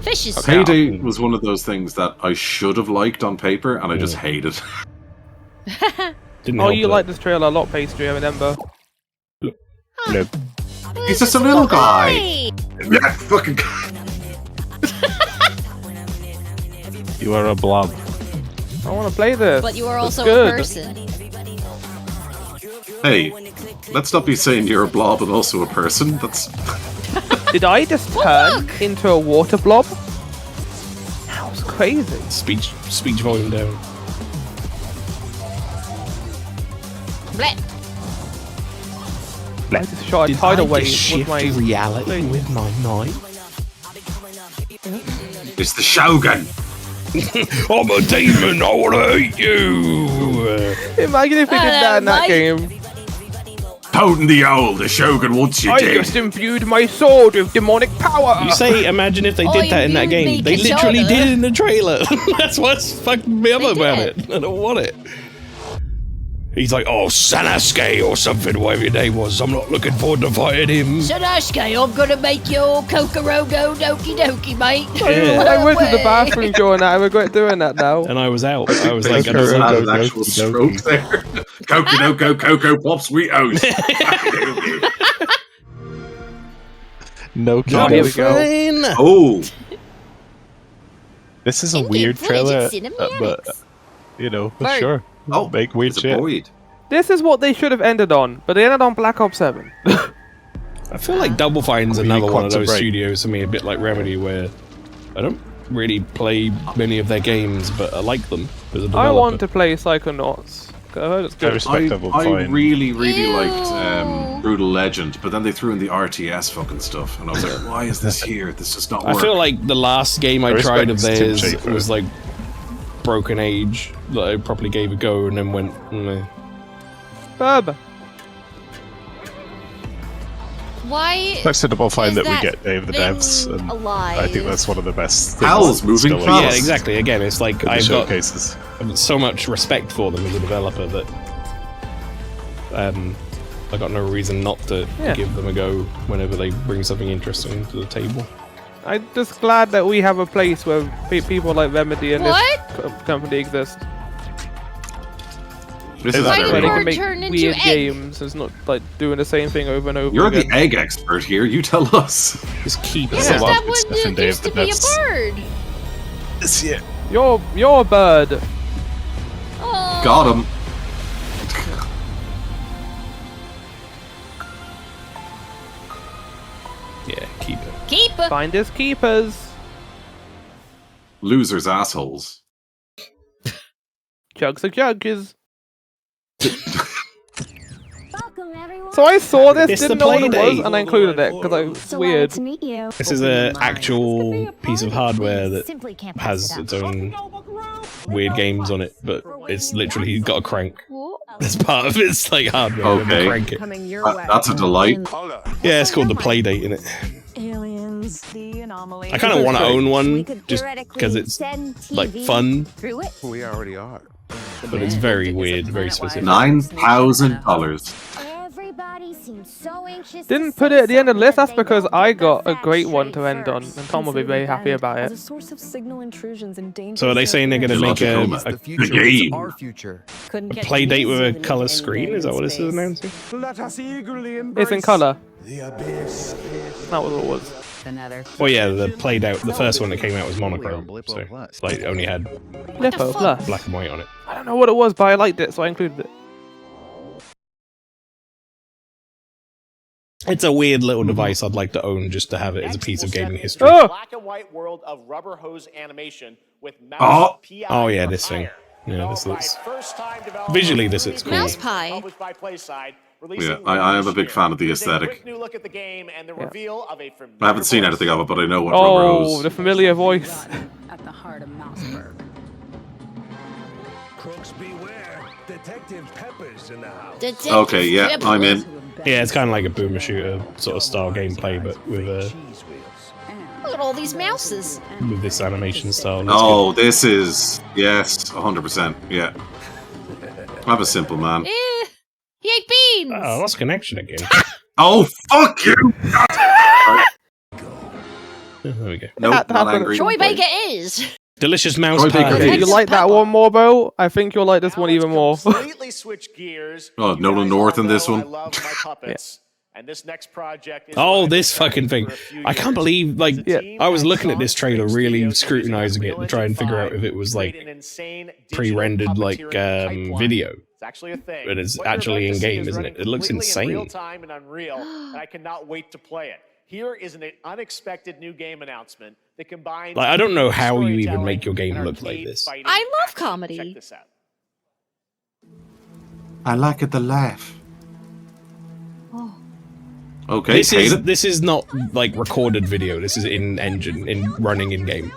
Fishes. Payday was one of those things that I should have liked on paper, and I just hated. Didn't Oh, help you that. like this trailer a lot, Pastry, I remember. No. He's just a little guy. Yeah, fucking. You are a blob. I want to play this. But you are It's also good. a person. Hey, let's not be saying you're a blob and also a person. That's. Did I just turn into a water blob? That was crazy. Speech volume down. Bleh. I just shot a tidal wave with my reality with my knife? It's the Shogun. I'm a demon. I want to eat you. Imagine if they did that in that game. Potent the owl, the Shogun wants you I dead. just imbued my sword with demonic power. You say, imagine if they did that in that game. They literally did it in the trailer. That's what's fucking me up about it. I don't want it. He's like, oh, Sanaske or something, whatever your name was. I'm not looking forward to fighting him. Sanaske, I'm gonna make your Kokorogo dokie dokie, mate. I went to the bathroom during that. I regret doing that now. And I was out. I was like, I had an actual stroke there. Coco, Coco, Pop, Sweet O's. No Oh, here we go. Oh. This is a weird trailer, but Right. sure. Oh, make weird shit. This is what they should have ended on, but they ended on Black Ops 7. I feel like Double Fine's Really another one of quantum those break. studios for me, a bit like Remedy, where I don't really play many of their games, but I like them as a developer. I want to play Psychonauts. I heard it's good. I really liked Brutal Legend, but then they threw in the RTS fucking stuff, and I was like, why is this here? This does not work. I feel like the last game I I tried of respect Tim theirs Schafer. was like Broken Age, that I properly gave a go and then went, meh. Fab. Why? It's a double fine is that we that get Dave the thing Devs, and alive? I think that's one of the best things. Howl's moving still fast. Yeah, exactly. Again, it's like in the I've got showcases. so much respect for them as a developer that I got no reason not to give them a go whenever they bring something interesting to the table. I'm just glad that we have a place where people like Remedy and What? this company exist. This is Where very they can bird make turn into weird egg? games. It's not like doing the same thing over and over You're again. the egg expert here. You tell us. Just keep Because Yeah. that It's one nothing Dave used the to be a Devs. bird. This year. You're a bird. Oh. Got him. Yeah, keep it. Keep it. Finders keepers. Losers assholes. Jugs are judges. So I saw this, It's didn't the know what it Playdate. was, and I included it because it's weird. This is an actual piece of hardware that has its own weird games on it, but it's literally got a crank. That's part of its like hardware. Okay. Crank it. That's a delight. Yeah, it's called the Playdate in it. Aliens, the anomaly. I kind of want to own one just because it's like fun, We already are. but it's very weird, very specific. $9,000. Everybody seems so anxious. Didn't put it at the end of the list. That's because I got a great one to end on, and Tom will be very happy about As a it. source of signal intrusions and dangerous So are they saying they're going to make a game? Our future. Couldn't catch Playdate with even a in color the screen? Is that what this is announcing? Let us eagerly embrace It's in color. the abyss. That was what it was. Another. Well, yeah, the played out. The first one that came out was monochrome, so like only had Lipo Plus. black and white on it. I don't know what it was, but I liked it, so I included it. It's a weird little device I'd like to own just to have it as a piece of gaming history. Oh! Black and white world of rubber hose animation with mouse Oh! PI Oh yeah, for this thing. hire. Yeah, this looks. First time developed Visually, this looks cool. Mouse pie. published by PlaySide, Yeah, releasing I am a this big year. fan of the Here's a quick aesthetic. new look at the game and the reveal of a familiar I haven't seen voice. anything of it, but I know what rubber Oh, hose. the familiar voice. At the heart of Mouseburg. Crooks beware. Detective Pepper's in the house. Okay, yeah, I'm in. Yeah, it's kind of like a boomer shooter sort of style gameplay, but with Look at all these mouses. this animation style. That's Oh, this is yes, 100%. Yeah, I'm a simple man. He ate beans. good. Oh, lost connection again. Oh, fuck you! There we go. Nope, not angry. Troy Baker is. Delicious mouse Troy pie. Baker If you like that one more, Bo, I think you'll like this one even more. Completely switch gears. Oh, Nolan North in this I one. love my puppets. And this next project is Oh, one I've this been tracking fucking thing. for a few I can't years. believe, like, team I was and looking at songs, this trailer, breaks really videos scrutinizing it using to try and figure out if it was, like, create an insane digital pre-rendered, like, puppeteering pipeline. video. It's actually a thing. But it's What you're actually about to see in-game, is isn't running it? It looks completely in real insane. time and Unreal, and I cannot wait to play it. Here is an unexpected new game announcement that combines. Like, I don't know how you even storytelling make your game and look like arcade this. fighting I love action. comedy. Check this out. I like it the laugh. Okay, This hate is it. this is not like recorded video. This is in engine, in running in game.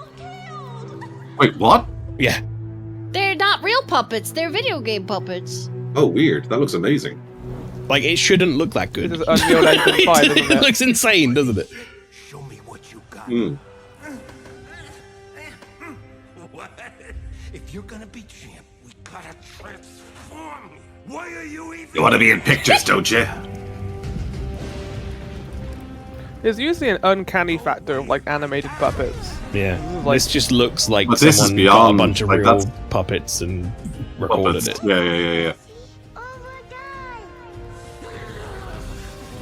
Wait, what? Yeah. They're not real puppets. They're video game puppets. Oh, weird. That looks amazing. Like it shouldn't look that good. This is Unreal Engine 5, isn't It it? looks insane, doesn't it? Mm. If you're gonna be champ, we gotta transform you. Why are you even? You want to be in pictures, don't you? There's usually an uncanny factor of like animated puppets. Yeah. Like- This just looks like But this is someone got a beyond, bunch of like, real that's- puppets and recorded Puppets. it. Yeah.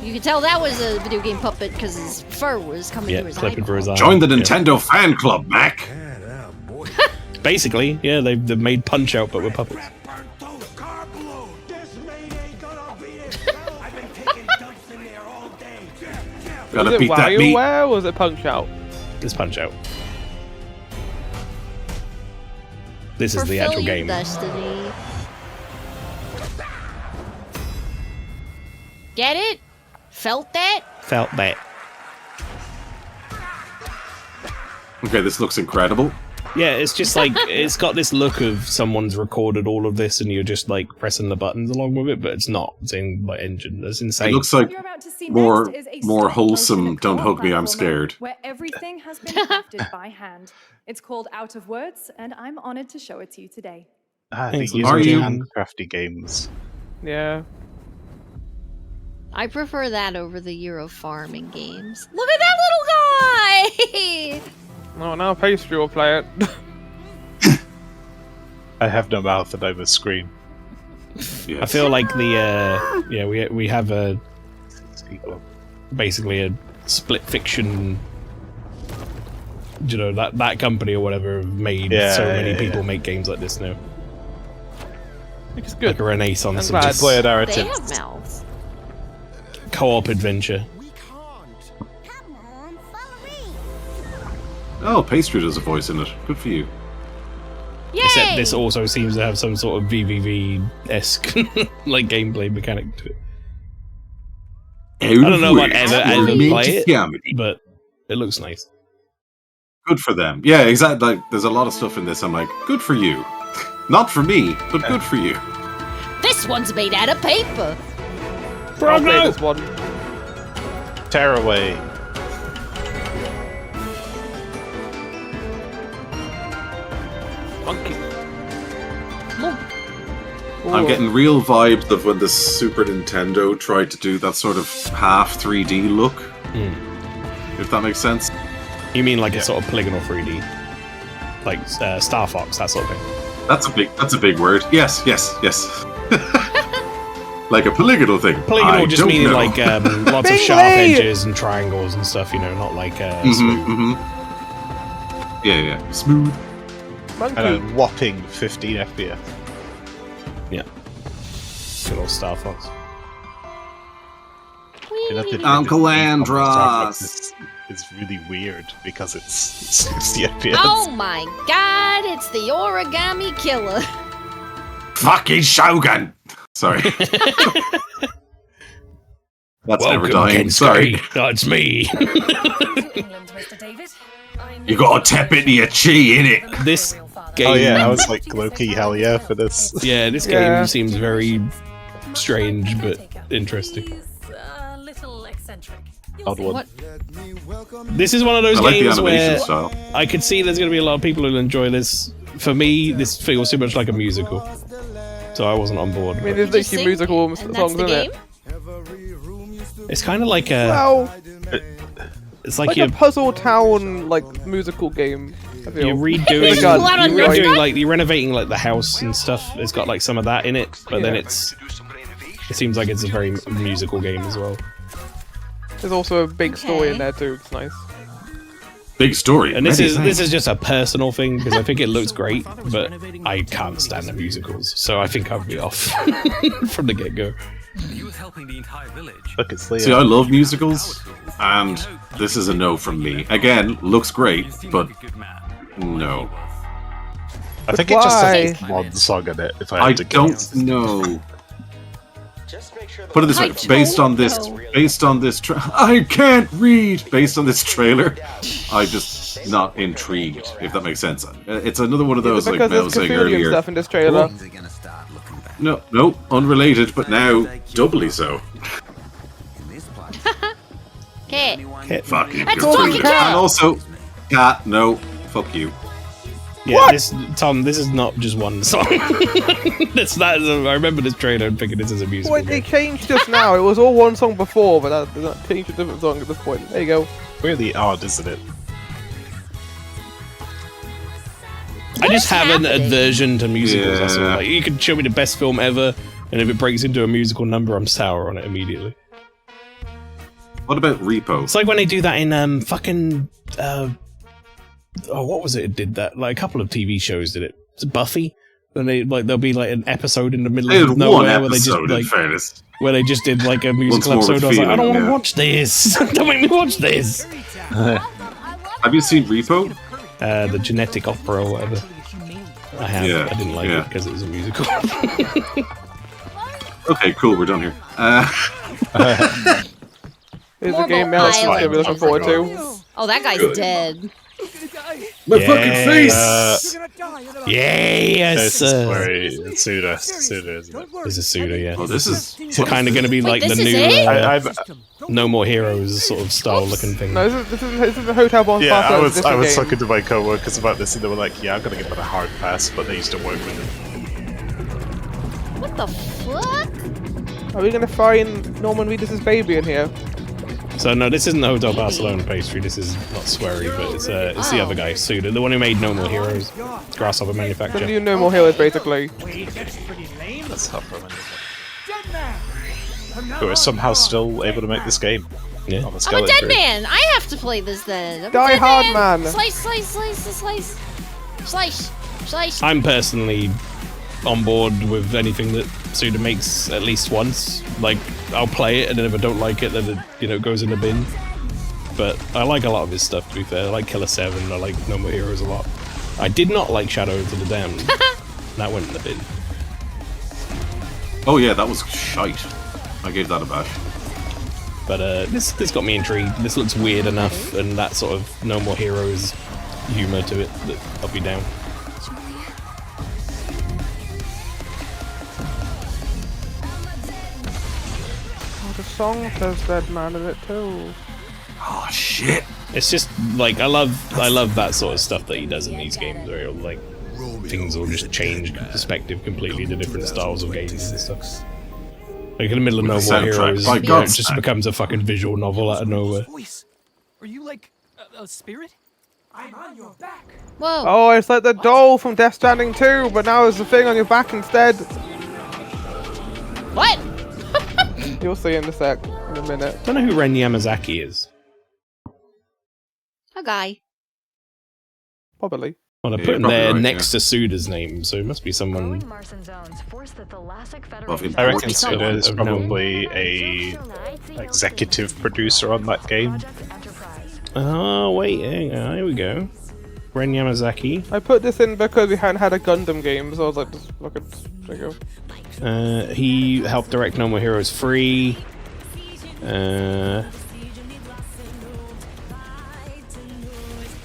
You could tell that was a video game puppet because his fur was coming Yeah, through his clipping for his eye. Join the Yeah. Nintendo fan club, Mac. Basically, yeah, they've made Punch Out but with puppets. Gotta Was it beat that meat. WarioWare or was it Punch Out? It's Punch Out. This is the Fulfill actual your game. destiny. Get it? Felt that? Felt that. Okay, this looks incredible. Yeah, it's just like it's got this look of someone's recorded all of this and you're just like pressing the buttons along with it, but it's not. It's in like engine. That's insane. It looks like You're about to see more next is a more stop-motion wholesome. Don't co-op hug me, I'm platformer scared. Where everything has been crafted by hand. It's called Out of Words, and I'm honored to show it to you today. Ah, Thanks, they Are use you- handcrafty games. Yeah. I prefer that over the Euro farming games. Look at that little guy! No, now Pastry will play it. I have no mouth and I'm a screen. I feel like the yeah, we have a basically a split fiction, you know, that company or whatever have made so many people make games like this now. Which is good. Like a renaissance of glad. just Play a They narrative. have mouths. co-op adventure. Oh, Pastry does a voice in it. Good for you. Yay! Except this also seems to have some sort of VVV-esque like gameplay mechanic to it. I don't know what ever play it, but it looks nice. Good for them. Yeah, exactly. Like, there's a lot of stuff in this. I'm like, good for you. Not for me, but good for you. This one's made out of paper. I'll play this one. Tearaway. Monkey. I'm getting real vibes of when the Super Nintendo tried to do that sort of half 3D look. If that makes sense. You mean like a sort of polygonal 3D, like Star Fox, that sort of thing? That's a big word. Yes. Like a polygonal thing. Polygonal just meaning like lots of sharp edges and triangles and stuff. You know, not like smooth. Yeah. Smooth. And a whopping 15 FPS. Yeah. Good old Star Fox. Uncle Andros. It's really weird because it's 60 FPS. Oh my god, it's the origami killer. Fucking Shogun! Sorry. That's never dying. Sorry. That's me. You gotta tap into your chi, innit? This game. Oh yeah, I was like low-key hell yeah for this. Yeah, this game seems very strange but interesting. Odd one. This is one of those I like the games animation where style. I could see there's going to be a lot of people who'll enjoy this. For me, this feels too much like a musical, so I wasn't on board. I mean, there's literally musical songs in it. It's kind of like a. Well, it's like a Puzzle Town like musical game. I feel. You're redoing, you're renovating like the house and stuff. It's got like some of that in it, but then it seems like it's a very musical game as well. There's also a big story in there too. It's nice. Big story. And this is just a personal thing because I think it looks great, but I can't stand the musicals, so I think I'll be off from the get-go. Look, it's Leo. See, I love musicals, and this is a no from me. Again, looks great, but no. I think it just has one song in it. If I had to guess. don't know. Put it this way: based on this, I can't read. Based on this trailer, I'm just not intrigued. If that makes sense, it's another one of those like Mel was saying earlier. Stuff in this trailer. No, unrelated, but now doubly so. Okay. Fucking That's good. talking cat. And also, cat. No, fuck you. Yeah, Tom, this is not just one song. I remember this trailer and thinking this is a musical. Wait, they changed just now. It was all one song before, but that changed to a different song at this point. There you go. Really odd, isn't it? I just have an aversion to musicals. That's all. Like, you could show me the best film ever, and if it breaks into a musical number, I'm sour on it immediately. What about Repo? It's like when they do that in fucking. What was it? It did that. Like a couple of TV shows did it. It's Buffy. And there'll be like an episode in the middle of nowhere where they just like where they just did like a musical episode. I was like, I don't want to watch this. Don't make me watch this. Have you seen Repo? The Genetic Opera or whatever. I have. Yeah, I didn't like it because it was a musical. Okay, cool. We're done here. Here's a game Mel is going to be looking forward to. Oh, that guy's dead. My fucking face! Yes! Suda, isn't it? This is Suda, yeah. Oh, this is kind of going to be like the new No More Heroes sort of style looking thing. No, this is the Hotel Bonfire. Yeah, I was talking to my co-workers about this and they were like, yeah, I'm going to give it a hard pass, but they used to work with it. What the fuck? Are we going to find Norman Reedus' baby in here? So no, this isn't the Hotel Barcelona pastry. This is not sweary, but it's the other guy, Suda, the one who made No More Heroes, Grasshopper Manufacturer. Do No More Heroes, basically. Who are somehow still able to make this game. Yeah. I'm a dead man. I have to play this then. Die hard, man. Slice. I'm personally on board with anything that Suda makes at least once. Like, I'll play it, and then if I don't like it, then it goes in the bin. But I like a lot of his stuff, to be fair. I like Killer 7, I like No More Heroes a lot. I did not like Shadow of the Damned. That went in the bin. Oh yeah, that was shite. I gave that a bash. But this got me intrigued. This looks weird enough, and that sort of No More Heroes humor to it that I'll be down. Oh, the song says Dead Man in it too. Oh shit! It's just like I love that sort of stuff that he does in these games, where like things will just change perspective completely to different styles of games and stuff. Like in the middle of No More Heroes, it just becomes a fucking visual novel out of nowhere. Are you like a spirit? I'm on your back. Whoa. Oh, it's like the doll from Death Stranding 2, but now it's the thing on your back instead. What? You'll see in a minute. I don't know who Ren Yamazaki is. A guy. Probably. Well, they're putting there next to Suda's name, so it must be someone. I reckon Suda is probably a executive producer on that game. Oh wait, hang on, here we go. Ren Yamazaki. I put this in because we hadn't had a Gundam game, so I was like, just look at there you go. He helped direct No More Heroes 3.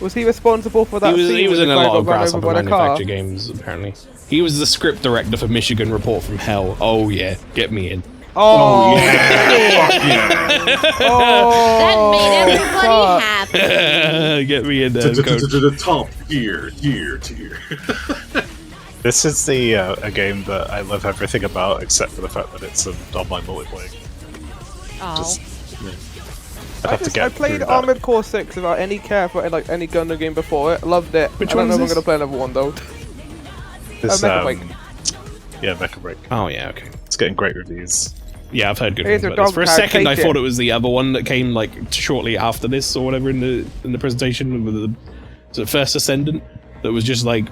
Was he responsible for that? He was in a lot of Grasshopper Manufacture games, apparently. He was the script director for Michigan Report from Hell. Oh yeah, get me in. Oh yeah! That made everybody happy. Get me in there, to the top tier. This is a game that I love everything about, except for the fact that it's an online multiplayer. Oh. I played Armored Core 6 without any care for like any Gundam game before it. Loved it. Which I don't know one if is I'm gonna play another one though. This, Mecha Break. Yeah, Mecha Break. Oh yeah, okay. It's getting great reviews. Yeah, I've heard good things about this. For a second, I thought it was the other one that came like shortly after this or whatever in the presentation with the first Ascendant that was just like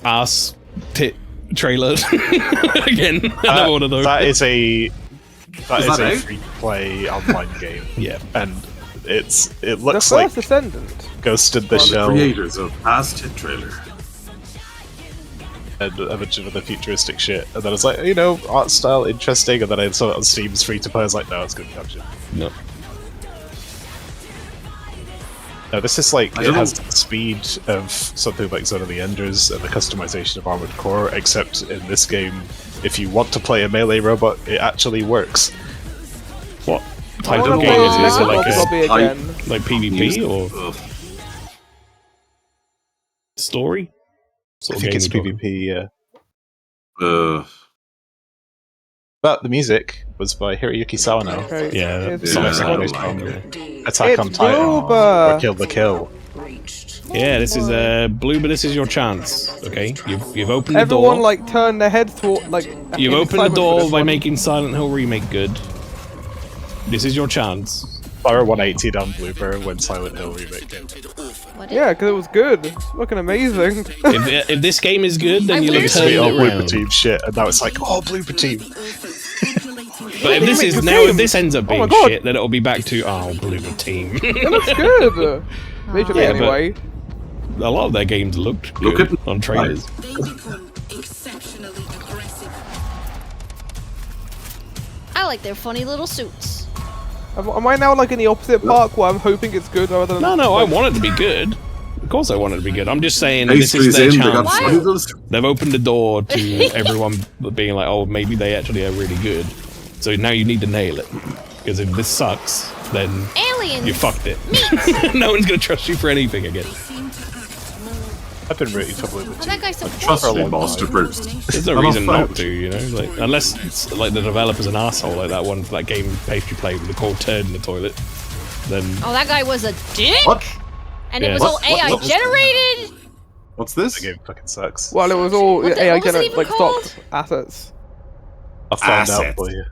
ass tit trailer again. Another one of those. That is a free-to-play online game. Yeah, and it looks the like first Ascendant. Ghost in the Shell. The creators of Ass Tit Trailer. And a bunch of other futuristic shit. And then I was like, art style interesting. And then I saw it on Steam's free to play. I was like, no, it's good gotcha. No. No, this is like it has the speed of something like Zone of the Enders and the customization of Armored Core. Except in this game, if you want to play a melee robot, it actually works. What type of game is it? Is it like PvP or story? I think it's PvP, yeah. But the music was by Hiroyuki Sawano. Okay. Yeah, Attack on Titan or Kill the Kill. Yeah, this is Bloober. This is your chance. Okay, you've opened the door. Everyone like turn their heads toward like. You've opened the door by making Silent Hill Remake good. This is your chance. Fire 180 on Bloober when Silent Hill Remake came. Yeah, because it was good. It's looking amazing. if this game is good, then you'll have turned it all around. Bloober Team shit, and now it's like, oh, Bloober Team. But if this ends up being shit, then it'll be back to Bloober Team. It looks good. Visually, anyway. A lot of their games looked good on trailers. I like their funny little suits. Am I now like in the opposite park where I'm hoping it's good rather than... No, I want it to be good. Of course I want it to be good. I'm just saying this is their chance. They've opened the door to everyone being like, oh, maybe they actually are really good. So now you need to nail it. Because if this sucks, then you fucked it. No one's going to trust you for anything again. I've been rooting for Bloober Team. That guy's so Trust me, Master Bruce. There's no reason not to, like unless it's like the developer's an asshole, like that one for that game Pastry played with the cold turd in the toilet. Then oh, that guy was a dick. What? And it was all AI generated. What's this? The game fucking sucks. Well, it was all AI generated, like called? stock assets. I'll find out for you.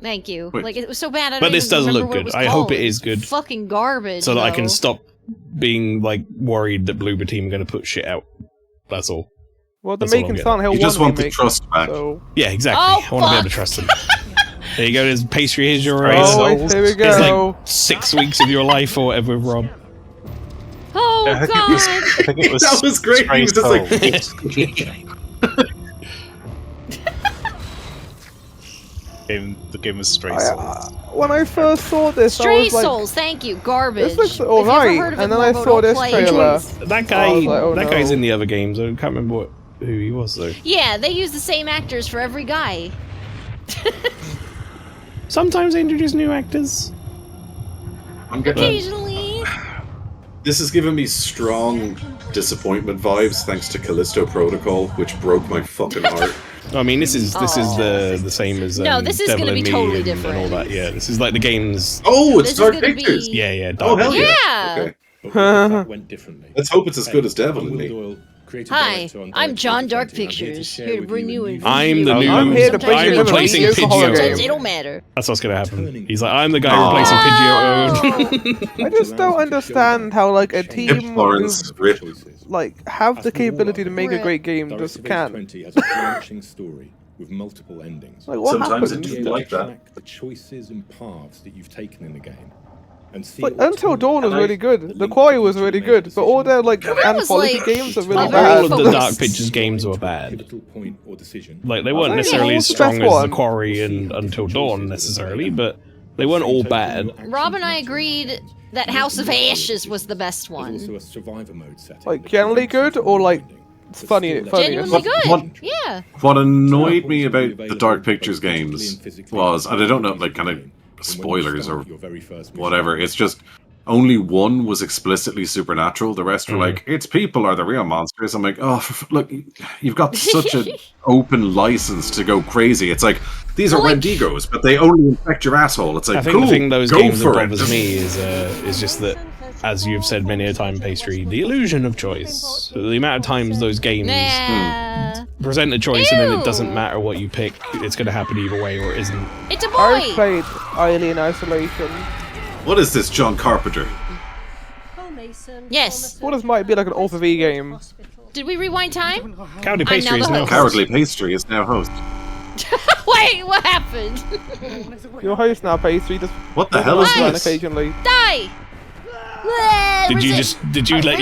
Thank you. Like it was so bad. I but don't this even does remember look what it good. was I called. hope it is good. Fucking garbage. So that I can stop being like worried that Bloober Team are going to put shit out. That's all. Well, they're making Silent Hill 1 You just want the remake, trust back. So... Yeah, exactly. I want to be able to trust them. There you go. There's Pastry. Here's your here we go. It's like 6 weeks of your life or whatever with Rob. Oh I think it was That was great. He was just like. The game was Stray Souls. When I first saw this, I Stray was like, Souls, thank you. Garbage. this looks If you ever alright. heard of And it, then I Morbo, saw don't this play it. trailer. That guy, I was like, oh, that no. guy's in the other games. I can't remember who he was though. Yeah, they use the same actors for every guy. Sometimes they introduce new actors. I'm getting. Occasionally. This has given me strong disappointment vibes thanks to Callisto Protocol, which broke my fucking heart. I mean, this is the same as No, this is Devil gonna in be Me totally and different. all that. Yeah, this is like the games. Oh, it's This is Dark gonna Pictures. be- Yeah, Oh hell yeah! Yeah. Okay. went differently. Let's hope it's as good as Devil in Me. Hi, I'm John Dark Pictures, here to bring you in. I'm the new. I'm here to bring I'm you replacing the horror Pidgeotto. game. It don't matter. That's what's gonna happen. He's like, I'm the guy replacing Pidgeotto. I just don't understand how like a team Florence, Rip. like have the capability to make a great game just can't. 20 has a branching story with multiple endings. Like what Sometimes happened? it just like that. The choices and paths that you've taken in the game. And see Like what Until time- Dawn was really good. The Quarry was really good, but all their like was, anthology like, games are really all bad. All of the focused. Dark Pictures games were bad. pivotal point or decision. Like they weren't Yeah, necessarily what as was the strong best as one? the Quarry and Until Dawn necessarily, but they weren't all bad. Rob and I agreed that House of Ashes was the best There's one. also a survivor mode setting. Like generally good or like funny? Genuinely good. What- Yeah. What annoyed me about the Dark Pictures games was, and I don't know, like kind of spoilers or whatever. It's just only one was explicitly supernatural. The rest were like, it's people are the real monsters. I'm like, oh, look, you've got such an open license to go crazy. It's like these are Wendigos, but they only infect your asshole. It's like, I think cool, the thing those go games that for it. bothers me is just that, as you've said many a time, Pastry, the illusion of choice. The amount of times those games Nah. present a choice and then it Ew. doesn't matter what you pick, it's going to happen either way or it isn't. It's a I boy. played Alien Isolation. What is this, John Carpenter? Yes. What this might be like an Alpha V game. Did we rewind time? Cowardly I'm Pastry now is the now host. Cowardly Pastry is now host. Wait, what happened? Your host now, Pastry. Just What the hell is run this? occasionally. Die! Did you let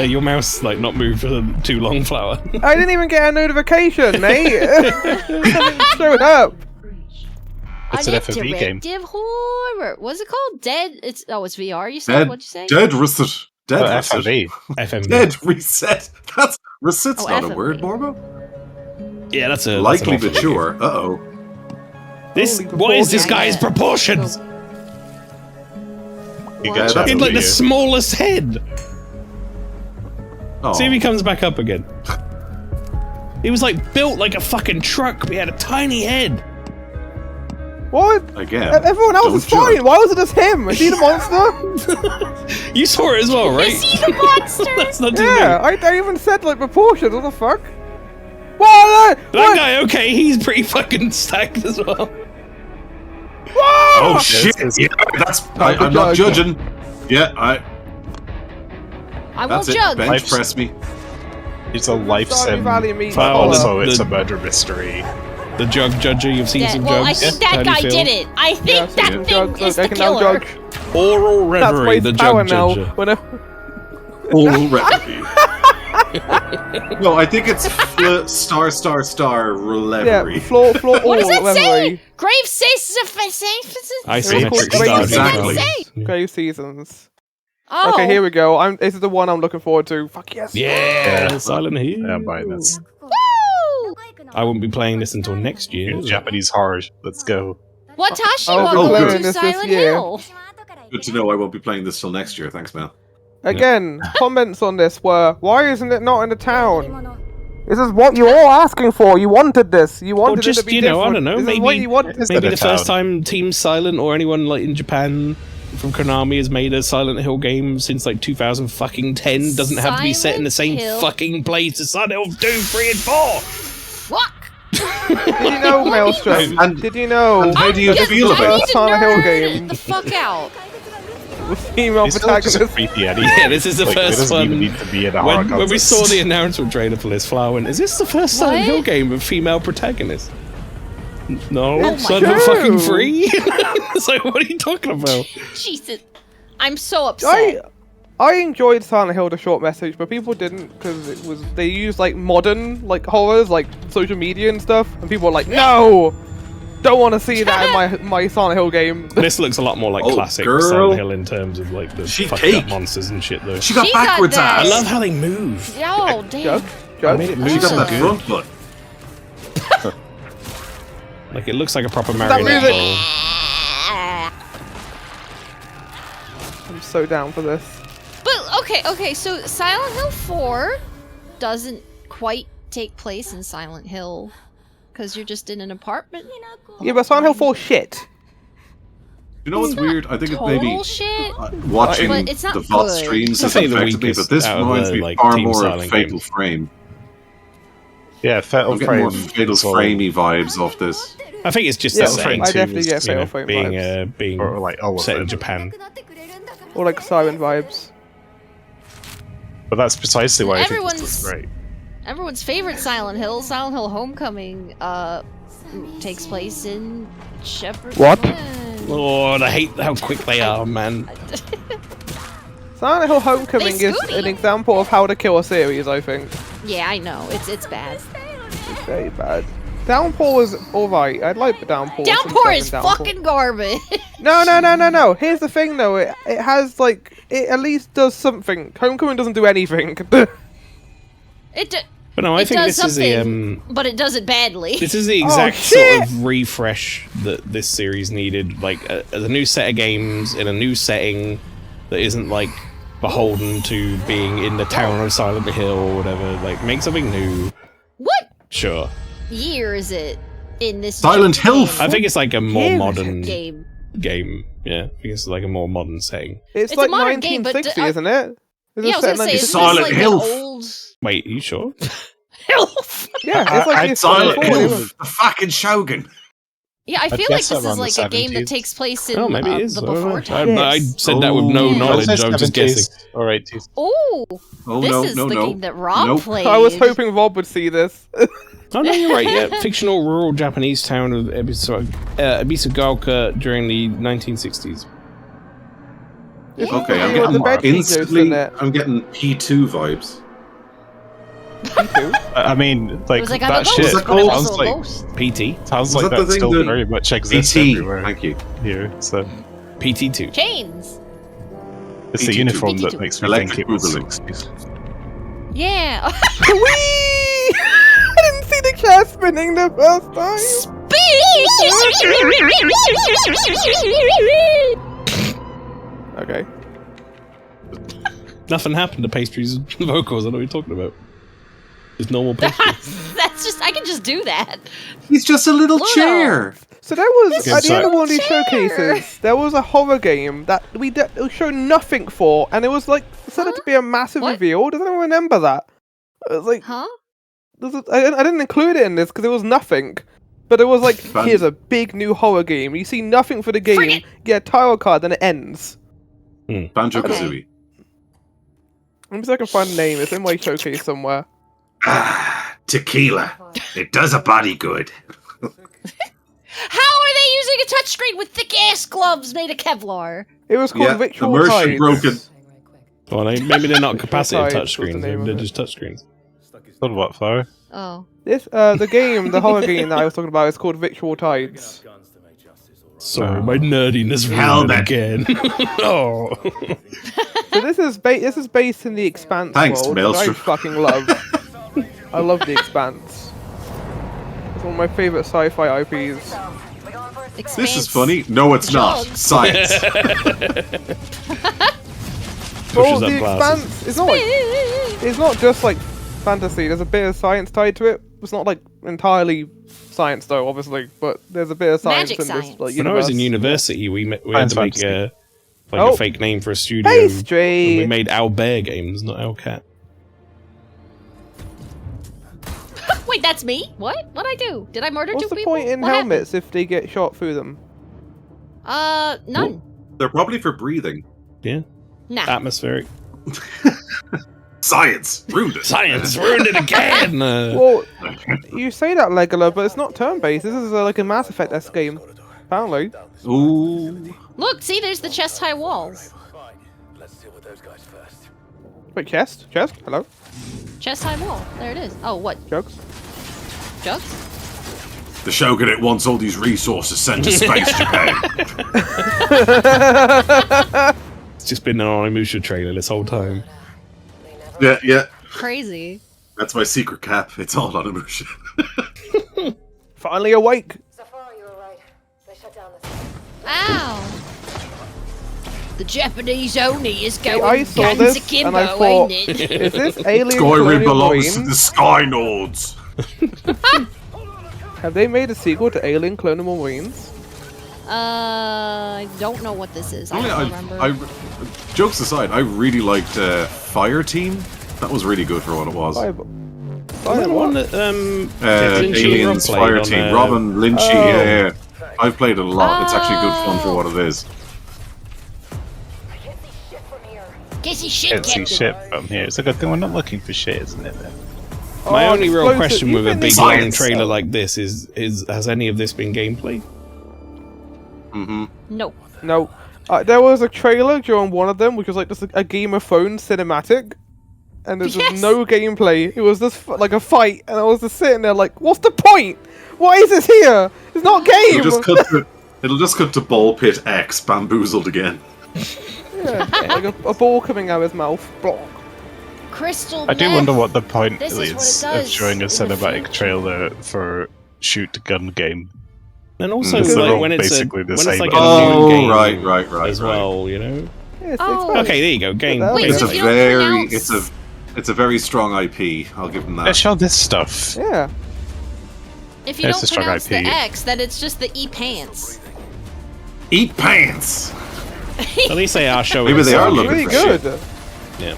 your mouse like not move for too long, Flower? I didn't even get a notification, mate. It showed up. It's an FMV game. Interactive horror. What's it called? Dead. It's VR. You said. What'd you say? Dead Reset. Dead Oh, Reset. FMV. FMV. Dead Reset. That's Reset's Oh, not a FMV. word, Morbo. Yeah, that's a Likely that's an awful mature. game. Uh-oh. What is this Yeah, guy's yeah. proportions? You Yeah, get that's He's like the video. smallest head. Oh. See if he comes back up again. He was like built like a fucking truck, but he had a tiny head. What? Again. Everyone else is don't judge. fine. Why was it just him? Is he the monster? You saw it as well, right? Is he the monster? That's not just Yeah, me. I even said like proportions. What the fuck? What? That guy, okay, he's pretty fucking stacked as well. Oh shit! Yeah, that's. I'm not judge. judging. Yeah, I won't That's it. judge. Bench press me. It's a life Stardew sim. Valley meets But Flower, also, the- it's a murder mystery. The jug judger, you've seen Yeah, some well, I jugs. think How that do you guy feel? did it. I think Yeah, that some thing jugs, is they the can now killer. judge. Oral That's why reverie, it's the power jug now. judger. Whenever No, I think it's star Relevery. yeah, floor What does it say? Reverie. Grave says Isometric Grave Stardew Exactly. Valley. Grave Seasons. Oh. Okay, here we go. This is the one I'm looking forward to. Fuck yes. Yeah, Silent Hill. Yeah, I'm buying this. Woo! I won't be playing this until next year. Japanese horror. Let's go. Watashi I'll wa be going playing to this Silent year. Hill. Good to know I won't be playing this till next year. Thanks, man. Again, comments on this were, why isn't it not in the town? This is what you're all asking for. You wanted this. You wanted Or just, it to be you know, I different. don't know, This maybe- is what you wanted. Maybe the town. first time Team Silent or anyone like in Japan from Konami has made a Silent Hill game since like 2010 doesn't have to be set in the same Silent Hill. fucking place as Silent Hill 2, 3, and 4. What? Did you know, Maelstrom? And- Did you know? and how do you that feel the about first it? Silent Hill Nerd game the fuck out. was female It's still just protagonist? creepy anyway. Yeah, this is the Like, it first doesn't even one. need to be in a horror When we context. saw the announcement trailer for this, Flower went, is this the first Silent What? Hill game with female protagonist? No, Oh my Silent Hill God. fucking free? It's like, what are you talking about? Jesus. I'm so upset. I enjoyed Silent Hill: The Short Message, but people didn't because they used like modern like horrors, like social media and stuff, and people were like, no, don't want to see that in my Silent Hill game. This looks a lot more like classic Silent Hill in terms of like the fucked up monsters and shit, though. She got backwards ass. I love how they move. Oh damn! I made it move She got so that good. front foot. Like it looks like a proper marionette doll. I'm so down for this. But okay, so Silent Hill 4 doesn't quite take place in Silent Hill because you're just in an apartment. Yeah, but Silent Hill 4 shit. You know what's weird? I think it's maybe shit. watching But it's not the VoT good. streams has Definitely the affected me, weakest but this out of reminds the, me like, far Team more of Silent Fatal games. Frame. Yeah, Fatal I'm getting Frame. more Fatal Framey vibes off this. I think it's just Yeah, the setting I too, definitely get you know, Fatal Frame being Or like all of set in them. Japan. Or like Siren vibes. But that's precisely why I think Everyone's- this looks great. Everyone's favorite Silent Hill, Silent Hill Homecoming, takes place in Shepherd's What? Glen. Lord, I hate how quick they are, man. Silent Hill Homecoming is an example of how to kill a series, I think. Yeah, I know. It's bad. It's very bad. Downpour was alright. I'd like the Downpour. some Downpour stuff is in Downpour. fucking garbage. No. Here's the thing, though. It has, like, it at least does something. Homecoming doesn't do anything. But no, I it think does this is a something, but it does it badly. this is the exact sort of refresh that this series needed. Like a new set of games in a new setting that isn't like beholden to being in the town of Silent Hill or whatever. Like make something new. What Sure. year is it in this Silent Hill. I think it's like a more modern game? Yeah, I think it's like a more modern setting. It's It's like a modern game, but 1960, isn't it? Yeah, I was gonna say, is this Silent like Hill. an old Wait, are you sure? Yeah, it's like it's Silent Hill. before. The fucking Shogun. Yeah, I I'd feel like guess this is around like the a game that 70s. takes place in Oh, maybe it is. the I don't before know. time. I said that with no Oh. knowledge. I was just guessing. Or 80s. Oh, Oh, this no, is no, the no. game that Rob Nope. played. I was hoping Rob would see this. Oh no, you're right. Yeah, fictional rural Japanese town of Ebisugaoka during the 1960s. Okay, Yeah, the bed sheet goes instantly, in it. I'm getting P2 vibes. I mean, like, was like, I'm a that ghost, shit but I'm sounds also a like ghost. PT. sounds Was like that the that thing still that- very much exists PT. everywhere. Thank you. Here, so PT2. Chains. it's the PT2. uniform that PT2. makes me Electric think it was Boogaloo. 60s. Yeah. Whee! I didn't see the chair spinning the first time. Okay. Nothing happened to Pastry's vocals. I know what you're talking about. Just normal pastry. That's just, I can just do that. He's just a little Ludo. chair. So there was, Good at the end of sight. one of these showcases, there was a horror game that we showed nothing for, and it was like set up to be a massive What? reveal. Does anyone remember that? It was like, Huh? I didn't include it in this because it was nothing. But it was like, Fun. here's a big new horror game. You see nothing for the game, get a title card, then it ends. Banjo-Kazooie. Let me see if I can find the name. It's in my showcase somewhere. Ah, tequila. It does a body good. How are they using a touchscreen with thick ass gloves made of Kevlar? It was called Yeah, Ritual immersion Tides. broken. Well, maybe they're not capacitive Tides was the touchscreens. name Maybe they're of it. just touchscreen. Done what, Flower? Oh. This, the game, the horror game that I was talking about is called Ritual Tides. Sorry, my nerdiness ruined it Helmet. again. Oh. So this is based in the Expanse Thanks, world, which I Maelstrom. fucking love. I love the Expanse. It's one of my favorite sci-fi IPs. This is funny. No, it's not. Drugs. Science. Well, Pushes the up glasses. Expanse is not like, it's not just like fantasy. There's a bit of science tied to it. It's not like entirely science though, obviously, but there's a bit of science Magic in science. this. Like, When I was in universe. university, we had to make Fantastic. a fake name for a studio. Pastry! And we made Owl Bear games, not Owl Cat. Wait, that's me? What? What'd I do? Did I murder What's two the people? point in What happened? helmets if they get shot through them? None. They're probably for breathing. Yeah. Nah. Atmospheric. Science. Ruined it. Science ruined it again! Well, you say that, Legula, but it's not turn-based. This is like a Mass Effect-esque game, apparently. Ooh. Look, see, there's the chest-high walls. Wait, chest? Chest? Hello? Chest high wall. There it is. Oh, what? Jugs? Jugs? The Shogunate wants all these resources sent to space, Japan. It's just been an Onimusha trailer this whole time. Yeah, yeah. Crazy. That's my secret cap. It's all Onimusha. Finally awake. Ow! The Japanese Oni is going I saw guns this akimbo, and I thought, ain't it? is this alien Skyrim colonial belongs to marines? the Sky Lords. Have they made a sequel to Alien Colonial Marines? I don't know what this is. I don't remember. Jokes aside, I really liked Fire Team. That was really good for what it was. One that Aliens Fire Team. Robin Lynchy, yeah. I've played it a lot. It's actually good fun for what it is. Guess shit, Can't see Captain. shit from here. It's a good thing we're not looking for shit, isn't it? Then. My only real question with a big long Science. trailer like this is has any of this been gameplay? Mm-hmm. No. No. There was a trailer during one of them, which was like just a Game of Thrones cinematic, and there's just no gameplay. It was just like a fight, and I was just sitting there like, what's the point? Why is this here? It's not game! It'll just cut to Ball Pit X bamboozled again. Yeah, like a ball coming out of his mouth. Block. Crystal I do meth. wonder what the point This is is what it of does showing a in the cinematic future. trailer for shoot-gun game. And also, Because they're like, all when it's basically the it's same. like a Oh, new game right, as well, you know. Yeah, Oh. Okay, there you go. Game. Wait, It's so a if you don't very, pronounce- it's a very strong IP. I'll give them Let's that. show this stuff. Yeah. If you It's a don't strong pronounce the IP. X, then it's just the E pants. Eat pants. At least they are showing. Maybe they are some looking Really for good. shit. Yeah.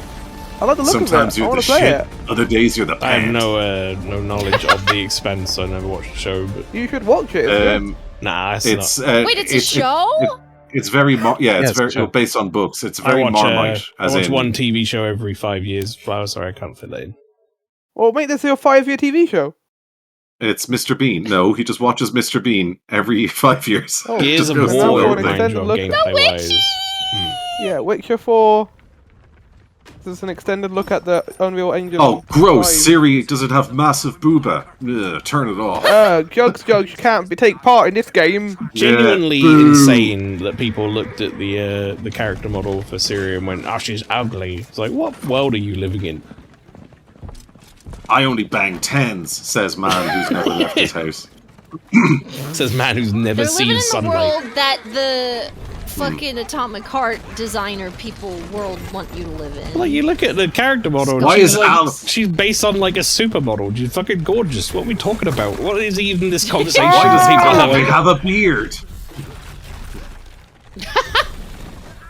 I like the look Sometimes of it. I you're want the to play shit. it. Other days you're the I have pants. no knowledge of the Expanse, so I never watched the show. But You should watch it. It's good. nah, It's not. Wait, it's a show? It's very it's it's very a show. based on books. It's I very watch, Marmite. I As watch in, one TV show every 5 years. Well, sorry, I can't fit that in. Well, make this your 5-year TV show. it's Mr. Bean. No, he just watches Mr. Bean every 5 years. Oh, Gears Just of goes through now War, for an everything. extended look. gameplay-wise. Yeah, Witcher 4. This is an extended look at the Unreal Engine. Oh, gross! 5. Siri doesn't have massive booba. Ugh, turn it off. Jugs can't take part in this game. Genuinely boo. insane that people looked at the character model for Syria and went, "Oh, she's ugly." It's like, what world are you living in? I only bang tens, says man who's never left his house. Says man who's never They're seen living in the sunlight. world that the fucking Atomic Heart designer people world want you to live in. Like, you look at the character model, and Why she's, is like, Al- she's based on like a supermodel. She's fucking gorgeous. What are we talking about? What is even this conversation Why does people he having? have a beard?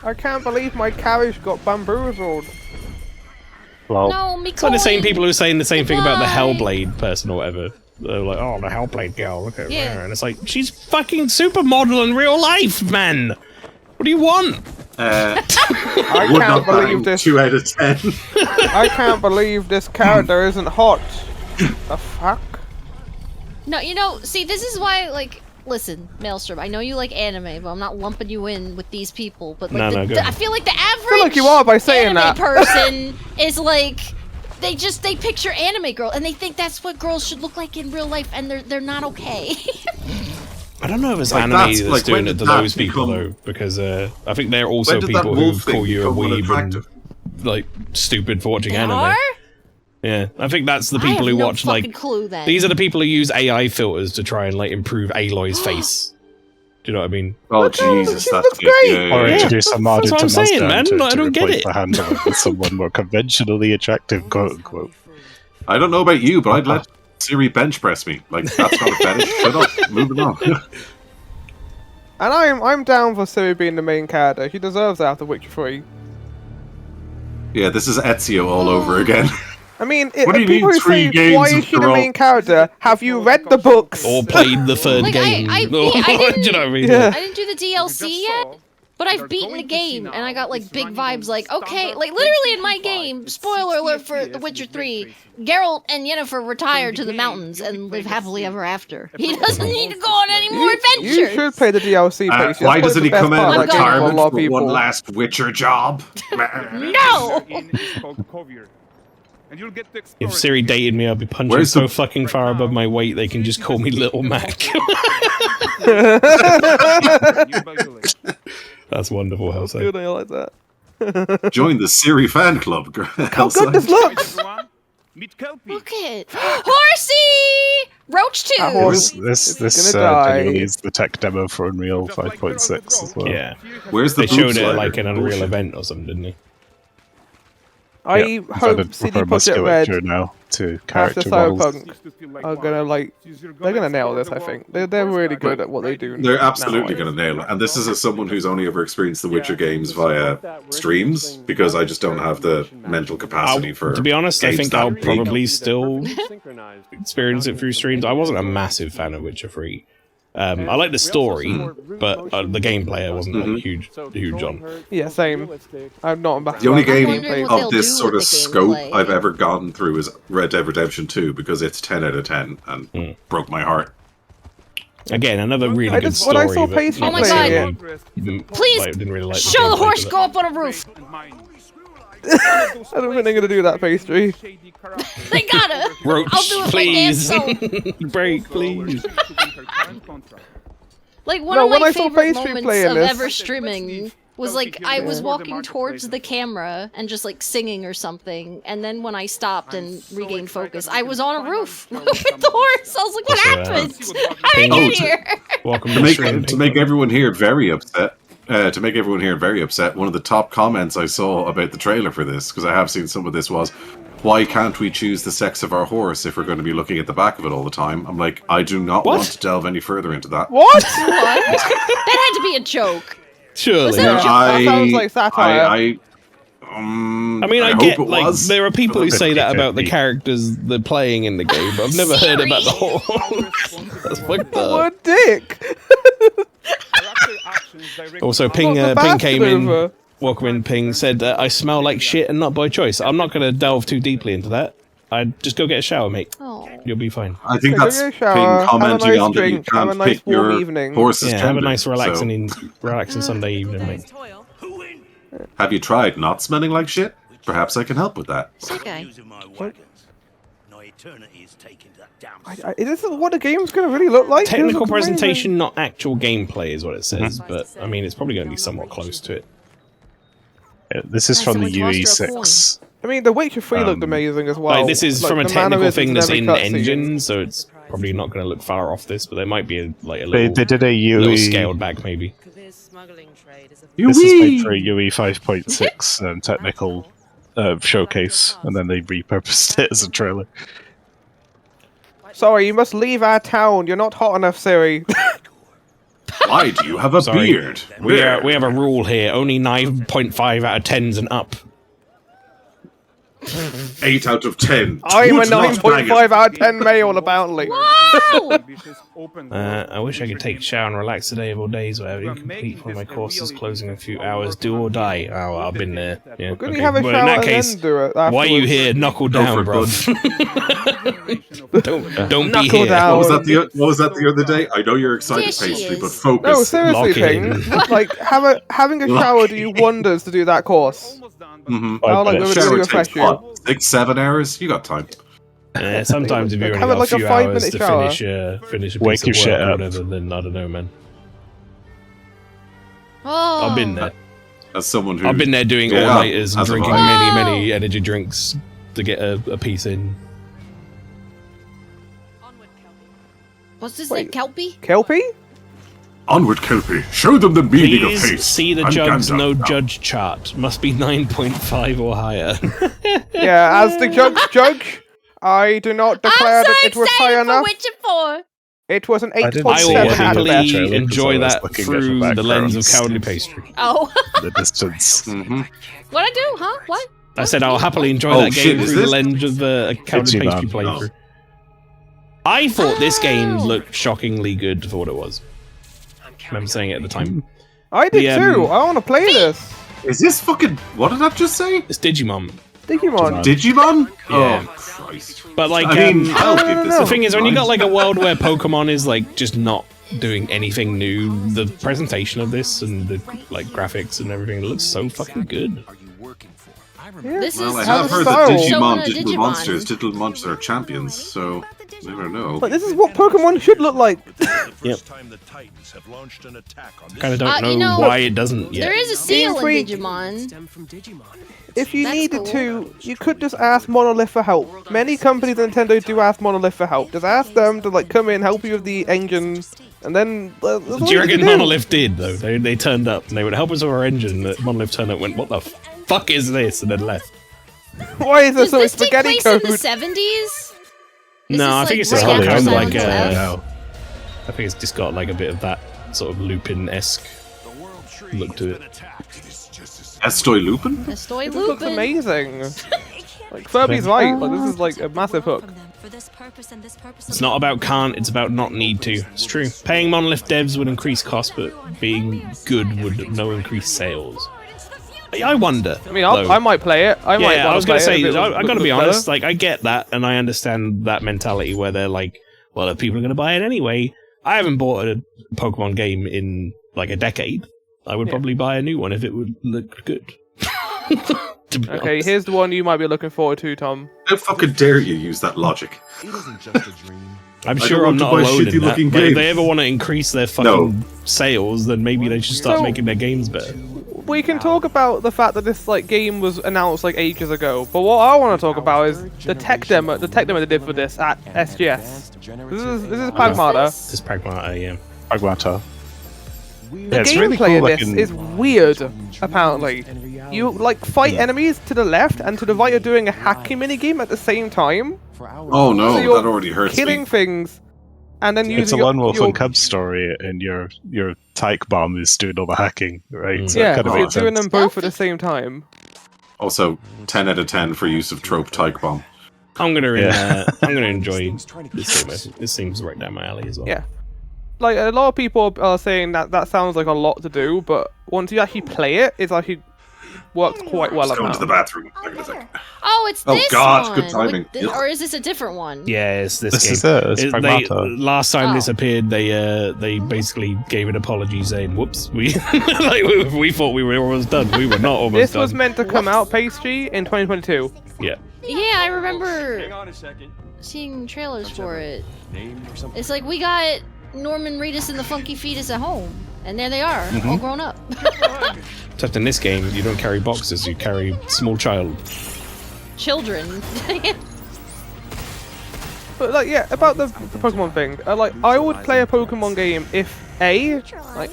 I can't believe my carriage got bamboozled. Well, No, It's like the same people who are saying the same thing about the Goodbye. Hellblade person or whatever. They're like, oh, the Hellblade girl, look at Yeah. her. And it's like, she's fucking supermodel in real life, man. What do you want? I Would can't not bang believe this. 2 out of 10. I can't believe this character isn't hot. The fuck? No, you know, see, this is why, like, listen, Maelstrom, I know you like anime, but I'm not lumping you in with these people. But like, No, go I feel like the average feel like you are by saying anime that. person is like, they picture anime girl and they think that's what girls should look like in real life, and they're not okay. I don't know if it's Like, anime that's- that's like, when doing it did to that those people, become- though, because I think they're also When did that people who wolf thing call you a become weeb and, unattractive? like, stupid for watching They anime. are? Yeah, I think that's the I people have who no watch, fucking like, clue then. these are the people who use AI filters to try and, like, improve Aloy's face. Do you know what I mean? Oh, Jesus, that's looks good. great. Yeah, or yeah, yeah. introduce a mod That's what into I'm saying, Mustang man. to, I to don't get replace it. the handle with someone more conventionally attractive, quote unquote. I don't know about you, but I'd let Siri bench press me. Like, that's not a fetish. Shut up. Moving on. And I'm down for Siri being the main character. She deserves that after Witcher 3. Yeah, this is Ezio all over again. I mean, What do you people mean, who 3 say, games why is of she the Geralt? main character? Have you read the books? Or played the third Like, game. I Do you know what I mean? Yeah. I didn't do the DLC yet. But I've beaten the game, and I got like big vibes like, okay, like literally in my game, spoiler alert for The Witcher 3, Geralt and Yennefer retire to the mountains and live happily ever after. He doesn't need to go on any more adventures! You should play the DLC, Pacey. Why doesn't he come out of retirement for people. one last Witcher job? No! If Siri dated me, I'd be punching so fucking far above my weight they can just call me Little Mac. That's wonderful, Elsa. Good, I like that. Join the Siri fan club, How good this looks! Look at Horsey! Roach 2! This genuinely is the tech demo for Unreal 5.6 as well. Yeah. Where's the They showed it slider? at like an Unreal Bullshit. event or something, didn't they? I hope CD Projekt Red now to after character models. Cyberpunk are gonna they're gonna nail this. I think they're really good at what they do. They're absolutely going to nail it. And this is as someone who's only ever experienced the Witcher games via streams, because I just don't have the mental capacity for. To be honest, I games think that I'll big. probably still experience it through streams. I wasn't a massive fan of Witcher 3. I like the story, but the gameplay I wasn't like, huge on. Yeah, same. I'm not a The only game gameplay of this sort of scope I've ever gone through is Red Dead Redemption 2, because it's 10 out of 10 and broke my heart. Again, another really good story. When I saw but Pacey not Oh my play God. it, Please, didn't really like show the gameplay horse of it. go up on a roof! I don't think they're gonna do that, Pastry. They gotta! Roach, I'll do it please! by dance Break, please! Like, one No, of when my I saw favorite Pastry moments playing of this- ever streaming was like, I was walking towards the camera and just like singing or something, and then when I stopped and regained focus, I was on a roof with the horse! I was like, what happened? How did I get here? Welcome To make everyone here very upset. One of the top comments I saw about the trailer for this, because I have seen some of this, was, why can't we choose the sex of our horse if we're going to be looking at the back of it all the time? I'm like, I do not want to delve any further into that. What? That had to be a joke. Surely. Was that a joke? That sounds like satire. I mean, I hope get, it like, was. there are people who say that about the characters they're playing in the game, but I've never heard about the horse. That's fucked up. What a dick! Also, Ping came in. Welcome in, Ping. Said, I smell like shit and not by choice. I'm not going to delve too deeply into that. I'd just go get a shower, mate. Oh. You'll be fine. I think Go that's get a Ping shower, commenting have a nice on that you drink, have a can't nice pick warm your evening. horse's Yeah, have a gender, nice so- relaxing Sunday evening, mate. Have you tried not smelling like shit? Perhaps I can help with that. Okay. Is this what the game's gonna really look like? Technical This looks amazing. presentation, not actual gameplay, is what it says. But I mean, it's probably going to be somewhat close to it. This is from the UE6. I mean, The Witcher 3 looked amazing as well. Like, this is Like, from a the technical mannerisms thing in that's every in cutscene. engine, so it's probably not going to look far off this. But there might be a little. They did a UE little scaled back, maybe. This is made for a UE 5.6 technical showcase, and then they repurposed it as a trailer. Sorry, you must leave our town. You're not hot enough, Siri. Why do you have a Sorry. beard? We have a rule here: only 9.5 out of 10s and up. 8 out of 10. I'm a Would not bang it. 9.5 out of 10 male, apparently. I wish I could take a shower and relax today of all days, whatever. You complete one of my courses, closing in a few hours, do or die. Oh, I've been there. Yeah, Couldn't you have a well, shower in that and case, then do it why are you afterwards? here? Knuckle Go down, for bro. Don't be Knuckle here. down. What was that the other day? I know you're excited, Yes, she Pastry, is. but focus. No, seriously, Lock it in. Ping. Like, having a shower do you wonders to do that course. I'll like really Shower refresh takes you. what, 6-7 hours? You got time. Yeah, sometimes if you only Have it got like a a few 5 hours minute to shower. finish a Wake piece of your work shit or up. whatever, then I don't know, man. Oh. I've been there. As someone who I've been there doing Yeah, all-nighters and as have drinking I. many energy drinks to get a piece in. What's his name? Kelpie? Kelpie? Onward, Kelpie. Show them the meaning of Please haste. see the I'm Jug's Gandalf no now. judge chart. Must be 9.5 or higher. Yeah, as the judge, I do not declare that it was high enough. Witcher 4. It was an I didn't 8.7 see I any will of out of that happily 10. trailer because enjoy I was that looking through at the lens of backgrounds. cowardly pastry. Oh. The distance. What'd I do, huh? What? I said I'll happily enjoy Oh, that shit, game is through the this- lens of a cowardly Itchy pastry man. playthrough. I thought this game looked shockingly good for what it was. I remember saying it at the time. I did too. I want to play this. Is this fucking... What did that just say? It's Digimon. Digimon? Yeah. Oh, Christ. But like, I mean, I'll give this the a thing is, when you try. got like a world where Pokemon is like just not doing anything new, the presentation of this and the like graphics and everything looks so fucking good. This Well, I is have heard style. that Showing a Digital Digimon. Monsters, Digital Monsters are champions, so never know. But this is what Pokemon should look like. Yep. Kind of don't know, you know, why it doesn't yet. There is a seal in Freak. Digimon. If you That's needed cool. to, you could just ask Monolith for help. Many companies and Nintendo do ask Monolith for help. Just ask them to like come in, help you with the engine, and then. That's all Do you reckon can do. Monolith did though? They turned up and they would help us with our engine. That Monolith turned up and went, "What the fuck is this?" and then left. Why is there Does so much this take spaghetti place code? in the 70s? No, I think it's just right got after kind of like Silence of I think it's just got like a bit of that sort of Lupin-esque look to it. Estoy Lupin? Estoy This looks Lupin. amazing. Like Furby's right. Like this is like a massive hook. It's not about can't, it's about not need to. It's true. Paying Monolith devs would increase costs, but being good would no increase sales. I wonder. I mean, I might play it. I might. I was going to say, I I got to be honest, like, I get that, and I understand that mentality where they're like, well, if people are going to buy it anyway, I haven't bought a Pokemon game in, like, a decade. I would probably buy a new one if it would look good. Okay, here's the one you might be looking forward to, Tom. How fucking dare you use that logic? I'm I sure don't I'm want to not buy alone in that. shitty-looking Like, if games. they ever want to increase their fucking sales, then maybe they should start So- making their games better. We can talk about the fact that this like game was announced like ages ago, but what I want to talk about is the tech demo they did for this at SGS. This is Pragmata. This is Pragmata, yeah. Pragmata. The Yeah, it's gameplay really cool in this looking. is weird, apparently. You like fight enemies to the left and to the right, you're doing a hacking minigame at the same time. Oh no, So you're that already hurts killing me. things, and then It's a using Lone Wolf your and Cub story, and your Tyke Bomb is doing all the hacking, right? So it yeah, kind of you're makes doing sense. them both at the same time. Also, 10 out of 10 for use of trope Tyke Bomb. I'm gonna Yeah. enjoy this game. This seems right down my alley as well. Yeah. Like a lot of people are saying that sounds like a lot to do, but once you actually play it, it's actually works quite well. Let's go into the bathroom. Hang on a second. Oh, it's Oh, this God, one. good timing. Or is this a different one? Yeah, it's this This game. is it, it's They, Pragmata. last time this Oh. appeared, they basically gave an apology saying, "Whoops, we we thought we were almost done. We were not almost This done." was meant to come out pastry in 2022. Yeah. Yeah, I remember seeing trailers for it. It's like we got Norman Reedus and the Funky Fetus at home, and there they are, all grown up. Except in this game, you don't carry boxes; you carry small child. Children. But like, yeah, about the Pokemon thing. Like, I would play a Pokemon game if like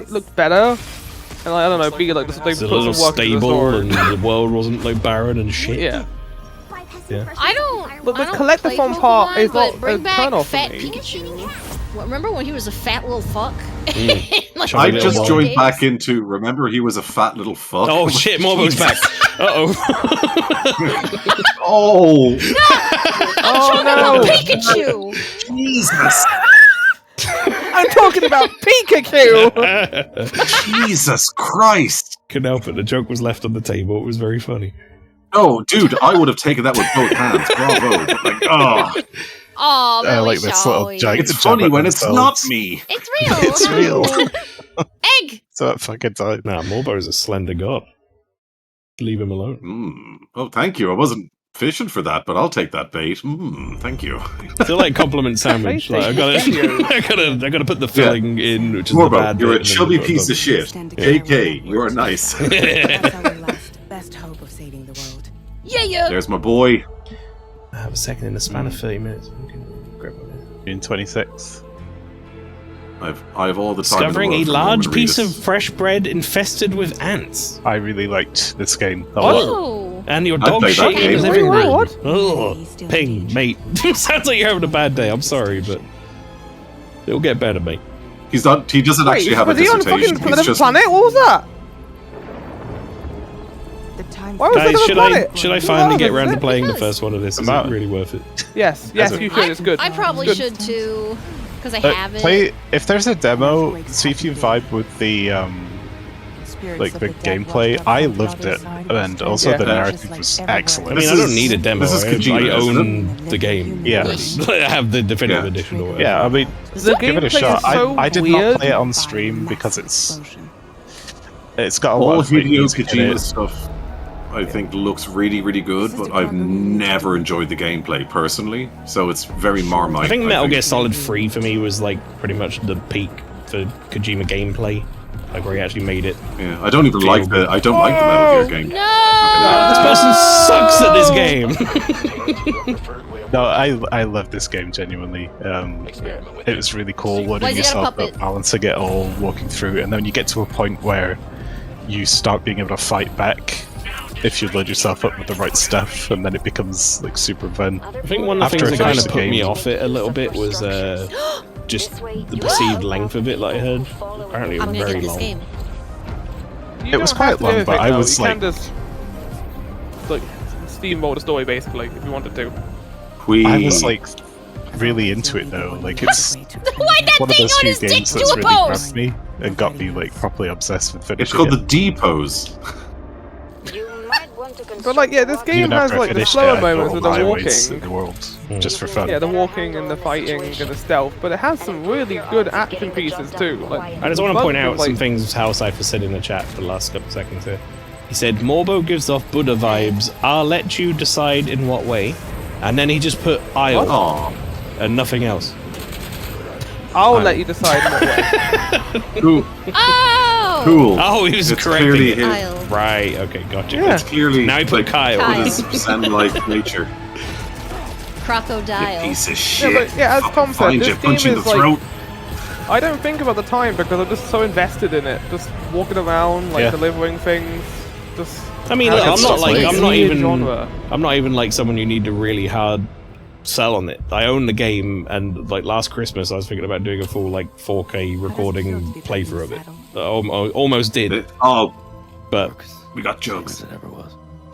it looked better, and like, I don't know, B like they It's a put little some work into the stable, story. and the world wasn't like barren and shit. Yeah. Yeah. I don't. But the I don't collectathon play part Pokemon, is but not bring a back turn-off for Fat me. Pikachu. What, remember when he was a fat little fuck? Like, Chubby I little just boy. joined back into. Remember, he was a fat little fuck. Oh shit, Morbo's back. Uh-oh. Oh. Oh about no! Pikachu. Jesus. I'm talking about Pikachu. Jesus Christ. Couldn't help it. The joke was left on the table. It was very funny. Oh, dude, I would have taken that with both hands. Bravo. But like, oh. Oh, I like this little giant. It's funny when it's not me. It's real. It's real. Egg. So that fucking time. Nah, Morbo's a slender god. Leave him alone. Oh, thank you. I wasn't fishing for that, but I'll take that bait. Thank you. It's like compliment sandwich. Like, I gotta put the filling in, which is the Morbo, bad you're bit, a and then chubby put piece the- of shit. KK, you are nice. Best hope of saving the world. Yeah. There's my boy. I have a second in the span of 30 minutes. Grab one. In 26. I've all the time. Discovering in a the world for large Norman piece Reedus. of fresh bread infested with ants. I really liked this game a What? lot. Oh. And your I'd dog play that shit game. was Wait, everywhere. what? Ugh. Ping, mate. Sounds like you're having a bad day. I'm sorry, but it'll get better, mate. He doesn't Wait, actually have a was he on dissertation. fucking He's just planet? What was that? Why was Guys, that should on a planet? I What finally was get that? round to playing the first one of this? Is it About- really worth it? Yes, you should. It's good. I probably Good. should too. Because I have it. Play if there's a demo. See if you vibe with the like the gameplay. I loved it, and also the narrative was excellent. I mean, I don't need a demo. This is I Kojima, own the game. Yeah, I have the definitive edition. Or whatever. Yeah, I mean, give it a shot. I did not play it on stream because it's got a lot of Hideo music in Kojima it. stuff. I think looks really, really good, but I've never enjoyed the gameplay personally, so it's very Marmite. I think Metal Gear Solid 3 for me was like pretty much the peak for Kojima gameplay, like where he actually made it. Yeah, I don't even like the. I don't like the Metal Gear game. This person sucks at this game. No, I love this game genuinely. It was really cool loading yourself up, balancing it all, walking through, and then you get to a point where you start being able to fight back if you load yourself up with the right stuff, and then it becomes like super fun. I think one of the things that kind of put me off it a little bit was just the perceived length of it. Like I heard, apparently it was very long. It was quite long, but I was like, just like steamroll the story basically if you wanted to. I was like really into it though. Like it's one of those few games that's really grabbed me and got me like properly obsessed with finishing. It's called the D pose. But like, yeah, this game has like the slower moments with the walking. In the world, just for fun. Yeah, the walking and the fighting and the stealth, but it has some really good action pieces too. Like, I just want to point out some things House Cypher said in the chat for the last couple seconds here. He said, Morbo gives off Buddha vibes, I'll let you decide in what way. And then he just put I'll and nothing else. I'll let you decide in what way. Cool. Oh! Cool. Oh, he was It's correcting clearly it. his- Right, okay, gotcha. Yeah. It's clearly Now he put Kyle. His Zen-like nature. Crocodile. Piece of shit. Yeah, but yeah, as Tom said, Find this you, game punch you in is the like. throat. I don't think about the time because I'm just so invested in it. Just walking around, like delivering things. Just. I mean, look, I'm not genre. even like someone you need to really hard sell on it. I own the game, and like last Christmas I was thinking about doing a full like 4K recording playthrough of it. I almost did. But we got jokes.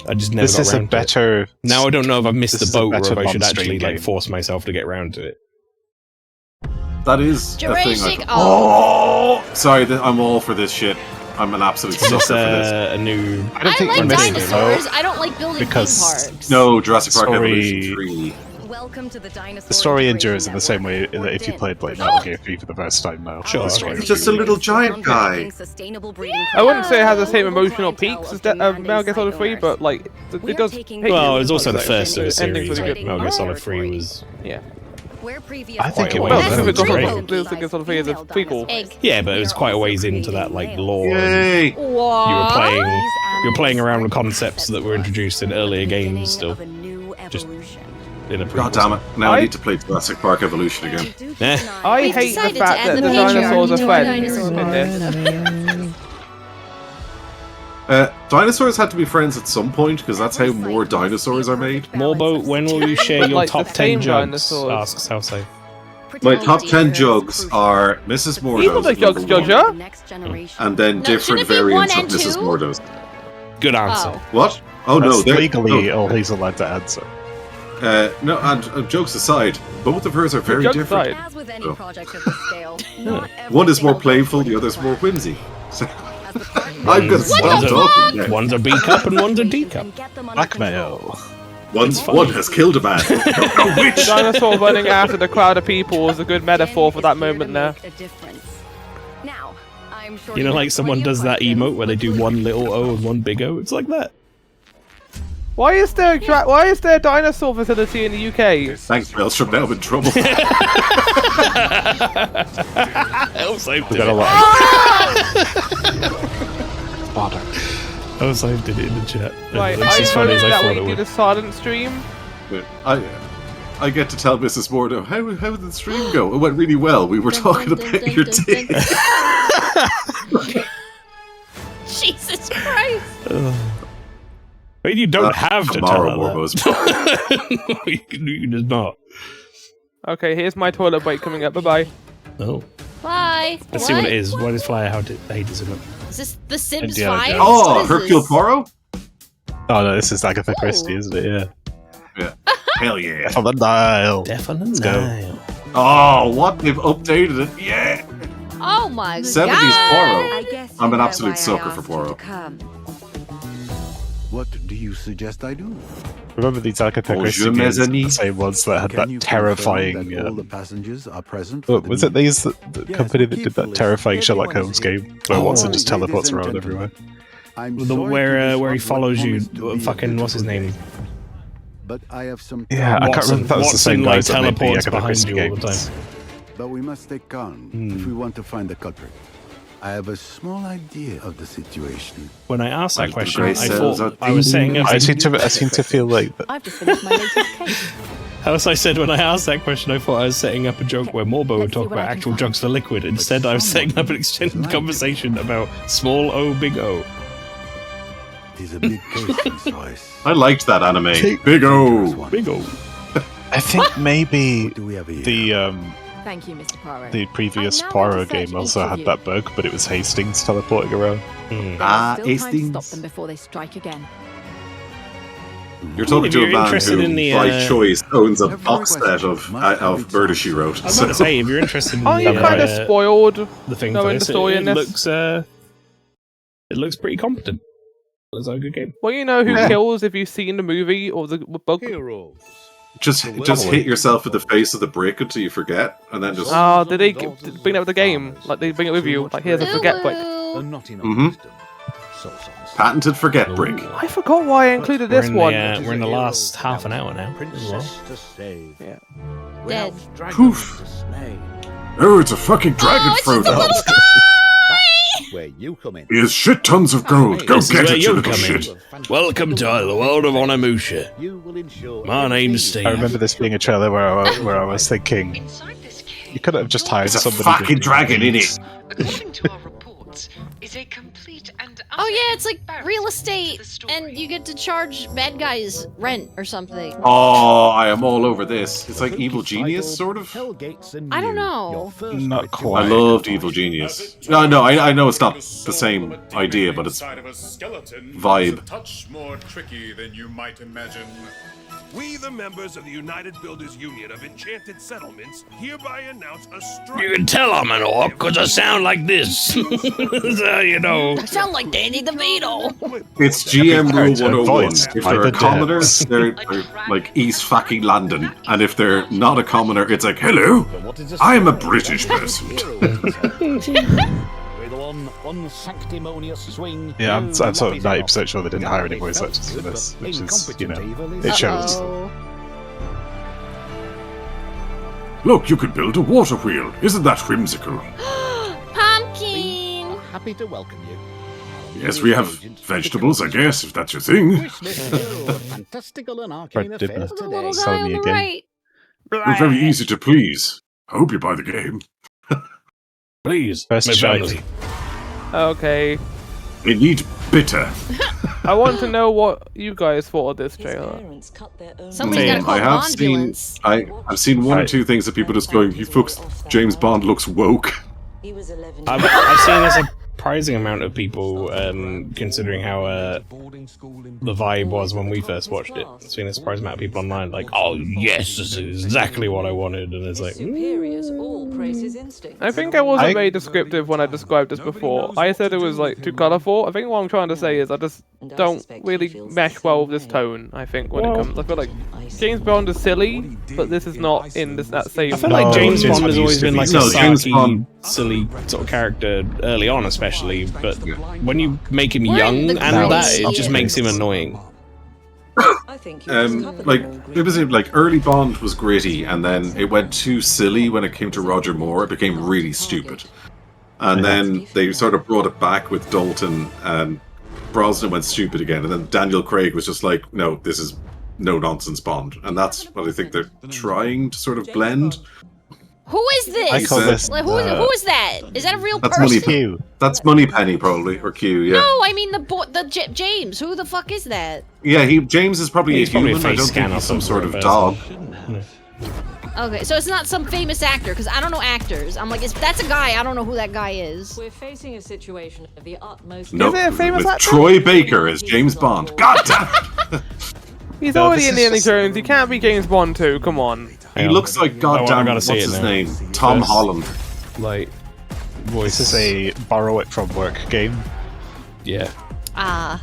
I just never This got is a around to better. it. Now I don't know if I've missed this the is a boat or better if I should non-stream actually like game. force myself to get around to it. That is a Jurassic. thing. Oh. Sorry, I'm all for this shit. I'm an absolute Is sucker this for this. a new? I don't think like we're missing it, dinosaurs. though, I don't like building theme because parks. No, Jurassic Park Story- Evolution 3. Welcome to the dinosaur. the story endures in the same way that if you played like Metal Gear 3 for the first time now. Sure. The story It's just a little giant guy. I wouldn't say it has the same emotional peaks as Metal Gear Solid 3, but like it does. Well, it was also the first of the ending's series. really Like, good. Metal Gear Solid 3 was. Yeah. I think it Quite was. a Well, ways it's also great. Metal Gear Solid 3 is a prequel. Egg. Yeah, but it was quite a ways into that like lore. and Yay! What? You were playing around with concepts that were introduced in earlier games still. Just in a prequel. God damn it! Now I need to play Jurassic Park Evolution again. I We've hate the decided to fact add that the the patriarchy dinosaurs are to our friends dinosaur in this. Dinosaurs had to be friends at some point because that's how more dinosaurs are made. Morbo, when will you share But, your like, top the 10 same jugs? dinosaurs. Asks Housei. My top 10 jugs are Mrs. Even Mordo's the jugs, number one, Jojo. and then No, different shouldn't it be one variants of and Mrs. two? Mordo's. Good answer. Oh. What? Oh no, That's they're legally all he's allowed to answer. no. And jokes aside, both of hers are very Jokes different. aside. As with any Oh. project of this scale, not One is more everything playful, the other is more whimsy. So, I'm gonna stop talking. Yeah. One's a B cup and one's a D cup. Blackmail. One has killed a man. Don't know The which. dinosaur running after the crowd of people was a good metaphor for that moment there. Now, I'm sure You know, like someone does that emote where they do one little O and one big O? It's like that. Why is there a dinosaur facility in the UK? Thanks, Maelstrom. Now I'm in trouble. Elfside We did got a it. lot. Spotter. Elfside did it in the chat. Right, It's I as funny as I that thought we it did would. a silent stream. But I get to tell Mrs. Mordo, how did the stream go? It went really well. We were talking about your teeth. Jesus Christ. I mean, you don't have to tell tomorrow, her Morbo's that. you can just not. Okay, here's my toilet break coming up. Bye bye. Oh. Bye. Let's see what it is. What is Flyer Hades in it? Is this The Sims Indiana 5? Jones. Oh, What is Hercule this? Poirot? Oh no, this is Agatha Christie, isn't it? Yeah. Yeah. Hell yeah. Death on the Nile. Death on the Let's go. Nile. Oh, what? They've updated it. Yeah. Oh my 70s god. Poirot. I'm an absolute sucker for Poirot. What do you suggest I do? Remember these Agatha Bonjour, Christie mes games, amis. the same ones that had Can you that confirm terrifying... that all the passengers are present? What, was it the company that did that terrifying Sherlock Holmes game where Watson just teleports around everywhere? Where he follows you, fucking, what's his name? But I have some Yeah, I can't remember if that was the same Watson, guys that made the teleports Agatha behind Christie you all the games. time. But we must stay calm if we want to find the culprit. I have a small idea of the situation. When I asked that Like the question, grey I cells thought are I was setting up. I seem to feel like that. I've just finished my latest case. As I said when I asked that question, I thought I was setting up a joke where Morbo would Let's see talk what I about can actual find. drugs for liquid. Instead, I was setting up an extended conversation about small O, big O. It is a big case, Miss Royce. I liked that anime. Big O. Big O. I think maybe What do we have here? Thank you, Mr. Poirot. the previous I'm now Poirot going to search game also each had of that bug, but it was Hastings teleporting around. There's Ah, still time to Hastings. stop them before they strike again. You're talking If to a you're man interested who, in the, by choice, owns a Every box set question of Murder, She Wrote. I was about to say, if you're interested in Oh, you the, kind of spoiled the thing knowing for the this, story it in this. looks it looks pretty competent. Looks like a good game. Well, you know who Yeah. kills if you've seen the movie or the book. just hit yourself in the face with the brick until you forget, and then just. Oh, did they bring that with the game? Like they bring it with you? Like here's a forget brick. Patented forget brick. I forgot why I included this one. We're in the last half an hour now. Yeah. Dead. Poof. Oh, it's a fucking dragon Frodo. Where you come in. Here's shit tons of gold. Go This is get where it, you you little come in. shit. Welcome to the world of Onimusha. My name's Steve. I remember this being a trailer where I was thinking, you could have just hired It's a somebody. fucking dragon, innit? According to our reports, is a complete and Oh yeah, it's like real estate, and you get to charge bad guys rent or something. Oh, I am all over this. It's like Evil Genius, sort of. I don't know. Not I quite. loved Evil Genius. No, I know it's not the same idea, but it's vibe. Touch more tricky than you might imagine. We, the members of the United Builders Union of Enchanted Settlements, hereby announce a strike. You can tell I'm an orc because I sound like this. So, you know. I sound like Danny DeVito. It's GM Rule 101. voiced If by they're the a commoner, they're like East fucking London. And if they're not a commoner, it's like, hello, I'm a British person. With one unsanctimonious swing. Yeah, I'm sort of 90% sure they didn't hire any voice actors for this, which is, you know, it shows. Look, you could build a water wheel. Isn't that whimsical? Pumpkin. Happy to welcome you. Yes, we have vegetables, I guess, if that's your thing. Fantastical and arcane Fred Dibner. affairs The today. little guy Selling on me the a game. right. You're very easy to please. I hope you buy the game. Please, Best Miss shite. Vanity. Okay. We need bitter. I want to know what you guys thought of this trailer. Somebody's got to call I an have seen, ambulance. I've seen one or two things that people just going, James Bond looks woke. I've seen a surprising amount of people considering how the vibe was when we first watched it. I've seen a surprising amount of people online like, oh yes, this is exactly what I wanted, and it's like, I think I wasn't very descriptive when I described this before. I said it was like too colourful. I think what I'm trying to say is I just don't really mesh well with this tone. I think when it comes, I feel like James Bond is silly, but this is not in that same. I feel like James James Bond has Bond always used to been be like a No, James sarky, Bond- silly sort of character early on, especially. But when you make him We're in young the and that, crazy it just makes him annoying. Like it was like early Bond was gritty, and then it went too silly when it came to Roger Moore. It became really stupid, and then they sort of brought it back with Dalton, and Brosnan went stupid again, and then Daniel Craig was just like, no, this is no nonsense Bond, and that's what I think they're trying to sort of blend. Who is this? I call this, Like, who is that? Is that a real That's person? Money. That's Moneypenny probably, or Q. Yeah. No, I mean James. Who the fuck is that? Yeah, James is probably He's a probably a human. I face don't scan think or he's some something sort of for a dog. Okay, so it's not some famous actor because I don't know actors. I'm like, that's a guy. I don't know who that guy is. We're facing a situation of the utmost. No, Is it a famous with actor? Troy Baker as James Bond. God damn it! He's No, already this is Indiana just- Jones. He can't be James Bond too. Come on. He looks like goddamn. What's his name? Tom Holland. Like voice. This is a borrow it from work game, Yeah. Ah.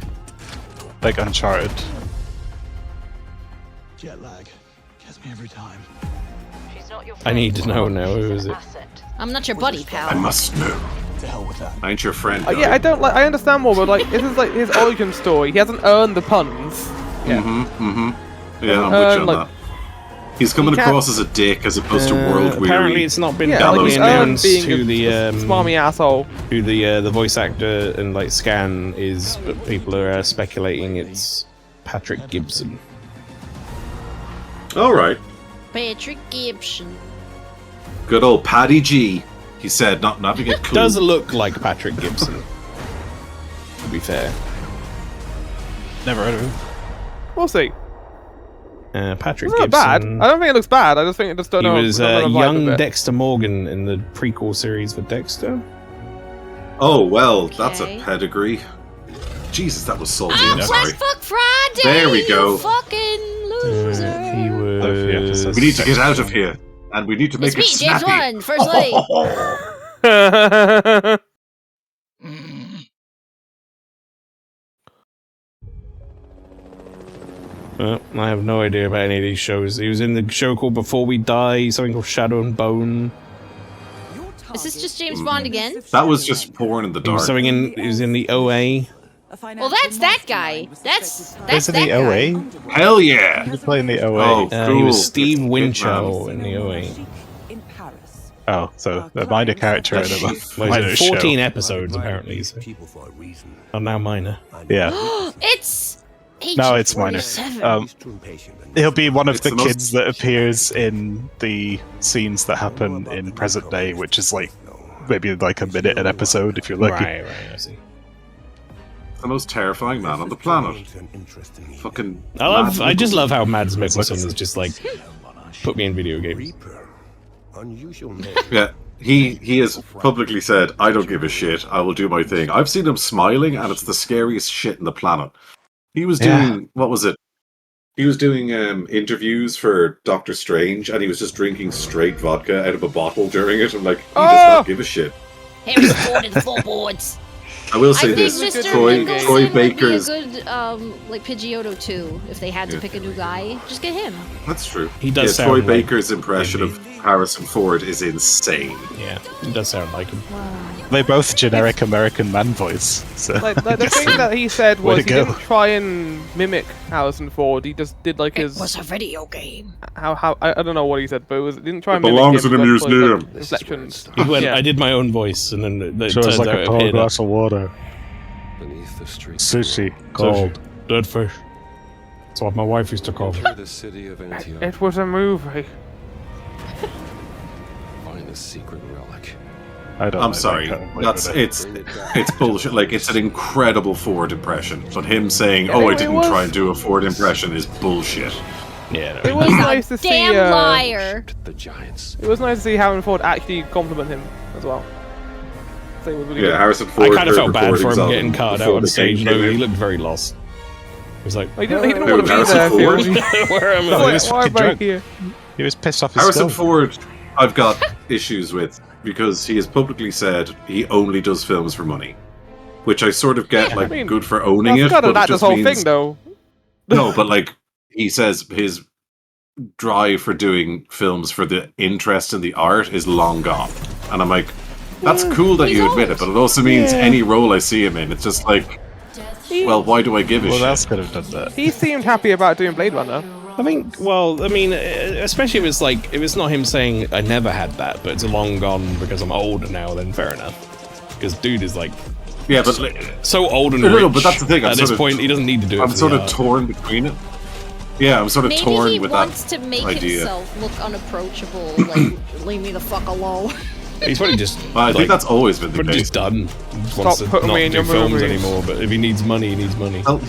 like Uncharted. Jet lag. Gets me every time. I need to know now. Who is it? I'm not your buddy, pal. I must know. To hell with that. I ain't your friend. Yeah, I don't like. I understand more, but like, this is like his origin story. He hasn't earned the puns. Yeah. Yeah, I'm with you on that. He's coming across as a dick as opposed to world weary. Apparently, it's not been Yeah, publicly like he's earned announced being who a the smarmy asshole. who the voice actor and like scan is, but people are speculating it's Patrick Gibson. All right. Patrick Gibson. Good old Paddy G. He said, not to get cool. Does look like Patrick Gibson. To be fair. Never heard of him. We'll see. Patrick It's not Gibson. bad. I don't think it looks bad. I just think it just don't He know. was don't know the vibe young of it. Dexter Morgan in the prequel series for Dexter. Oh, well, that's a Okay. pedigree. Jesus, that was salty. Oh, I'm sorry. Fuck Friday! There we you go. fucking loser. He was. We need to get out of here. And we need to make It's me, it James snappy. Wan, First Lady. I have no idea about any of these shows. He was in the show called Before We Die, something called Shadow and Bone. Is this just James Bond again? That was just porn in the He was dark. something in. He was in the OA. Well, that's that guy. That's Is it that the guy. OA? Hell yeah! You're playing the OA. Oh, He cool. was Steve Good Winchell man. in the OA. Oh, so the minor character in a Well, he's minor in show. 14 episodes apparently. So. Oh, now minor. Yeah. It's No, it's minor. 47. He'll be one of It's the the most- kids that appears in the scenes that happen in present day, which is like maybe like a minute an episode if you're lucky. Right, I see. The most terrifying man on the planet. Fucking. I just love how Mads Mikkelsen is just like put me in video games. Yeah, he has publicly said, "I don't give a shit. I will do my thing." I've seen him smiling, and it's the scariest shit in the planet. He was doing what was it? He was doing interviews for Doctor Strange, and he was just drinking straight vodka out of a bottle during it. I'm like, he does not give a shit. Harrison Ford and floorboards. I will say I think this: Mr. Troy Nicholson Baker's. would be a good, like Pidgeotto too. If they had to pick a new guy, just get him. That's true. He does Yeah, Troy sound like Baker's impression of Harrison Ford is insane. Yeah, he does sound like him. They both generic American man voice. So. Like the thing that he said Way was to he go. didn't try and mimic Harrison Ford. He just did like his. It was a video game. How I don't know what he said, but it didn't try It and mimic belongs him, in a but for his, like, museum. reflections. He went, Yeah. I did my own voice, and then it So it's turns like out a it tall appeared glass of water. Beneath the street. Sushi. Cold. Dead fish. That's what my wife used to call me. Enter the city of Antioch. It was a movie. Find the secret relic. I don't I'm know, sorry. I can't That's believe it. it's bullshit. Like it's an incredible Ford impression, but him saying, Yeah, "Oh, I it didn't was- try and do a Ford impression," is bullshit. Yeah, It was He's nice a to see. damn liar. The giants. It was nice to see Harrison Ford actually compliment him as well. So it was really Yeah, good. Harrison I Ford. kind of heard felt bad for recordings him of getting cut out before on the stage, game though. came He out. looked very lost. He was like, He didn't Who, want to be Harrison there. Ford? Phil. where am No, I? he was Why fucking am I drunk. here? He was pissed off his Harrison skull. Ford, I've got issues with because he has publicly said he only does films for money, which I sort of get, Yeah, like, I mean, good for owning That's it. kind But of it that this just whole means, thing, though. No, but like he says, his drive for doing films for the interest in the art is long gone, and I'm like, that's cool that you admit it, but it also means any role I see him in, it's just like, well, why do I give a Well, shit? else could have done that. He seemed happy about doing Blade Runner. I think, well, I mean, especially if it's like, if it's not him saying, I never had that, but it's long gone because I'm older now, then fair enough. Because dude is like, Yeah, but like, so old and No, rich. no, but that's the thing, I'm At this sort of- point, he doesn't need to do it. I'm for sort the of art. torn between it. Yeah, I'm sort of Maybe torn he with wants that to make idea. himself look unapproachable. Like, leave me the fuck alone. He's probably just. I think that's always been the probably case. just done. He just wants to putting not me in do your films movies. anymore. But if he needs money, he needs money. Well,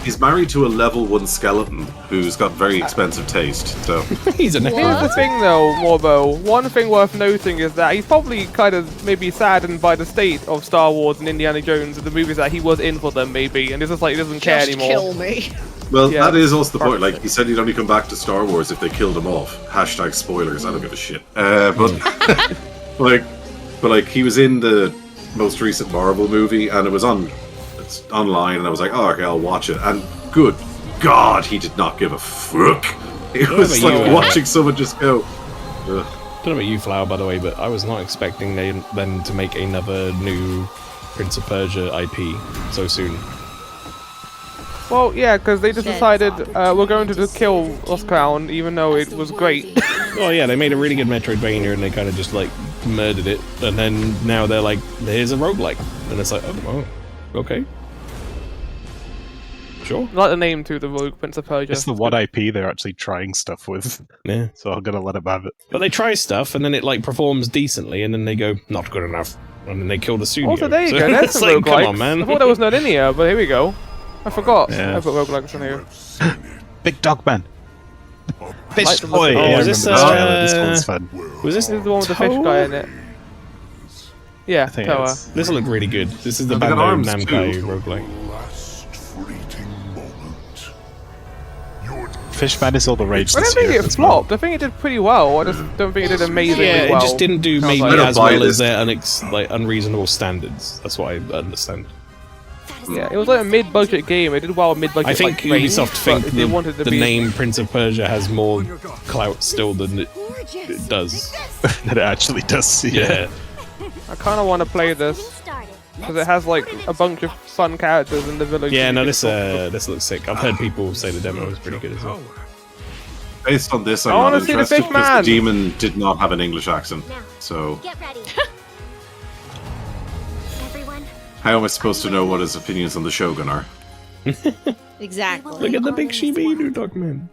he's married to a level 1 skeleton who's got very expensive taste, so... He's an Here's the thing, though, Morbo. One thing worth noting is that he's probably kind of maybe saddened by the state of Star Wars and Indiana Jones and the movies that he was in for them, maybe, and it's just like he doesn't care Just anymore. kill me. Well, Yeah, that is also the point. perfect. Like, he said he'd only come back to Star Wars if they killed him off. Hashtag spoilers. I don't give a shit. But like, he was in the most recent Marvel movie, and it was it's online, and I was like, oh, okay, I'll watch it. And good God, he did not give a fuck. It was like watching someone just go. Ugh. I don't know about you, Flower, by the way, but I was not expecting them to make another new Prince of Persia IP so soon. Well, yeah, because they just decided we're going to just kill Lost Crown, even though it was great. Well, yeah, they made a really good Metroidvania and they kind of just like murdered it, and then now they're like, here's a roguelike, and it's like, oh, okay. Sure. I like the name too, the Rogue Prince of Persia. It's the one IP they're actually trying stuff with. Yeah. So I'm gonna let them have it. But they try stuff and then it like performs decently, and then they go, not good enough, and then they kill the studio. Also, there you So go. There's it's some like, roguelikes. come on, man. I thought there was none in here, but here we go. I forgot. Yeah. I put roguelikes in here. Big Dog Man. Fish Like the boy. look of- Yeah, is this, this one's fun. Was this This is the one with the fish guy in it. Yeah, think Toa. it's- This will look really good. This is the They got Bandai arms, Namco too. roguelike. Fishman is all the rage I don't this think year it as well. flopped. I think it did pretty well. I just don't think it did amazingly Yeah, well. it just didn't do Sounds maybe like. as well as their unreasonable standards. That's what I understand. Yeah, it was like a mid-budget game. It did well mid-budget. I think like, range, Ubisoft think but they wanted to the be name Prince of Persia has more clout still than it does. That it actually does. Yeah. I kind of want to play this because it has like a bunch of fun characters in the village. Yeah, that no, you this can this looks sick. I've heard people say the demo was pretty good as well. Based on this, I'm I wanna not see the interested fish because man. the demon did not have an English accent. So, Get ready. Everyone, how am I supposed to know what his opinions on the Shogun are? Exactly. Look at the big Shiba Inu dog man.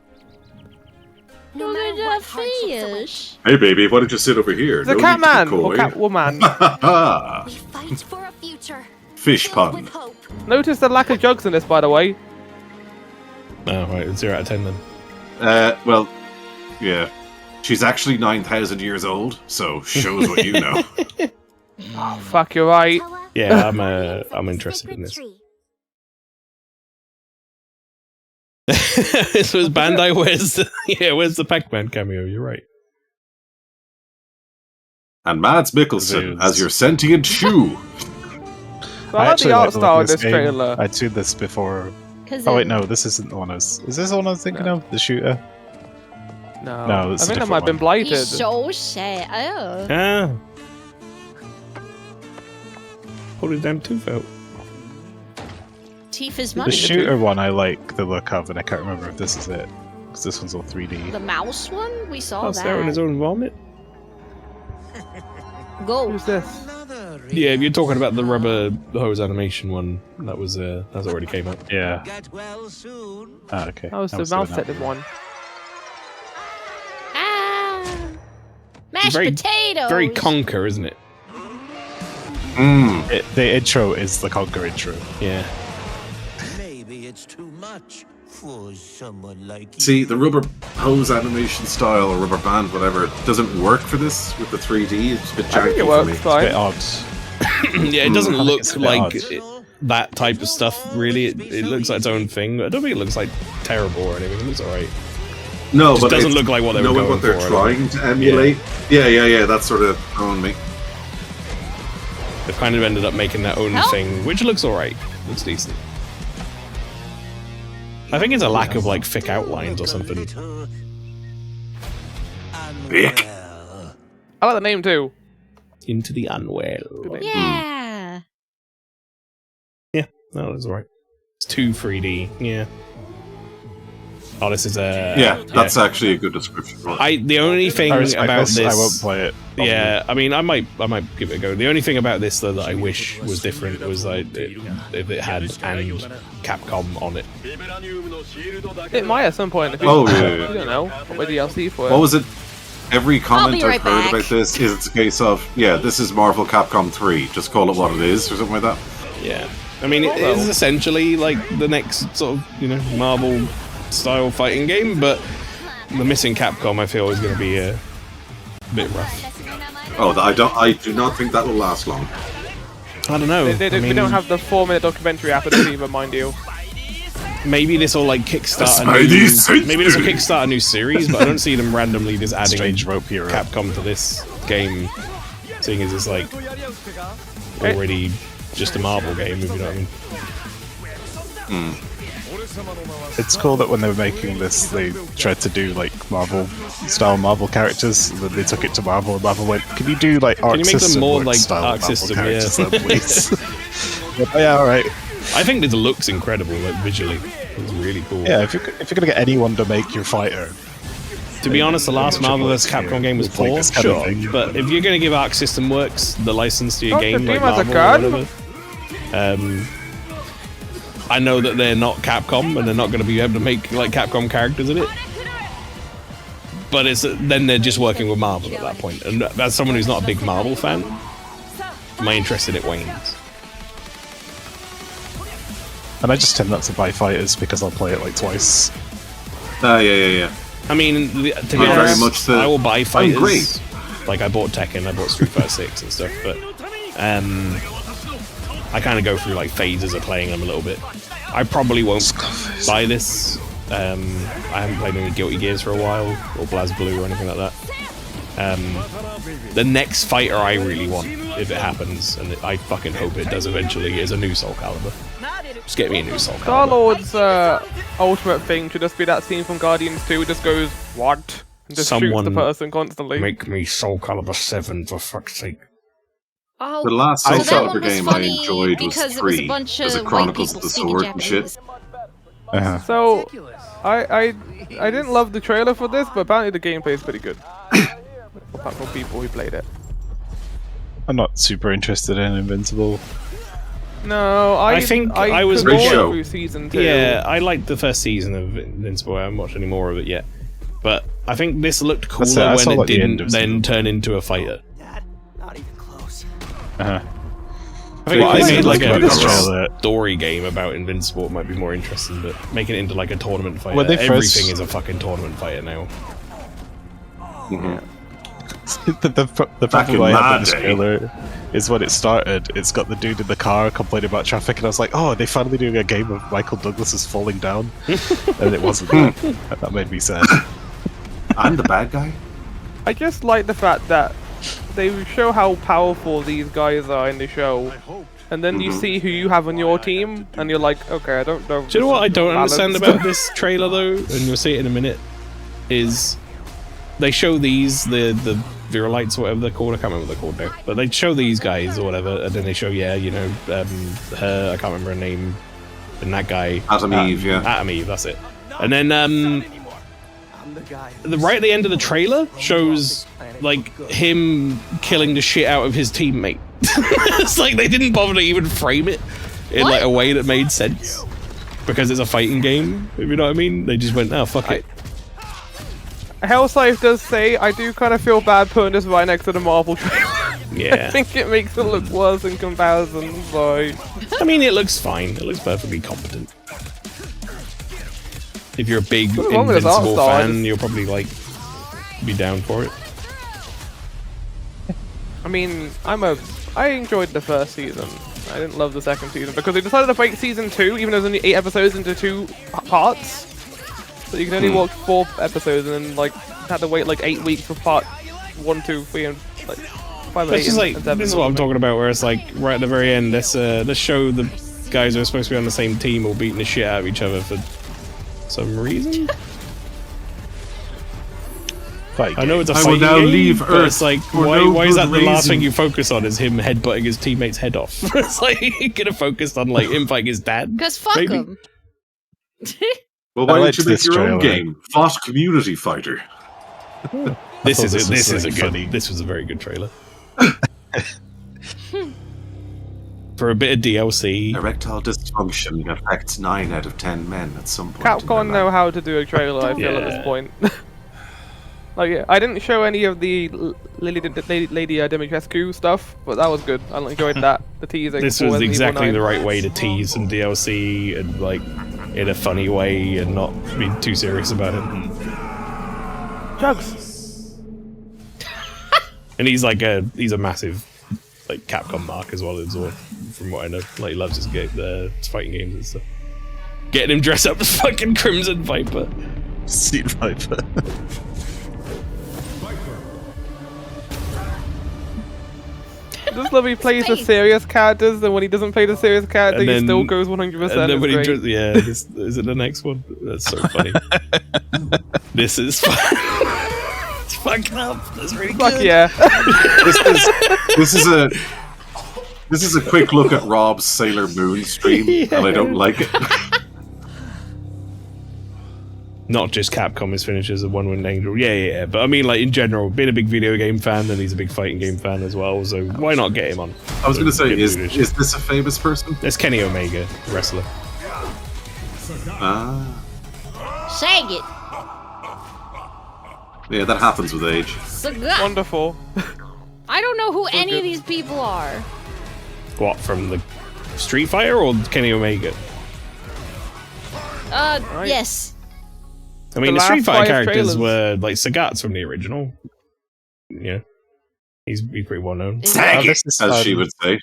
no matter what hardships await, Hey, baby, why don't you sit over here? The No cat need to man be or coy. cat woman. we fight for a future Fish filled pun. with hope. Notice the lack of jugs in this, by the way. Oh, right, 0 out of 10 then. Well, yeah. She's actually 9,000 years old, so shows what you know. Oh, fuck, you're right. Yeah, I'm interested in this. This was Bandai. Where's the Pac-Man cameo? You're right. And Mads Mikkelsen as your sentient shoe. So I like the art style of this game. trailer. I'd seen this before. 'Cause Oh wait, it- no, this isn't the one I was. Is this the one I was thinking of? The shooter? No, No, it's I a think I different might have been one. blighted. He's so sad. Oh. Ah. Hold it down tooth out. Teeth is The money. shooter one I like the look of, and I can't remember if this is it. Because this one's all 3D. The mouse one? We saw Oh, staring his that. own vomit. Go. Who's this? Yeah, if you're talking about the rubber hose animation one, that's already came out. Yeah. Ah, okay. That was the I doing mouse that. setted one. Ah. Mashed very, potatoes. very Conker, isn't it? The intro is the Conquer intro. Yeah. Maybe it's too much for someone like you. See, the rubber hose animation style or rubber band, whatever, doesn't work for this with the 3D. It's a bit I think janky it for works me. fine. Bit odd. Yeah, it doesn't I think look it's a bit like odd. that type of stuff, really. It looks like its own thing. I don't think it looks like terrible or anything. It looks alright. No, Just but doesn't it's look like what they were knowing going what they're for, trying to emulate. Yeah, that's sort of throwing me. They've kind of ended up making their own Help. thing, which looks alright. Looks decent. I think it's a lack of like thick outlines or something. Thick. I like the name too. Into the unwell. Yeah. Yeah, no, that's alright. It's too 3D. Yeah. Oh, this is a. Yeah, that's actually a good description. The only thing I respect about this. I won't play it. probably. Yeah, I mean, I might give it a go. The only thing about this though that I wish was different was like if it had and Capcom on it. It might at some point. If you, Oh, yeah. I don't know. What DLC for it? What was it? Every comment be I've right heard back. about this is it's a case of, yeah, this is Marvel Capcom 3. Just call it what it is, or something like that. Yeah, I mean, it is essentially like the next sort of Marvel style fighting game, but the missing Capcom I feel is going to be a bit rough. Oh, I do not think that will last long. I don't know. They I mean, don't have the 4-minute documentary after this either, mind you. maybe this will like kickstart maybe this will kickstart a new series, but I don't see them randomly just adding Strange Rope Hero. Capcom to this game, seeing as it's like already just a Marvel game, if you know what I mean. It's cool that when they were making this, they tried to do like Marvel characters, and then they took it to Marvel, and Marvel went, "Can you do like Arc Can you make them System more work like style Arc Marvel System? characters Yeah, then, please?" Yeah, alright. I think this looks incredible, like visually. It's really cool. Yeah, if you're gonna get anyone to make your fighter. To be honest, the last Marvel vs. Capcom game was poor, sure. But if you're gonna give Arc System Works the license to your game, like Marvel or whatever, I know that they're not Capcom and they're not going to be able to make like Capcom characters in it. But then they're just working with Marvel at that point. And as someone who's not a big Marvel fan, my interest in it wanes. And I just tend not to buy fighters because I'll play it like twice. Yeah. I mean, to be honest, I will buy fighters. Like I bought Tekken, I bought Street Fighter 6 and stuff, but I kind of go through like phases of playing them a little bit. I probably won't buy this. I haven't played any Guilty Gears for a while, or BlazBlue or anything like that. The next fighter I really want, if it happens, and I fucking hope it does eventually, is a new Soul Calibur. Just get me a new Soul Calibur. Star-Lord's ultimate thing should just be that scene from Guardians 2, it just goes, what? And just shoots the person constantly. Make me Soul Calibur 7, for fuck's sake. Oh, the last Soul Calibur game I enjoyed was because 3, it was a bunch because of it white chronicles people the speaking sword and shit. Japanese. So, I didn't love the trailer for this, but apparently the gameplay is pretty good. Apart from people who played it. I'm not super interested in Invincible. No, I think I was more more through season 2. Yeah, I liked the first season of Invincible. I haven't watched any more of it yet. But I think this looked cooler when it didn't then turn into a fighter. I think if they made like a story game about Invincible, it might be more interesting, but making it into like a tournament fighter, everything is a fucking tournament fighter now. The problem I had with this trailer is when it started, it's got the dude in the car complaining about traffic, and I was like, oh, are they finally doing a game of Michael Douglas is falling down? And it wasn't. That made me sad. I'm the bad guy? I just like the fact that they show how powerful these guys are in the show, and then you see who you have on your team, and you're like, okay, I don't know. Do you know what I don't understand about this trailer though, and you'll see it in a minute, is they show these, the Viralites or whatever they're called, I can't remember what they're called now, but they show these guys or whatever, and then they show, her, I can't remember her name, and that guy. Atom Eve, yeah. Atom Eve, that's it. And then, right at the end of the trailer shows like him killing the shit out of his teammate. It's like they didn't bother to even frame it in like a way that made sense because it's a fighting game, if you know what I mean. They just went, oh fuck it. Hellslife does say, I do kind of feel bad putting this right next to the Marvel trailer. Yeah. I think it makes it look worse in comparison, so... I mean, it looks fine. It looks perfectly competent. If you're a big Invincible fan, you'll probably like be down for it. I mean, I enjoyed the first season. I didn't love the second season because they decided to break season 2, even though there's only 8 episodes, into 2 parts. So you can only watch 4 episodes, and then like had to wait like 8 weeks for part 1, 2, 3, and like 5, 8. It's just like this is what I'm talking about, where it's like right at the very end, let's show the guys who are supposed to be on the same team all beating the shit out of each other for some reason. I know it's a fighting game, but it's like, why is that the last thing you focus on? Is him headbutting his teammate's head off? It's like you could have focused on like him fighting his dad. Because fuck him. Well, why don't you make your own game? VoT Community Fighter. This was a very good trailer. For a bit of DLC. Erectile dysfunction affects 9 out of 10 men at some point. Capcom know how to do a trailer, I feel, at this point. Like, yeah, I didn't show any of the Lady Dimitrescu stuff, but that was good. I enjoyed that. The teasing. This was exactly the right way to tease some DLC and like in a funny way and not be too serious about it. Jugs. And he's a massive like Capcom mark as well, from what I know. Like he loves his fighting games and stuff. Getting him dressed up as fucking Crimson Viper. Sea Viper. Just love he plays the serious characters, and when he doesn't play the serious character, he still goes 100%. And then when he great. is it the next one? That's so funny. This is fun. It's fucking up. That's really Fuck good. yeah. This is a quick look at Rob's Sailor Moon stream, and I don't like it. Not just Capcom finishes a One-Winged Angel. Yeah. But I mean, like, in general, being a big video game fan, and he's a big fighting game fan as well, so why not get him on? I was going to say, is this a famous person? It's Kenny Omega, wrestler. Shag it. Yeah, that happens with age. Wonderful. I don't know who any of these people are. What, from the Street Fighter or Kenny Omega? Yes. I mean, the Street Fighter characters were like Sagat's from the original. Yeah. He's pretty well known. Sagat, as she would say.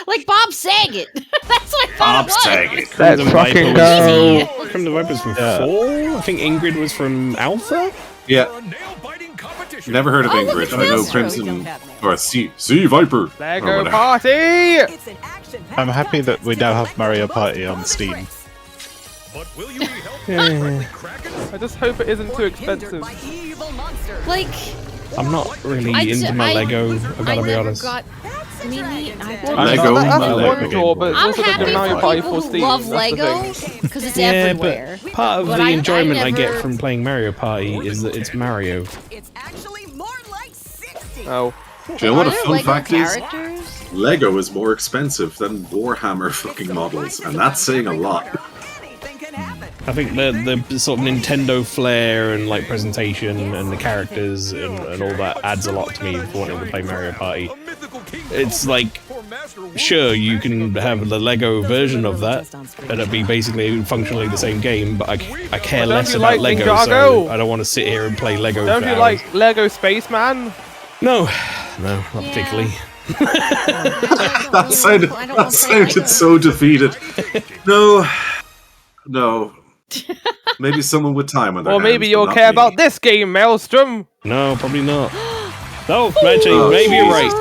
Like Bob Saget. That's what I thought Bob it was. Saget. Let's fucking go. From the Vipers from 4? I think Ingrid was from Alpha? Yeah. Never heard of Ingrid. I know Crimson or Sea Viper. Lego Party! I'm happy that we now have Mario Party on Steam. I just hope it isn't too expensive. Like, I'm not really into my Lego, I've gotta be honest. Lego. That's one draw, but I'm also the happy Mario for Party people for who Steam. love That's the Lego thing. because it's Yeah, everywhere. but part of But the I enjoyment I never- get from playing Mario Party is that it's Mario. Oh. Do you know what a fun Lego fact is? characters? Lego is more expensive than Warhammer fucking models, and that's saying a lot. I think the sort of Nintendo flair and like presentation and the characters and all that adds a lot to me for wanting to play Mario Party. It's like, sure, you can have the Lego version of that, and it'd be basically functionally the same game, but I care Well, don't less you about like Lego, Ninjago? so I don't want to sit here and play Lego Don't for you hours. like Lego Spaceman? No, not particularly. That sounded so defeated. No. Maybe someone with time on their Or maybe hands, you'll but not care me. about this game, Maelstrom. No, probably not. No, actually, maybe you're right.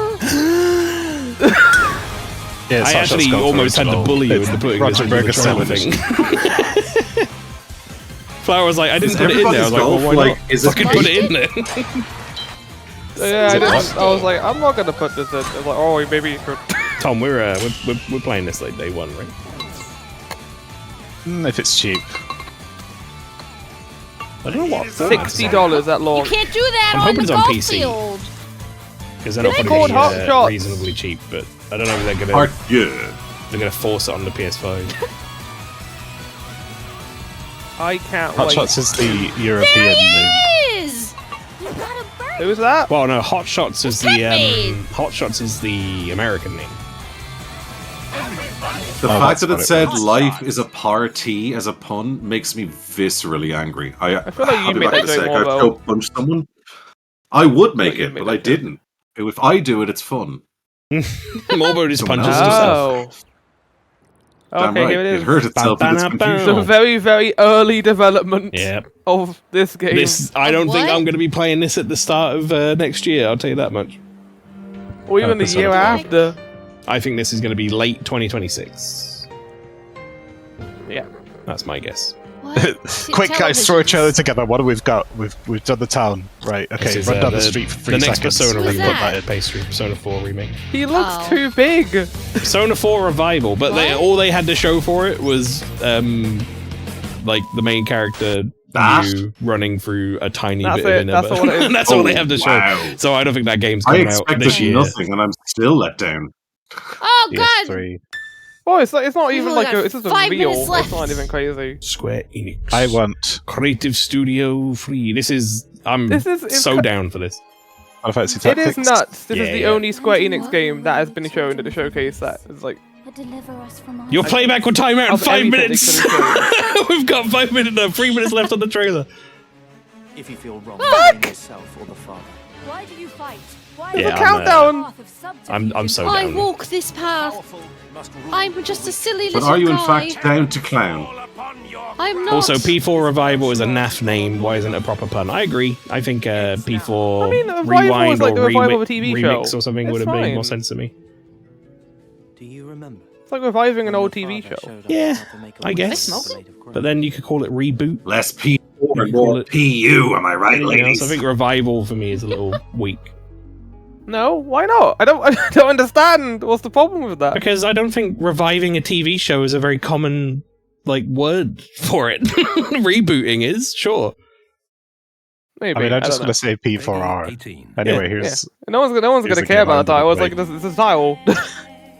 Yeah, I actually almost had to bully you into putting this into the trial thing. Flower was like, I didn't put it in there. I was like, well, why not? Fucking put it in there. Yeah, I was like, I'm not gonna put this in. I was like, oh, maybe you could. Tom, we're playing this like day one, right? If it's cheap. I don't know what. $60 at You launch. can't do that I'm on hoping the it's on golf PC. field. Because they're not They're going to called Hot be Shots. reasonably cheap, but I don't know if they're going to. Yeah. They're going to force it on the PS5. I can't Hot wait. Shots is the European name. Is. You got a bird. Who's that? Well, no, Hot Shots is the Pet-made. Hot Shots is the American name. The Oh, fact that's that what it it said was. life is a party as a pun makes me viscerally angry. I feel like I'll you be made back in that a sec. joke I'd more, go though. punch someone. I would make you it, made but I that joke. didn't. If I do it, it's fun. Morbo just Someone punches else. himself. Oh. Damn Okay, right. here it is. It hurt itself in its Ba-ba-da-bam. computer. The very, very early development Yep. of this game. This I don't think what? I'm going to be playing this at the start of next year. I'll tell you that much. or even the Persona year 5. after. I think this is going to be late 2026. Yeah. That's my guess. What? Quick, guys, throw a Televisions. trailer together. What do we've got? We've done the town, right? This Okay, is, run down the the street for 3 the next seconds. Persona Who's remake. that? Pastry Persona 4 remake. He looks Oh. too big. Persona 4 Revival, but What? all they had to show for it was like the main character you running through a tiny That's bit it, of that's Inaba. all it is. That's all they Oh, have to show. wow. So I don't think that game's I coming out expected this year. nothing, and I'm still let down. Oh God! PS3. Oh, it's not We've even only like got it's just a 5 real. minutes left. It's not even crazy. Square Enix. I want Creative Studio Free. I'm This is so down for this. Final Fantasy It is Tactics. nuts. This is Yeah, the yeah. only Square Enix game that has been shown at the showcase that is like. Deliver us from our Your playback will time out in Of 5 everything minutes. they could've We've got 3 minutes left on the trailer. If you feel wrong, blame yourself or the father. Why do you fight? Why Yeah, The countdown. I'm so I down. walk this path. I'm just a silly But little are you in guy. fact down to clown? I'm not. Also, P4 Revival is a naff name. Why isn't it a proper pun? I agree. I think P4 I mean, Revival Rewind is like or the Revival of a TV Remix show. or something It's would have made fine. more sense to me. Do you remember? It's like reviving an old TV show. Yeah, I guess. But then you could call it Reboot. Less P4 and more PU, am I right, You know, ladies? so I think Revival for me is a little weak. No, why not? I don't understand. What's the problem with that? Because I don't think reviving a TV show is a very common word for it. Rebooting is, sure. Maybe. I mean, I'm just don't going to say P4R. Anyway, here's... No one's here's gonna the care game about I'm the title. It's gonna like this is the title.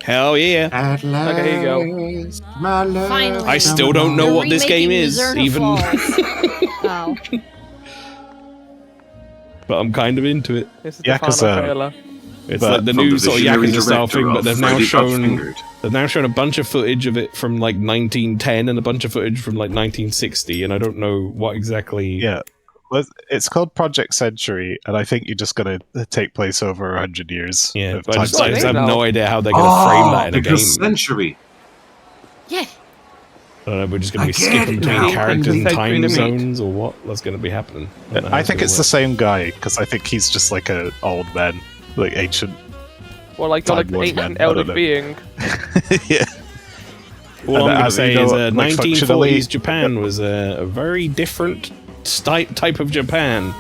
Hell yeah. Okay, here you go. Finally. I still don't know what this game is, even. Oh. But I'm kind of into it. This is the final trailer. It's but like the from new the sort of visionary Yakuza style director thing, but of they've now Freddy Got shown Fingered. a bunch of footage of it from like 1910 and a bunch of footage from like 1960, and I don't know what exactly. Yeah. Well, it's called Project Century, and I think you're just going to take place over 100 years. Yeah, of but I time just have space. no idea how they're going to frame that in a game. because Century. Yeah. I don't know, we're just going to be I get skipping it between now. characters and Century time to meet. zones, or what? That's going to be happening. I think it's the same guy, because I think he's just like an old man, like ancient. Well, like you're like Time Lord ancient man, I don't elder know. being. Yeah. All I'm going to say is like 1940s functionally- Japan was a very different type of Japan.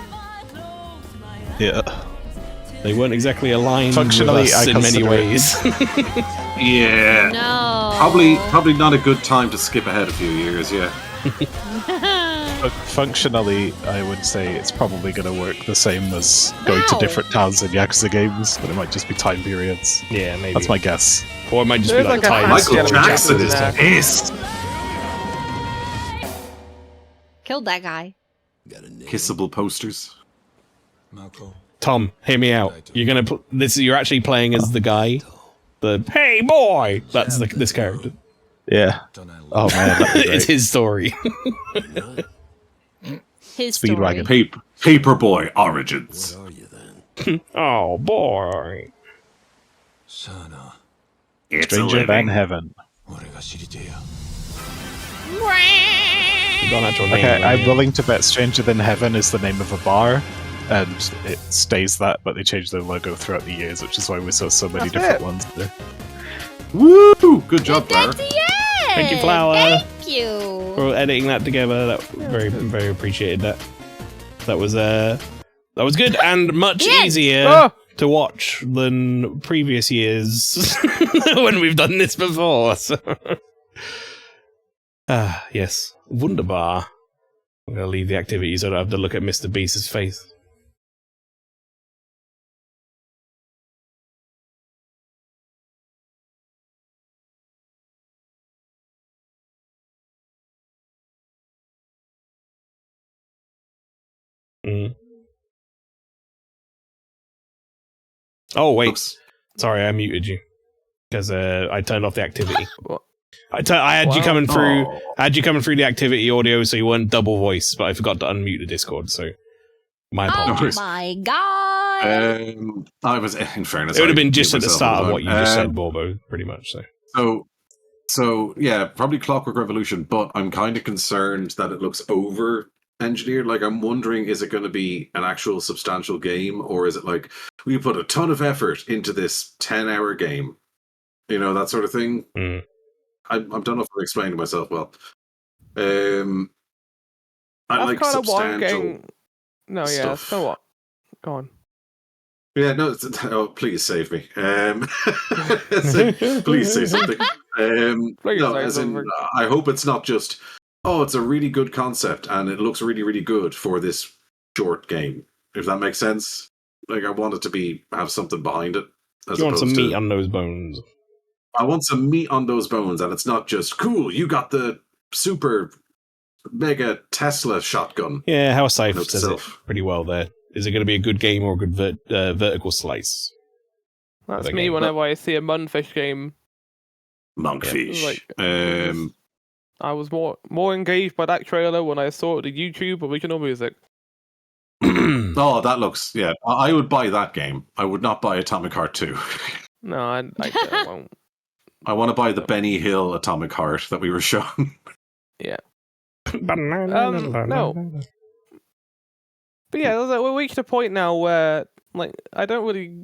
Yeah. They weren't exactly aligned Functionally, with us I in many consider it- ways. Yeah. No. Probably not a good time to skip ahead a few years, yeah. But functionally, I would say it's probably going to work the same as going to No. different towns in Yakuza games, but it might just be time periods. Yeah, maybe. That's my guess. Or it might just There's be like like a time Michael Michael skip. Jackson is there. pissed. Killed that guy. Kissable posters. Tom, hear me out. You're gonna you're actually playing as the guy. The hey boy. That's this character. Yeah. Oh man, that'd be great. It's his story. His Speedwagon. story. Paperboy Origins. Oh boy. It's a Stranger than living. heaven. You got an actual name, Okay, right? I'm willing to bet Stranger Than Heaven is the name of a bar, and it stays that, but they changed their logo throughout the years, which is why we saw so many That's different it. ones there. Woo! Good job, Barra. Thank you, Flower. Thank you. For editing that together. That very appreciated that. That was good and much easier Ah! to watch than previous years when we've done this before. So. Yes. Wunderbar. I'm gonna leave the activity so I don't have to look at Mr. Beast's face. Oh wait, Oops. sorry, I muted you because I turned off the activity. What? I had you Wow. coming through. Oh. I had you coming through the activity audio, so you weren't double voice. But I forgot to unmute the Discord, so my Oh apologies. my god. I was, in fairness, It would have I been just mute at the myself start all of the what you time. just said, Borbo, pretty much. So yeah, probably Clockwork Revolution, but I'm kind of concerned that it looks over engineered. Like, I'm wondering, is it going to be an actual substantial game, or is it like we put a ton of effort into this 10-hour game, you know, that sort of thing. I don't know if I'm explaining myself well. I That's like kind of what I'm substantial getting. No, yeah, that's stuff. kind of what. Go on. Yeah, no. Oh, please save me. Please say something. Please no, say as in, something. I hope it's not just, oh, it's a really good concept and it looks really, really good for this short game. If that makes sense. Like, I want it to have something behind it. As You want some opposed meat to, on those bones. I want some meat on those bones, and it's not just cool. You got the super mega Tesla shotgun. Yeah, how Scythe Note to says it self. pretty well there. Is it going to be a good game or a good vertical slice? That's the me game. whenever I see a Munfish game. Monkfish. Like, I was more engaged by that trailer when I saw the YouTube original music. Oh, that looks, yeah. I would buy that game. I would not buy Atomic Heart 2. No, I won't. I want to buy the Benny Hill Atomic Heart that we were shown. Yeah. No. But yeah, we reached a point now where, like, I don't really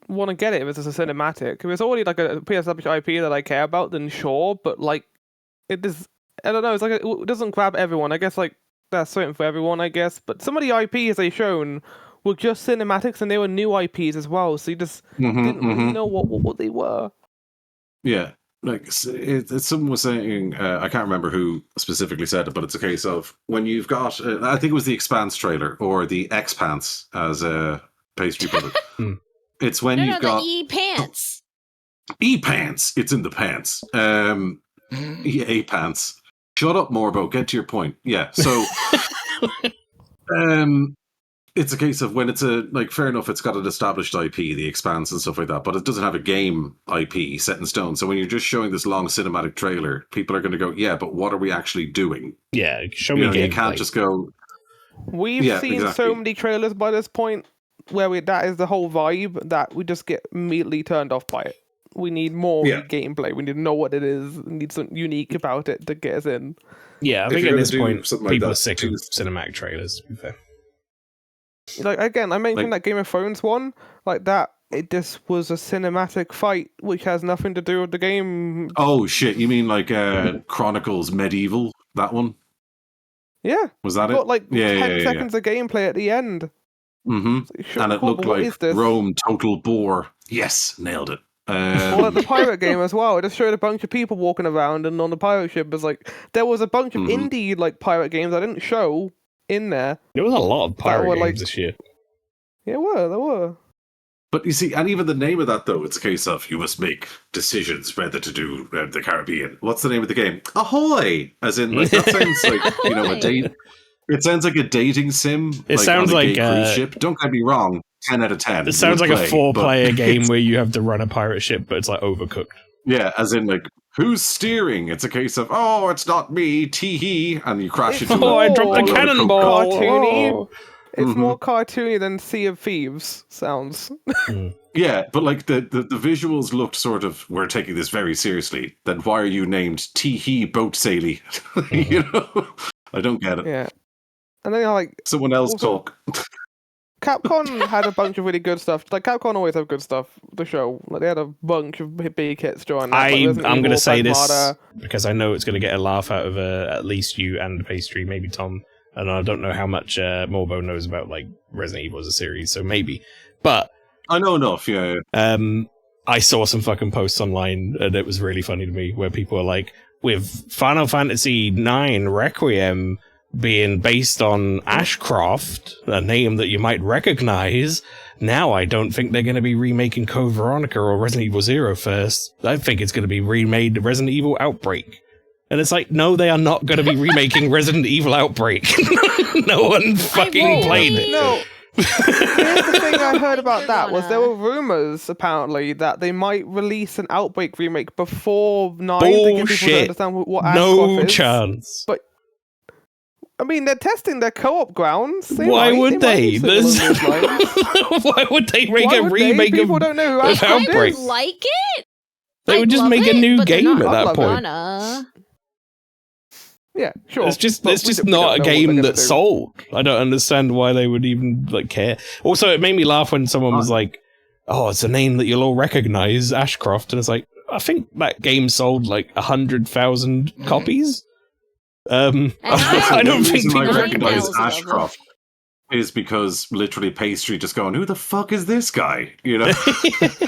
want to get it if it's just a cinematic. If it's already like a pre-established IP that I care about, then sure. But like, it is. I don't know. It's like it doesn't grab everyone. I guess like that's certain for everyone. I guess. But some of the IPs they shown were just cinematics, and they were new IPs as well. So you just didn't really know what they were. Yeah. Like someone was saying, I can't remember who specifically said it, but it's a case of when you've got, I think it was the Expanse trailer or the X-Pants, as Pastry put it. It's when you've got the E-Pants. E-Pants. It's in the pants. EA pants. Shut up, Morbo. Get to your point. Yeah. So, it's a case of when it's fair enough, it's got an established IP, the Expanse and stuff like that, but it doesn't have a game IP set in stone. So when you're just showing this long cinematic trailer, people are going to go, yeah, but what are we actually doing? Yeah, show me You can't just go... We've seen so many trailers by this point where that is the whole vibe that we just get immediately turned off by it. We need more gameplay. We need to know what it is. We need something unique about it to get us in. Yeah, I think at this point, people are sick of cinematic trailers, to be fair. Like again, I mentioned that Game of Thrones one, like that. It just was a cinematic fight, which has nothing to do with the game. Oh shit! You mean like Chronicles Medieval? That one? Yeah. Was that got, it? Like 10 seconds of gameplay at the end. Mm-hmm. And it looked like Rome total bore. Yes, nailed it. Or like the pirate game as well. It just showed a bunch of people walking around, and on the pirate ship, was like there was a bunch of indie like pirate games I didn't show in there. There was a lot of pirate games this year. Yeah, there were. But you see, and even the name of that, though, it's a case of you must make decisions whether to do the Caribbean. What's the name of the game? Ahoy! As in, like, that sounds like, a date. It sounds like a dating sim. It sounds on a like gay cruise ship. Don't get me wrong, 10 out of 10. It sounds like a 4-player game where you have to run a pirate ship, but it's like overcooked. Yeah, as in like, who's steering? It's a case of, oh, it's not me, tee-hee, and you crash into I dropped a cannonball. Cartoony. It's more cartoony than Sea of Thieves sounds. Yeah, but like the visuals looked sort of, we're taking this very seriously. Then why are you named Tee-hee Boat Sailey? You know? I don't get it. Yeah. And then like someone else talk. Capcom had a bunch of really good stuff. Like Capcom always have good stuff. The show, like they had a bunch of big hits during that. I'm going to say this because I know it's going to get a laugh out of at least you and Pastry, maybe Tom. And I don't know how much Morbo knows about like Resident Evil as a series, so maybe. But I know enough. Yeah. I saw some fucking posts online, and it was really funny to me, where people are like, with Final Fantasy IX Requiem being based on Ashcroft, a name that you might recognize, now I don't think they're going to be remaking Code Veronica or Resident Evil Zero first. I think it's going to be remade Resident Evil Outbreak. And it's like, no, they are not going to be remaking Resident Evil Outbreak. No one fucking played it. No. Here's the thing I heard about that was there were rumors apparently that they might release an Outbreak remake before 9 to get people to understand what Ashcroft is. No chance. But I mean, they're testing their co-op grounds. Why would they? Why would they make a remake of people don't know who Outbreak? I like it. They would just make a new game at that point. Yeah, sure. It's just not a game that sold. I don't understand why they would even like care. Also, it made me laugh when someone was like, "Oh, it's a name that you'll all recognize, Ashcroft," and it's like, I think that game sold like 100,000 copies. I don't think people recognize Ashcroft is because literally Pastry just going, who the fuck is this guy? You know?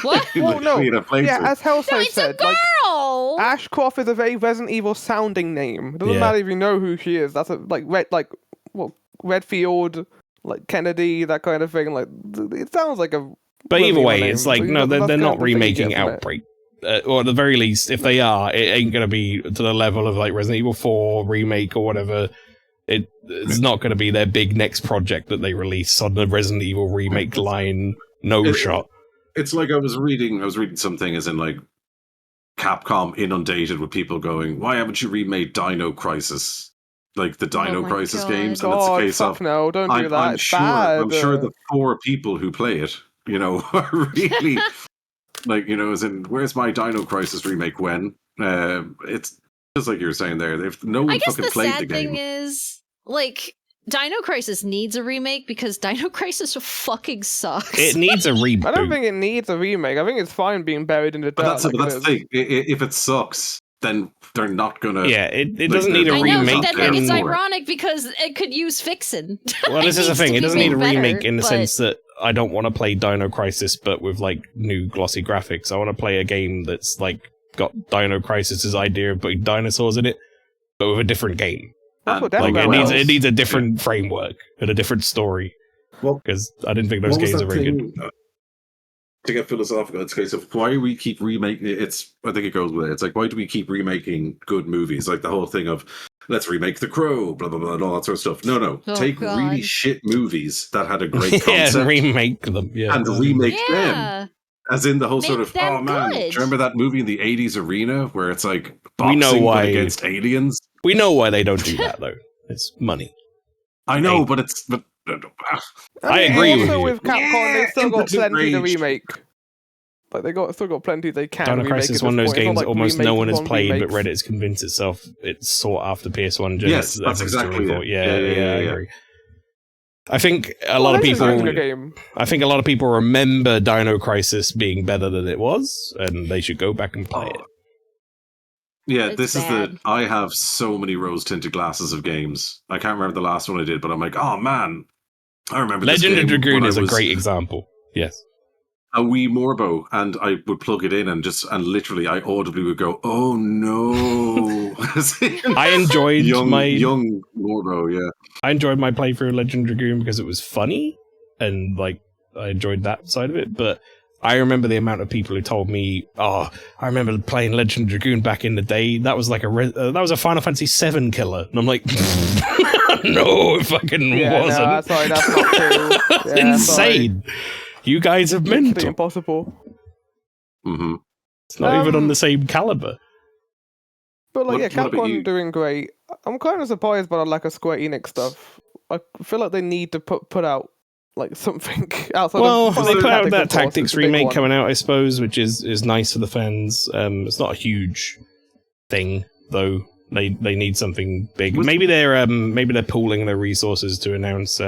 What? Well, no. Yeah, as Hellside said, like, Ashcroft is a very Resident Evil sounding name. It doesn't matter if you know who she is. That's Redfield, like Kennedy, that kind of thing. Like, it sounds like a. But either way, it's like, no, they're not remaking Outbreak. Or at the very least, if they are, it ain't going to be to the level of like Resident Evil 4 remake or whatever. It's not going to be their big next project that they release on the Resident Evil remake line. Shot. It's like I was reading something as in like Capcom inundated with people going, why haven't you remade Dino Crisis? like the Dino my Crisis God. games, and it's a God, case fuck of no, don't do that. It's bad. I'm sure the 4 people who play it, you know, are really like, you know, as in, where's my Dino Crisis remake when? It's just like you were saying there. They've no one I guess fucking the played the sad game. thing is, like, Dino Crisis needs a remake because Dino Crisis fucking sucks. It needs a reboot. I don't think it needs a remake. I think it's fine being buried in the dirt. But that's, like but that's it the is. thing. If it sucks, then they're not gonna. Yeah, it doesn't need a I know, remake. but then like, it's anymore. ironic because it could use fixin'. Well, this is the thing. It doesn't need a remake in the but... sense that I don't want to play Dino Crisis, but with like new glossy graphics. I want to play a game that's like got Dino Crisis's idea of putting dinosaurs in it, but with a different game. That's what Like Death it needs a different framework and a different story. Well, because I didn't think those what was games that are very thing, good. To get philosophical, it's a case of why we keep remaking it. I think it goes with it. It's like, why do we keep remaking good movies? Like the whole thing of let's remake The Crow, blah blah blah, and all that sort of stuff. No, Oh, take God. really shit movies that had a great Yeah, concept and remake them. Yeah, and remake them. Yeah. As in the whole sort Make of, them oh man, do good. you remember that movie in the 80s Arena where it's like We know boxing why- but against aliens? We know why they don't do that though. It's money. I know, but I agree with also you. with Capcom, they still got impotent plenty to rage. remake. Like they still got plenty they can Dino remake. Crisis at is one of this those point. It's not games like that almost no remakes one has upon played, remakes. but Reddit's convinced itself it's sought after PS1 gen. Yes, that's exactly it. Yeah, I Yeah. agree. I think a lot of This is people. actually a game. I think a lot of people remember Dino Crisis being better than it was, and they should go back and play it. Yeah, It's this is bad. I have so many rose-tinted glasses of games. I can't remember the last one I did, but I'm like, oh man, I remember this Legend of game Dragoon when is I a was great example. Yes. a wee Morbo, and I would plug it in and literally I audibly would go, oh no. I enjoyed young my Morbo, yeah. I enjoyed my playthrough of Legend of Dragoon because it was funny and like I enjoyed that side of it. But I remember the amount of people who told me, "Oh, I remember playing Legend of Dragoon back in the day. That was like that was a Final Fantasy VII killer." And I'm like, "No, it fucking wasn't. No, sorry, that's not true. That's Yeah, insane. You guys are Literally mental. impossible. Mm-hmm. It's not even on the same caliber." But like, What about Capcom you? doing great. I'm kind of surprised by the lack of Square Enix stuff. I feel like they need to put out like something outside. Well, of they put out that of course, Tactics it's a big remake one. coming out, I suppose, which is nice for the fans. It's not a huge thing though. They need something big. Maybe they're pooling their resources to announce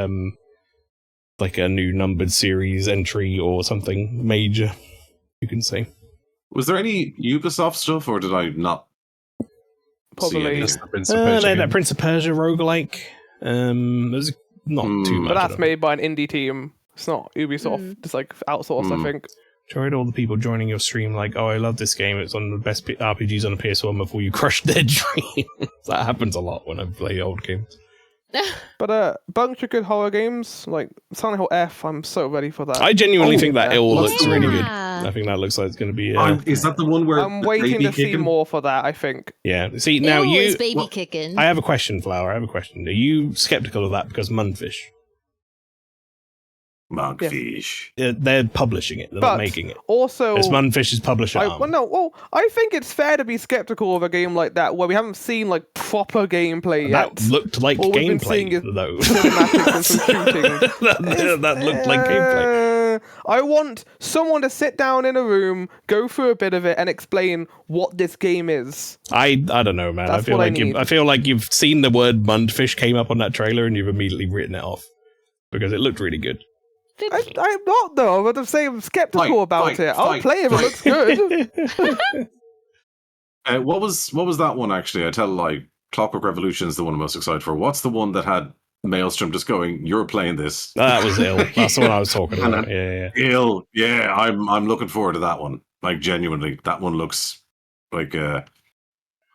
like a new numbered series entry or something major. You can say. Was there any Ubisoft stuff, or did I not see Probably. any? They had that Prince of Persia roguelike. There's not too much. But that's of it. made by an indie team. It's not Ubisoft. It's like outsourced, I think. Enjoyed all the people joining your stream like, oh, I love this game. It's one of the best RPGs on the PS1 before you crush their dream. That happens a lot when I play old games. But bunch of good horror games like Silent Hill F. I'm so ready for that. I genuinely think that all What's looks the really one? good. I think that looks like it's going to be. Is that the one where I'm the waiting baby to see kicking? more for that. I think. Yeah. See now Ew, you. is baby kicking. I have a question, Flower. I have a question. Are you skeptical of that because Mundfish? Mugfish. They're publishing it. They're But not making it. Also, It's Mundfish's publisher arm. I think it's fair to be skeptical of a game like that where we haven't seen like proper gameplay yet. That looked like All we've been seeing gameplay, is though. cinematics and some shooting. that looked like gameplay. I want someone to sit down in a room, go through a bit of it, and explain what this game is. I don't know, man. That's I feel what I like need. I feel like you've seen the word Mundfish came up on that trailer and you've immediately written it off because it looked really good. I'm not though. But I'm saying I'm skeptical about it. I'll play if it looks good. What was that one actually? I tell like Clockwork Revolution is the one I'm most excited for. What's the one that had Maelstrom just going, "You're playing this"? That was ill. That's the one I was talking about. Yeah. Ill. Yeah, I'm looking forward to that one. Like genuinely, that one looks like a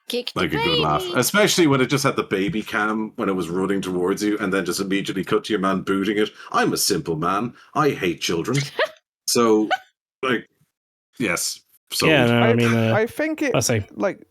good laugh. Especially when it just had the baby cam when it was running towards you, and then just immediately cut to your man booting it. I'm a simple man. I hate children. So, like, yes. So Yeah, no, I mean, I think it I'll say. like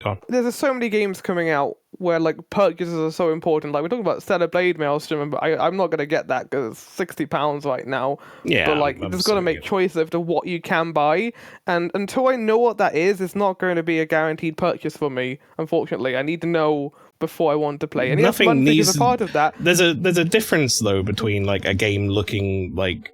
Go on. there's so many games coming out where like purchases are so important. Like we're talking about Stellar Blade Maelstrom, but I'm not gonna get that because it's £60 right now. Yeah, but like I'm there's got to sorry, make choices of to what you can buy, and until I know what that is, it's not going to be a guaranteed purchase for me. Unfortunately, I need to know before I wanted to play. And yes, Nothing Munchkin needs is a part of that. There's a difference though between like a game looking like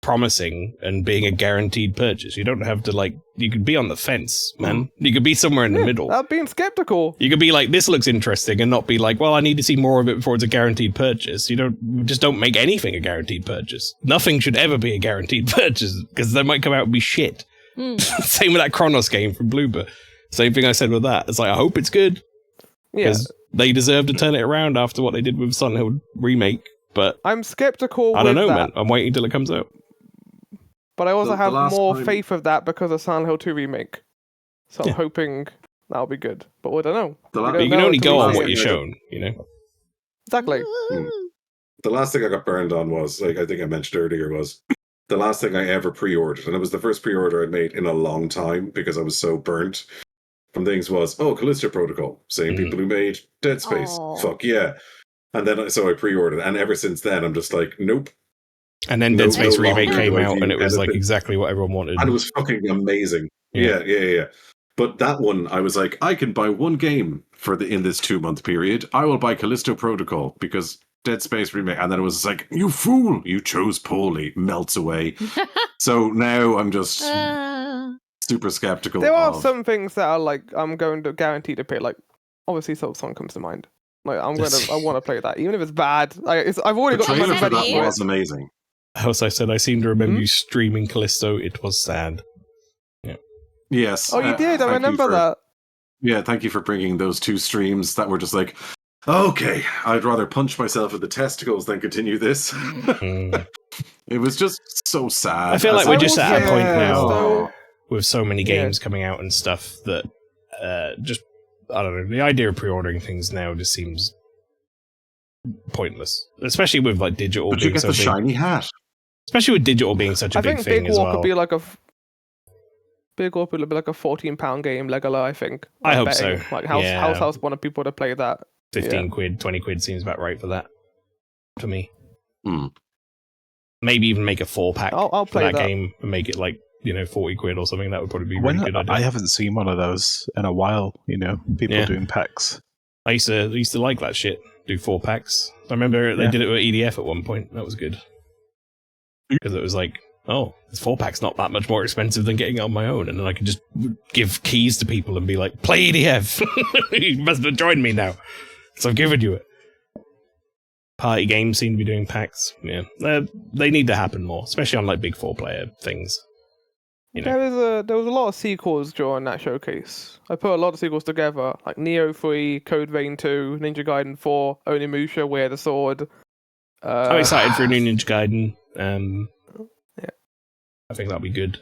promising and being a guaranteed purchase. You don't have to like. You could be on the fence, man. You could be somewhere in the middle. I'm being skeptical. You could be like, this looks interesting, and not be like, well, I need to see more of it before it's a guaranteed purchase. You don't make anything a guaranteed purchase. Nothing should ever be a guaranteed purchase because they might come out and be shit. Same with that Chronos game from Bloober. Same thing I said with that. It's like, I hope it's good because they deserve to turn it around after what they did with Silent Hill remake. But I'm skeptical. I don't know, that. man. I'm waiting till it comes out. But I also have more time... faith of that because of Silent Hill 2 remake. So I'm hoping that'll be good. But we don't know. But you can only go on what you're shown, you know? Exactly. The last thing I got burned on was, like I think I mentioned earlier, was the last thing I ever pre-ordered. And it was the first pre-order I'd made in a long time because I was so burnt from things was, Callisto Protocol. Same people who made Dead Space. Fuck yeah. And then so I pre-ordered. And ever since then, I'm just like, nope. And then Dead Space Remake came out, and it was like exactly what everyone wanted. And it was fucking amazing. Yeah. But that one, I was like, I can buy one game in this 2-month period. I will buy Callisto Protocol because Dead Space Remake. And then it was like, you fool, you chose poorly. Melts away. So now I'm just super skeptical. There are some things that are like, I'm going to guarantee to pay. Like, obviously, Silksong comes to mind. Like, I want to play that, even if it's bad. Like, I've already got the money for that. It was amazing. As I said, I seem to remember you streaming Callisto. It was sad. Yeah. Yes. Oh, you did. I remember that. Yeah, thank you for bringing those 2 streams that were just like, okay, I'd rather punch myself in the testicles than continue this. It was just so sad. I feel like we're just at a point now with so many games coming out and stuff that just, I don't know, the idea of pre-ordering things now just seems pointless, especially with like digital. But you get the shiny hat. Especially with digital being such a big thing as well. I think Big Walk would be like a £14 game, Legola, I think. I hope so. Like House wanted people to play that. 15 quid, 20 quid seems about right for that. For me. Maybe even make a 4-pack I'll play for that game and make it like, 40 quid or something. That would probably be a really good idea. I haven't seen one of those in a while, people doing packs. I used to like that shit. Do 4-packs. I remember they did it with EDF at one point. That was good. Because it was like, this 4-pack's not that much more expensive than getting it on my own. And then I could just give keys to people and be like, play EDF. You must have joined me now. So I've given you it. Party games seem to be doing packs. Yeah. They need to happen more, especially on like big 4-player things. There was a lot of sequels during that showcase. I put a lot of sequels together, like Neo 3, Code Vein 2, Ninja Gaiden 4, Onimusha, Wear the Sword. I'm excited for a new Ninja Gaiden. I think that'll be good.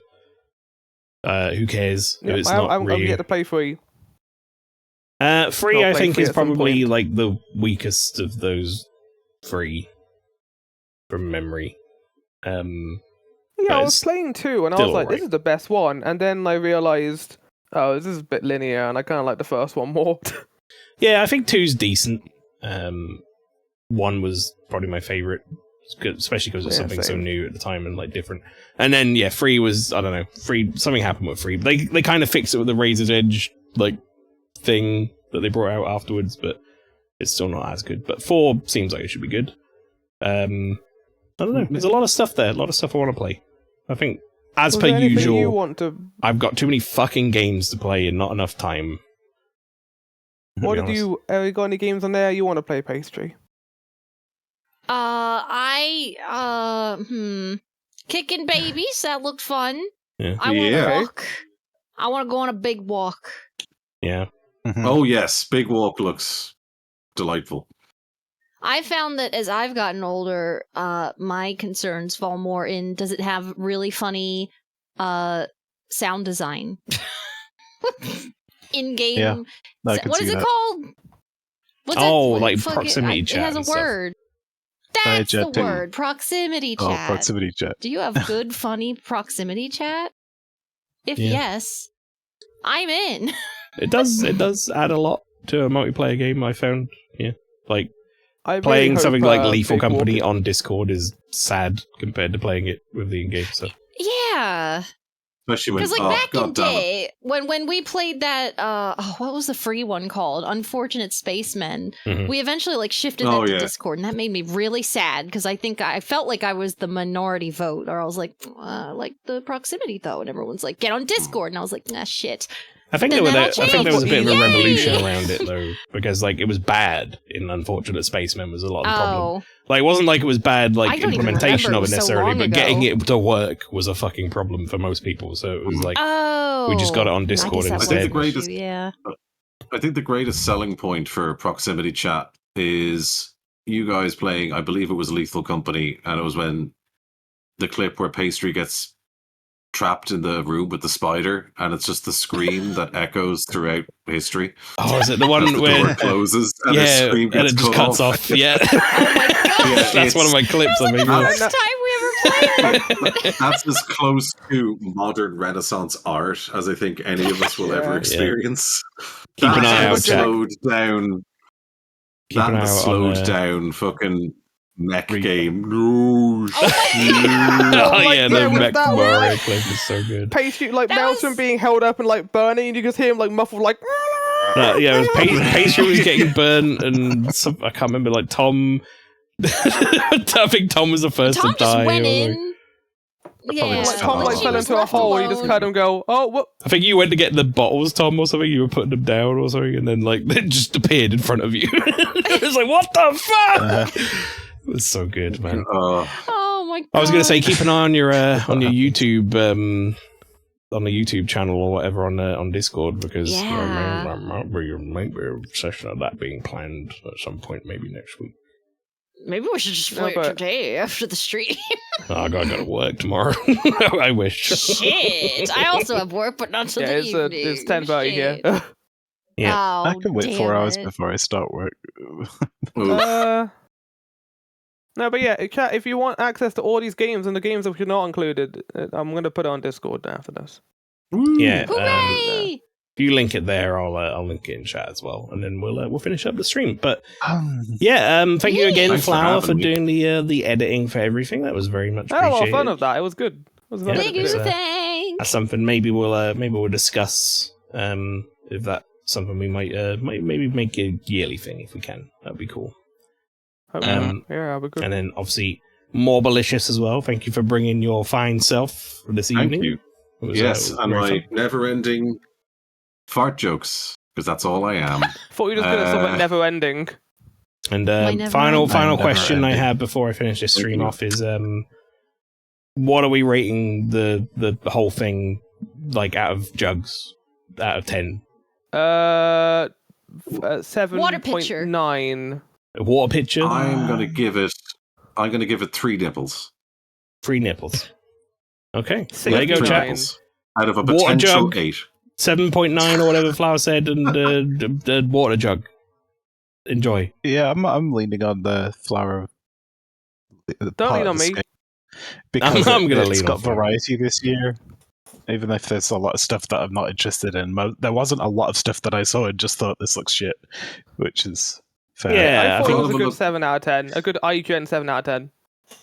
Who cares? Yeah, it's not I'm yet to play 3. 3, I think, is probably like the weakest of those 3 from memory. I was playing 2, and I was like, this is the best one. And then I realized, this is a bit linear, and I kind of like the first one more. Yeah, I think 2's decent. 1 was probably my favorite, especially because it's something so new at the time and like different. And then 3 was, I don't know, 3, something happened with 3. They kind of fixed it with the Razor's Edge like thing that they brought out afterwards, but it's still not as good. But 4 seems like it should be good. I don't know. There's a lot of stuff there. A lot of stuff I want to play. I think, as per usual, I've got too many fucking games to play and not enough time. Have you got any games on there you want to play, Pastry? Kicking babies, that looked fun. Yeah. I want to walk. I want to go on a big walk. Yeah. Oh yes, Big Walk looks delightful. I found that as I've gotten older, my concerns fall more in, does it have really funny sound design? In-game. Yeah, what is it called? What's proximity chat. It has a word. That's the word. Proximity chat. Oh, proximity chat. Do you have good, funny proximity chat? If yes, I'm in. It does add a lot to a multiplayer game, I found. Yeah. Like, playing something like Lethal Company on Discord is sad compared to playing it with the in-game stuff. Yeah. Especially when, Because like back in God damn it. day, when we played that, what was the free one called? Unfortunate Spacemen. Mhm. We eventually like shifted Oh, that to yeah. Discord, and that made me really sad because I think I felt like I was the minority vote, or I was like the proximity though, and everyone's like, get on Discord, and I was like, nah, shit. I think Then there that all was a bit of a changed. revolution Yay! around it though, because like it was bad in Unfortunate Spacemen was a lot of the problem. Oh. Like it wasn't like it was bad I like don't even implementation remember, of it it was so necessarily, long but getting ago. it to work was a fucking problem for most people. So it was like Oh, we just got it on I guess Discord that was instead. an issue, yeah. I think the greatest selling point for proximity chat is you guys playing, I believe it was Lethal Company, and it was when the clip where Pastry gets trapped in the room with the spider, and it's just the scream that echoes throughout history. Oh, is it the one As the where door closes and the yeah, scream and gets it just cut cuts off? Yeah, Yeah, that's one of my clips. I mean, First time we ever played. that's as close to modern Renaissance art as I think any of us will ever Yeah. experience. Keep an eye That out, Jack. slowed down. Keep an That eye out on slowed down fucking mech game. No shit. Oh yeah, the was Mech that Mario one? clip is so good. Pastry, like Maelstrom being held up and like burning, and you just hear him like muffled, like. Yeah, it was Pastry was getting burnt, and I can't remember. Like Tom, I think Tom was the first Tom to die. just went or, in. Yeah, Like Tom like she fell was into a left hole. You just alone. heard him go, "Oh, what?" I think you went to get the bottles, Tom, or something. You were putting them down or something, and then like they just appeared in front of you. It was like, what the fuck? It was so good, man. Oh my god. I was gonna say, keep an eye on your YouTube, on the YouTube channel or whatever on Discord, because Yeah. might be a session of that being planned at some point, maybe next week. Maybe we should just No, play it but- today after the stream. Oh, I gotta work tomorrow. I wish. Shit. I also have work, but not till Yeah, the it's evening. it's 10:30 here. Yeah. Oh, I can wait 4 damn hours it. before I start work. No, but yeah, chat. If you want access to all these games and the games that are not included, I'm gonna put it on Discord after this. Yeah. Hooray! If you link it there, I'll link it in chat as well, and then we'll finish up the stream. But yeah, thank you again, Thanks for Flower, for having me. doing the editing for everything. That was very much I had a lot of appreciated. fun of that. It was good. It was fun Yeah, to Thank you, do. thanks. That's something maybe we'll discuss. If that's something we might maybe make a yearly thing if we can. That'd be cool. Hope so. Yeah, that'd be good. And then obviously more malicious as well. Thank you for bringing your fine self this Thank evening. you. It was, Yes, and very my fun. never-ending fart jokes, because that's all I am. Thought you were just gonna stop at never ending. And never final ending. question I Never have before I finish this stream Thank you. off is what are we rating the whole thing like out of jugs out of 10? 7.9. A water pitcher? I'm gonna give it 3 nipples. 3 nipples. Okay. Six There you go, to chat. nine. Nipples. Out of a Water potential jug. 8. 7.9 or whatever Flower said, and the water jug. Enjoy. Yeah, I'm leaning on the Flower. Don't lean on me. Because I'm gonna it's lean on got Flower. variety this year. Even if there's a lot of stuff that I'm not interested in, there wasn't a lot of stuff that I saw and just thought this looks shit, which is fair. Yeah, I thought it was a think- good 7 out of 10. A good IGN 7 out of 10.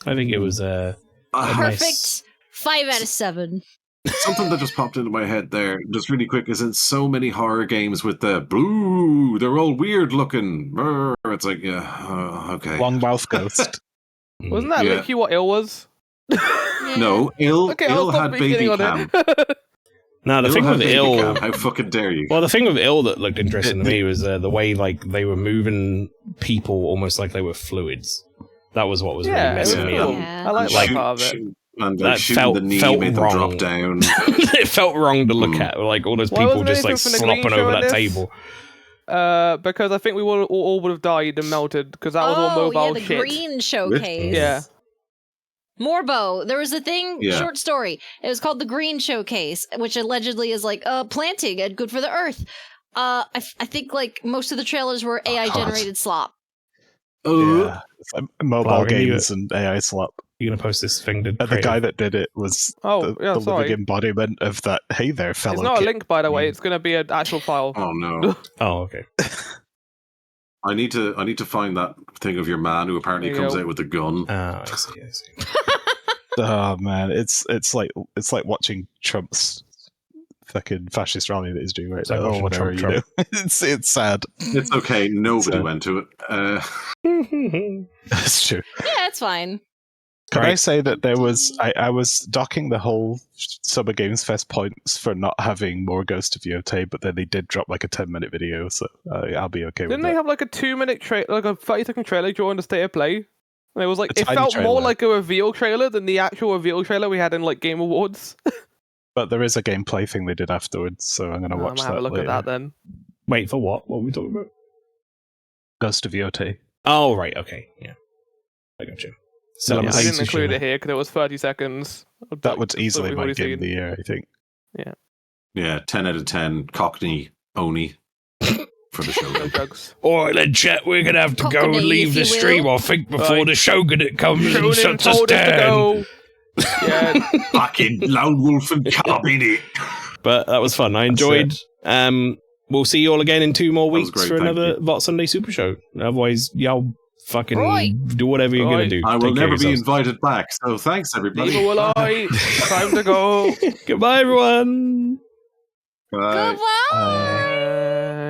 I think it was a Perfect. nice. 5 out of 7. Something that just popped into my head there, just really quick, is in so many horror games with the blue, they're all weird looking. Brr, it's like, yeah, okay. Long mouth ghost. Wasn't that Yeah. literally what ill was? No, Ill Okay, I'll had stop baby beginning on cam. it. No, the thing had with baby Ill. cam. How fucking dare you? Well, the thing with Ill that looked interesting to me was the way like they were moving people almost like they were fluids. That was what was Yeah, really messing it was me cool. up. Yeah. I like that Like- part of it. And That shooting the knee felt made them wrong. drop down. It felt wrong to look at, like all those Why people wasn't just like anything from the Green slopping Show over in that this? table. Because I think we all would have died and melted because that was all Oh, mobile yeah, the shit. green showcase. Yeah. Morbo, there was a thing, Yeah. short story. It was called the Green Showcase, which allegedly is like planting and good for the earth. I think like most of the trailers were AI generated slop. Yeah, it's like mobile Flower, can you- games and AI slop. You're gonna post this thing to And the guy that did it was Oh, the yeah, living sorry. embodiment of that. Hey there, fellow. It's not a kid." link, by the way. It's going to be an actual file. Oh no! Oh, okay. I need to find that thing of your man who apparently There you comes go. out with a gun. I see. Oh man, it's like watching Trump's fucking fascist rally that he's doing right now. Oh, Trump. It's sad. It's okay. Nobody went to it. That's true. Yeah, it's fine. Can I say that there was I was docking the whole Summer Games Fest points for not having more Ghost of VoT, but then they did drop like a 10-minute video, so I'll be okay with Didn't that. they have like a 2-minute trailer, like a 30-second trailer during the state of play? And it was like A it tiny felt more trailer. like a reveal trailer than the actual reveal trailer we had in like Game Awards. But there is a gameplay thing they did afterwards, so I'm gonna watch I'm that have a look later. at that then. Wait for what? What are we talking about? Ghost of VoT. Oh right, okay, yeah, I got you. So I didn't include it here because it was 30 seconds. That was easily we've my already game of seen. the year, I think. Yeah. Yeah, 10 out of 10. Cockney Oni for the show. No drugs. All right then, chat. We're gonna have to go Cockney, and leave if the you stream. will. I think before the Shogun it comes and Shonen shuts us told us to down. go. Yeah. Fucking lone wolf and cub in it. But that was fun. I enjoyed. We'll see you all again in 2 more was weeks great, for thank another you. VoT Sunday Super Show. Otherwise, y'all fucking Right. do whatever you're gonna do. I will Take care never of be yourselves. invited back, so thanks everybody. Neither will I. Time to go. Goodbye, everyone. Bye. Goodbye.